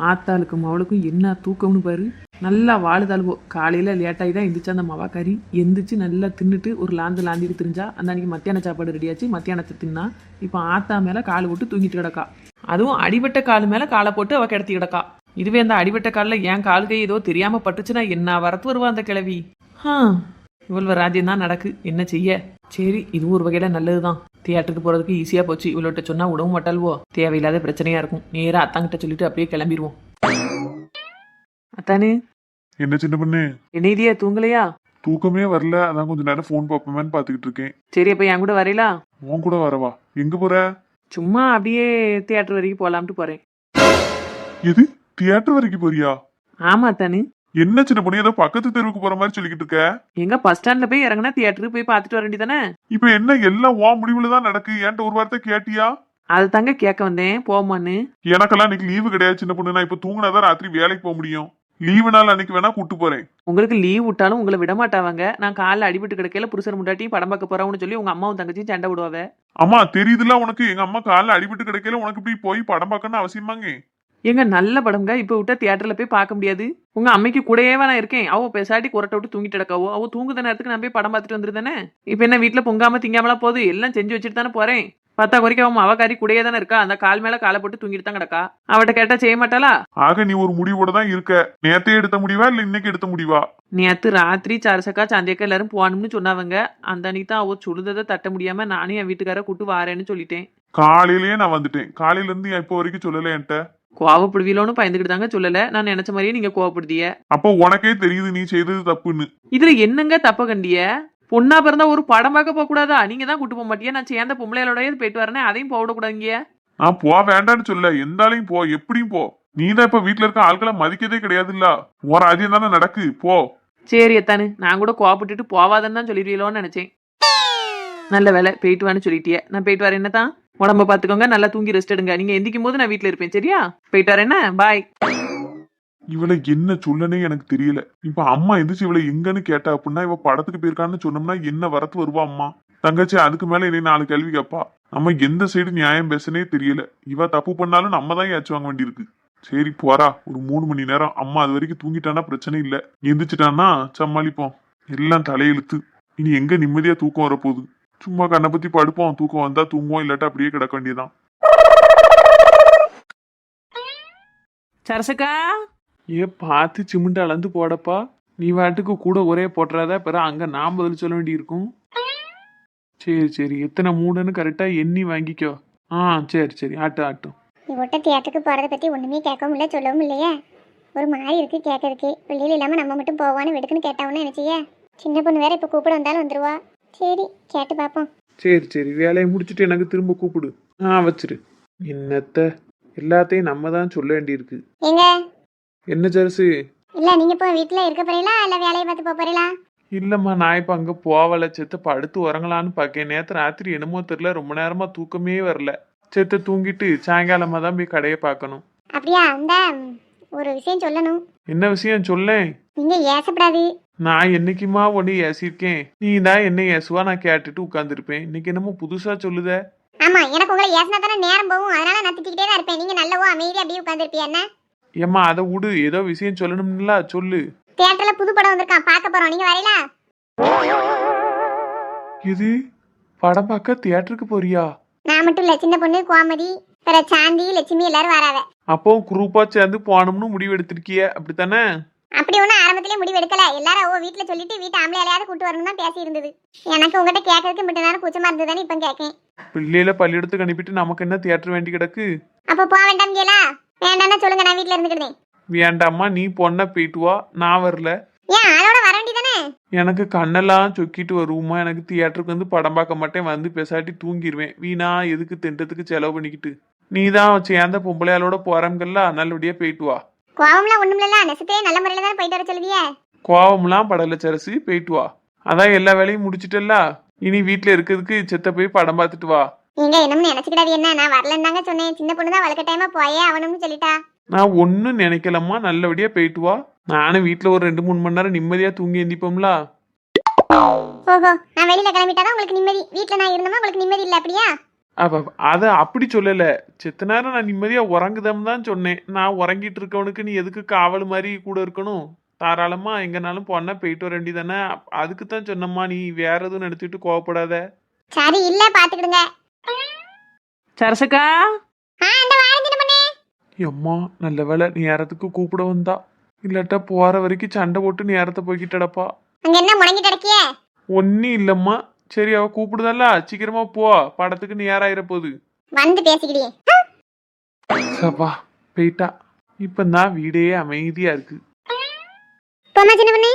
ஆத்தாளுக்கும் அவளுக்கும் என்ன தூக்கம்னு பாரு. நல்லா வாழுதாளுவோ. காலையில லேட்டாகி தான் எந்திரிச்சா அந்த மவாக்காரி. எந்திரிச்சு நல்லா தின்னுட்டு ஒரு லாந்திட்டு திரிஞ்சா. அந்த அன்னைக்கு மத்தியான சாப்பாடு ரெடியாச்சு, மத்தியானத்தை தின்னா. இப்போ ஆத்தா மேல கால் போட்டு தூங்கிட்டு கிடக்கா. அதுவும் அடிபட்ட கால் மேல காலை போட்டு அவ கிடத்தி கிடக்கா. இதுவே அந்த அடிபட்ட காலில் என் கால் கை ஏதோ தெரியாம பட்டுச்சுன்னா என்ன வரத்து வருவா அந்த கிழவி. இவ்வளவு ராஜ்யம் தான் நடக்கு, என்ன செய்ய. சரி, இது ஒரு வகையில நல்லதுதான். தியேட்டருக்கு போறதுக்கு ஈஸியா போச்சு. இவ்வளோட்ட சொன்னா உடவும் மாட்டாள்வோ, தேவையில்லாத பிரச்சனையா இருக்கும். நேரா அத்தாங்கிட்ட சொல்லிட்டு அப்படியே கிளம்பிடுவோம். அத்தானு, என்ன சின்ன பொண்ணு, என்ன இதையா தூங்கலையா? தூக்கமே வரல, அதான் கொஞ்ச நேரம் போன் பார்ப்போமேன்னு பாத்துக்கிட்டு இருக்கேன். சரி, அப்ப என் கூட வரையலா? உன் கூட வரவா? எங்க போற? சும்மா அப்படியே தியேட்டர் வரைக்கும் போலாம்ட்டு போறேன். எது, தியேட்டர் வரைக்கும் போறியா? ஆமா அத்தானு. என்ன சின்ன பொண்ணு, ஏதோ பக்கத்து தெருவுக்கு போற மாதிரி சொல்லிக்கிட்டு இருக்க. எங்க பஸ் ஸ்டாண்ட்ல போய் இறங்கினா தியேட்டருக்கு போய் பாத்துட்டு வர வேண்டியதானே? இப்ப என்ன எல்லாம் உன் முடிவுலதான் நடக்கு? என்கிட்ட ஒரு வார்த்தை கேட்டியா? அது தாங்க கேட்க வந்தேன், போமான்னு. எனக்கெல்லாம் இன்னைக்கு லீவு கிடையாது சின்ன பொண்ணு. நான் இப்ப தூங்கினாதான் ராத்திரி வேலைக்கு போக முடியும். லீவு நாள் அன்னைக்கு வேணா கூட்டு போறேன். உங்களுக்கு லீவ் விட்டாலும் உங்களை விட மாட்டாவாங்க. நான் காலைல அடிபட்டு கிடக்கையில புருஷன் முண்டாட்டியும் படம் பார்க்க போறோம்னு சொல்லி உங்க அம்மாவும் தங்கச்சியும் சண்டை விடுவாவ. அம்மா தெரியுதுல உனக்கு, எங்க அம்மா காலைல அடிபட்டு கிடைக்கல, உனக்கு இப்படி போய் படம் பார்க்கணும்னு அவசியமாங்க? எங்க நல்ல படம்ங்க, இப்ப விட்டா தியேட்டர்ல போய் பார்க்க முடியாது. உங்க அம்மைக்கு கூடவே நான் இருக்கேன். அவ பேசாட்டி குரட்டை விட்டு தூங்கிட்டு கிடக்காவோ. அவ தூங்குத நேரத்துக்கு நான் போய் படம் பார்த்துட்டு வந்துருதானே. இப்ப என்ன வீட்டுல பொங்காம திங்காமலாம் போகுது, எல்லாம் செஞ்சு வச்சுட்டு தானே போறேன். பார்த்தா குறைக்க அவன் அவகாரி கூடயே தானே இருக்கா. அந்த கால் மேல காலை போட்டு தூங்கிட்டு தான் கிடக்கா. அவட்ட கேட்டா செய்ய மாட்டாளா? ஆக நீ ஒரு முடிவோட தான் இருக்க. நேத்தே எடுத்த முடிவா இல்ல இன்னைக்கு எடுத்த முடிவா? நேத்து ராத்திரி சரசக்கா சந்தியக்கா எல்லாரும் போகணும்னு சொன்னாவங்க. அந்த அன்னைக்கு தான் அவ சுடுததை தட்ட முடியாம நானும் என் வீட்டுக்கார கூட்டு வாரேன்னு சொல்லிட்டேன். காலையிலேயே நான் வந்துட்டேன். காலையில இருந்து இப்போ வரைக்கும் சொல்லல என்கிட்ட. கோவப்படுவீலோன்னு பயந்துக்கிட்டு தாங்க சொல்லல. நான் நினைச்ச மாதிரியே நீங்க கோவப்படுதிய. அப்போ உனக்கே தெரியுது நீ செய்தது தப்புன்னு. இதுல என்னங்க தப்ப கண்டிய? பொண்ணா பிறந்தா ஒரு படம் பார்க்க போக கூடாதா? நீங்க தான் கூட்டு போக மாட்டியா? நான் சேர்ந்த பொம்பளையோடய போயிட்டு வரேனே, அதையும் போக விடக்கூடாதுங்க. நான் போக வேண்டான்னு சொல்ல, எந்தாலையும் போ, எப்படியும் போ. நீ தான் இப்ப வீட்டுல இருக்க ஆட்களை மதிக்கதே கிடையாதுல்ல. ஒரு அதிகம் தானே நடக்கு, போ. சரி எத்தானு, நான் கூட கோவப்பட்டுட்டு போவாதன்னு தான் சொல்லிடுவீங்களோன்னு நினைச்சேன். நல்ல வேலை போயிட்டு வான்னு சொல்லிட்டிய. நான் போயிட்டு வரேன். என்னதான் உடம்ப பாத்துக்கோங்க, நல்லா தூங்கி ரெஸ்ட் எடுங்க. நீங்க எந்திக்கும் போது நான் வீட்டுல இருப்பேன், சரியா? போயிட்டு வரேன், பாய். இவளை என்ன சொல்லனே எனக்கு தெரியல. இப்ப அம்மா எந்திரிச்சு இவளை எங்கன்னு கேட்டா அப்படின்னா இவ படத்துக்கு போயிருக்கான்னு சொன்னோம்னா என்ன வரத்து வருவா அம்மா? தங்கச்சி அதுக்கு மேல என்னை 4 கேள்வி கேப்பா. நம்ம எந்த சைடு நியாயம் பேசனே தெரியல. இவ தப்பு பண்ணாலும் நம்ம தான் ஏச்சு வாங்க வேண்டியிருக்கு. சரி போறா, ஒரு 3 மணி நேரம். அம்மா அது வரைக்கும் தூங்கிட்டானா பிரச்சனை இல்ல, எந்திரிச்சிட்டான்னா சமாளிப்போம். எல்லாம் தலையெழுத்து. இனி எங்க நிம்மதியா தூக்கம் வரப்போகுது? சும்மா கண்ணை பத்தி படுப்போம், தூக்கம் வந்தா தூங்குவோம், இல்லாட்டா அப்படியே கிடக்க வேண்டியதான். சரசக்கா பார்த்து சிமெண்ட் அளந்து போடப்பா. நீ வாட்டுக்கு கூட ஒரே போட்டுறாத, பிறகு அங்க நான் பதில் சொல்ல வேண்டியிருக்கும். சரி சரி, எத்தனை மூடுன்னு கரெக்டா எண்ணி வாங்கிக்கோ. சரி சரி, ஆட்டும். இவட்ட தியேட்டருக்கு போறதை பத்தி ஒண்ணுமே கேட்கவும் இல்லை சொல்லவும் இல்லையே. ஒரு மாதிரி இருக்கு கேட்கறதுக்கு. பிள்ளைகள் இல்லாம நம்ம மட்டும் போவான்னு வெடுக்குன்னு கேட்டாவுன்னு நினைச்சிய. சின்ன பொண்ணு வேற இப்ப கூப்பிட வந்தாலும் வந்துருவா. சரி கேட்டு பாப்போம். சரி சரி, வேலையை முடிச்சுட்டு எனக்கு திரும்ப கூப்பிடு. வச்சிரு. என்னத்த எல்லாத்தையும் நம்ம தான் சொல்ல வேண்டியிருக்கு. எங்க என்ன சரசு? இல்ல நீங்க இப்போ வீட்டுல இருக்க போறீங்களா இல்ல வேலையை பார்த்து போறீங்களா? இல்லம்மா, நான் இப்ப அங்க போவல. செத்த படுத்து உறங்கலான்னு பாக்கேன். நேத்து ராத்திரி என்னமோ தெரியல, ரொம்ப நேரமா தூக்கமே வரல. செத்த தூங்கிட்டு சாயங்காலமா தான் போய் கடையை பார்க்கணும். அப்படியா? அந்த ஒரு விஷயம் சொல்லணும். என்ன விஷயம் சொல்லேன்? நீங்க ஏசப்படாது. நான் என்னைக்குமா ஒண்ணு ஏசிருக்கேன்? நீ தான் என்ன ஏசுவா, நான் கேட்டுட்டு உட்கார்ந்துருப்பேன். இன்னைக்கு என்னமோ புதுசா சொல்லுத. ஆமா, எனக்கு உங்களை ஏசினா தானே நேரம் போகும். அதனால நான் திட்டிக்கிட்டே தான் இருப்பேன். நீங்க நல்லவோ அமைதியா அப்படியே உட்காந்துருப்பியா என்ன? ஏம்மா அதை விடு, ஏதோ விஷயம் சொல்லணும்ல, சொல்லு. தியேட்டர்ல புது படம் வந்திருக்கான், பார்க்க போறோம். நீங்க வரீங்களா? இது படம் பார்க்க தியேட்டருக்கு போறியா? நான் மட்டும் இல்ல, சின்ன பொண்ணு, கோமதி, பிற சாந்தி, லட்சுமி எல்லாரும் வராவ. அப்போ குரூப்பா சேர்ந்து போனோம்னு முடிவு எடுத்திருக்கிய, அப்படித்தானே? அப்படி ஒன்றும் ஆரம்பத்திலே முடிவு எடுக்கல. எல்லாரும் வீட்டுல சொல்லிட்டு வீட்டு ஆம்பளையாலையாவது கூட்டு வரணும் தான் பேசி இருந்தது. எனக்கு உங்ககிட்ட கேட்கறதுக்கு மட்டும் நேரம் கூச்சமா இருந்ததுதானே இப்ப கேட்கேன். பிள்ளையில பள்ளியிடத்துக்கு அனுப்பிட்டு நமக்கு என்ன தியேட்டர் வேண்டி கிடக்கு? அப்ப போக வேண்டாம் கேளா? வேண்டாம்னா சொல்லுங்க, நான் வீட்டுல இருந்துக்கிட்டேன். வேண்டாம்மா, நீ பொண்ணை போயிட்டு வா, நான் வரல. ஏன் அதோட வர வேண்டியதானே? எனக்கு கண்ணெல்லாம் சொக்கிட்டு வருமா. எனக்கு தியேட்டருக்கு வந்து படம் பார்க்க மாட்டேன், வந்து பேசாட்டி தூங்கிடுவேன். வீணா எதுக்கு திண்டத்துக்கு செலவு பண்ணிக்கிட்டு? நீ தான் சேர்ந்த பொம்பளையாளோட போறங்கல்ல, நல்லபடியா போயிட்டு வா. கோவம்லாம் ஒண்ணும் இல்ல, நெசத்தையே நல்ல முறையில தான் போயிட்டு வர சொல்லுவியே. கோவம்லாம் படல சரசு, போயிட்டு வா. அதான் எல்லா வேலையும் முடிச்சிட்டல்ல, இனி வீட்டுல இருக்கிறதுக்கு செத்த போய் படம் பார்த்துட்டு வா. நீங்க என்னன்னு நினைச்சுக்கிடாது என்ன? நான் வரலன்னு தாங்க சொன்னேன். சின்ன பொண்ணு தான் வளர்க்க டைமா போயே அவனும்னு சொல்லிட்டா. நான் ஒன்னும் நினைக்கலம்மா, நல்லபடியா போயிட்டு வா. நானும் வீட்டுல ஒரு 2-3 மணி நேரம் நிம்மதியா தூங்கி எந்திப்போம்ல. ஓஹோ, நான் வெளியில கிளம்பிட்டாதான் உங்களுக்கு நிம்மதி. வீட்டுல நான் இருந்தோமா உங்களுக்கு நிம்மதி இல்ல அப்படியா? அத அப்படி சொல்லல. செத்த நேரம் நான் நிம்மதியா உறங்குதம் தான் சொன்னேன். நான் உறங்கிட்டு இருக்கவனுக்கு நீ எதுக்கு காவல் மாதிரி கூட இருக்கணும்? தாராளமா எங்கனாலும் பொண்ணா போயிட்டு வர வேண்டியதானே. அதுக்கு தான் சொன்னம்மா, நீ வேற எதுவும் நினைச்சிட்டு கோவப்படாத. சரி, இல்ல பாத்துக்கிடுங்க. சரசக்கா இந்த வாரம் சின்ன பொண்ணு. அம்மா நல்ல வேலை நேரத்துக்கு கூப்பிட வந்தா, இல்லாட்டா போற வரைக்கும் சண்டை போட்டு நேரத்தை போய்கிட்டடப்பா. அங்க என்ன முடங்கிட்டு கிடக்கிய? ஒன்னும் இல்லம்மா. சரி, அவ கூப்பிடுதல்ல, சீக்கிரமா போ, படத்துக்கு நேரம் ஆயிர போகுது. வந்து பேசிக்கிடியே. சப்பா போயிட்டா. இப்பதான் வீடே அமைதியா இருக்கு. போமா சின்ன பொண்ணு.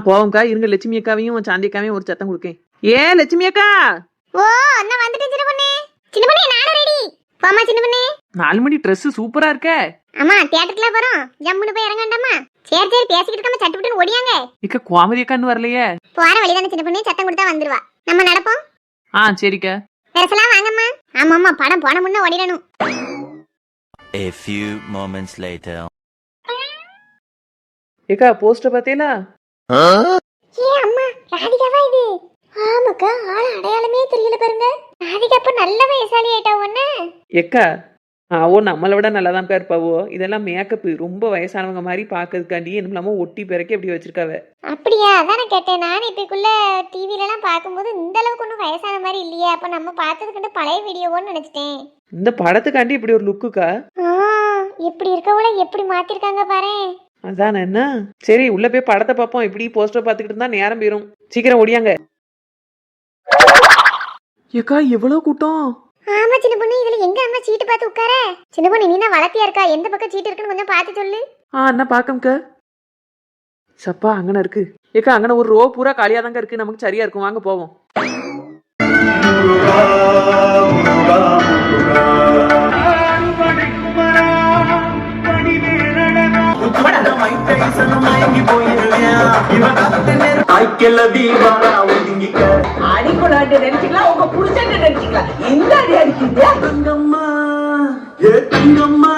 போவோம்க்கா. இருங்க, லட்சுமி அக்காவையும் சாந்தி அக்காவையும் ஒரு சத்தம் கொடுக்கேன். லட்சுமி அக்கா. ஓ, நான் வந்துட்டேன் சின்ன பொண்ணு. சின்ன பொண்ணு நானும் ரெடி. போமா சின்ன பொண்ணு. 4 மணி ட்ரெஸ் சூப்பரா இருக்க. ஆமா, தியேட்டர்ல போறோம். ஜம்முன்னு போய் இறங்க வேண்டாமா? சரி சரி, பேசிக்கிட்டு இருக்காம சட்டுப்புட்டுன்னு ஓடியாங்க. இக்க கோமதி அக்கான்னு வரலையே. போற வழிதானே சின்ன பொண்ணு, சத்தம் கொடுத்தா வந்துருவா. நம்ம நடப்போம். சரிக்கா. பெருசெல்லாம் வாங்கம்மா. ஆமாம்மா, படம் போன முன்ன ஓடிடணும். A few moments later. ஏக்கா போஸ்டர் பாத்தீங்களா? ஏ அம்மா, ராதிகாவா இது? ஆமாக்கா, ஆள் அடையாளமே தெரியல பாருங்க. ராதிகா அப்ப நல்ல வயசாளி ஆயிட்டா ஒண்ணு. ஏக்கா அவோ நம்மளை விட நல்லாதான் இருப்பாவோ. இதெல்லாம் மேக்கப்பு, ரொம்ப வயசானவங்க மாதிரி பாக்கிறதுக்காண்டி என்னமோ ஒட்டி பிறக்கி அப்படி வச்சிருக்காவ. அப்படியா? அதானே கேட்டேன். நான் இப்பக்குள்ள டிவில எல்லாம் பாக்கும்போது இந்த அளவுக்கு ஒன்றும் வயசான மாதிரி இல்லையே. அப்ப நம்ம பார்த்ததுக்கு பழைய வீடியோன்னு நினைச்சிட்டேன். இந்த படத்துக்காண்டி இப்படி ஒரு லுக்குக்கா. எப்படி இருக்கவள எப்படி மாத்திருக்காங்க பாரு. அதான என்ன. சரி, உள்ள போய் படத்தை பார்ப்போம். இப்படி போஸ்டர் பார்த்துக்கிட்டு இருந்தா நேரம் போயிரும். சீக்கிரம் ஓடியாங்க. ஏக்கா எவ்வளவு கூட்டம். ஆமா சின்ன பொண்ணு, இதுல எங்க அம்மா சீட்டு பார்த்து உட்கார? சின்ன பொண்ணு, நீ தான் வளர்த்தியா இருக்கா, எந்த பக்கம் சீட்டு இருக்குன்னு கொஞ்சம் பார்த்து சொல்லு. என்ன பாக்கம்க்கா. சப்பா அங்கன இருக்கு. ஏக்கா அங்கன ஒரு ரோ பூரா காலியா தாங்க இருக்கு. நமக்கு சரியா இருக்கும், வாங்க போவோம். அடிக்கொள்ளாண்டு நினைச்சுக்கலாம், உங்க புருஷன் நினைச்சுக்கலாம். எந்த அடி அடிக்கிறீங்க? தங்கம்மா ஏ தங்கம்மா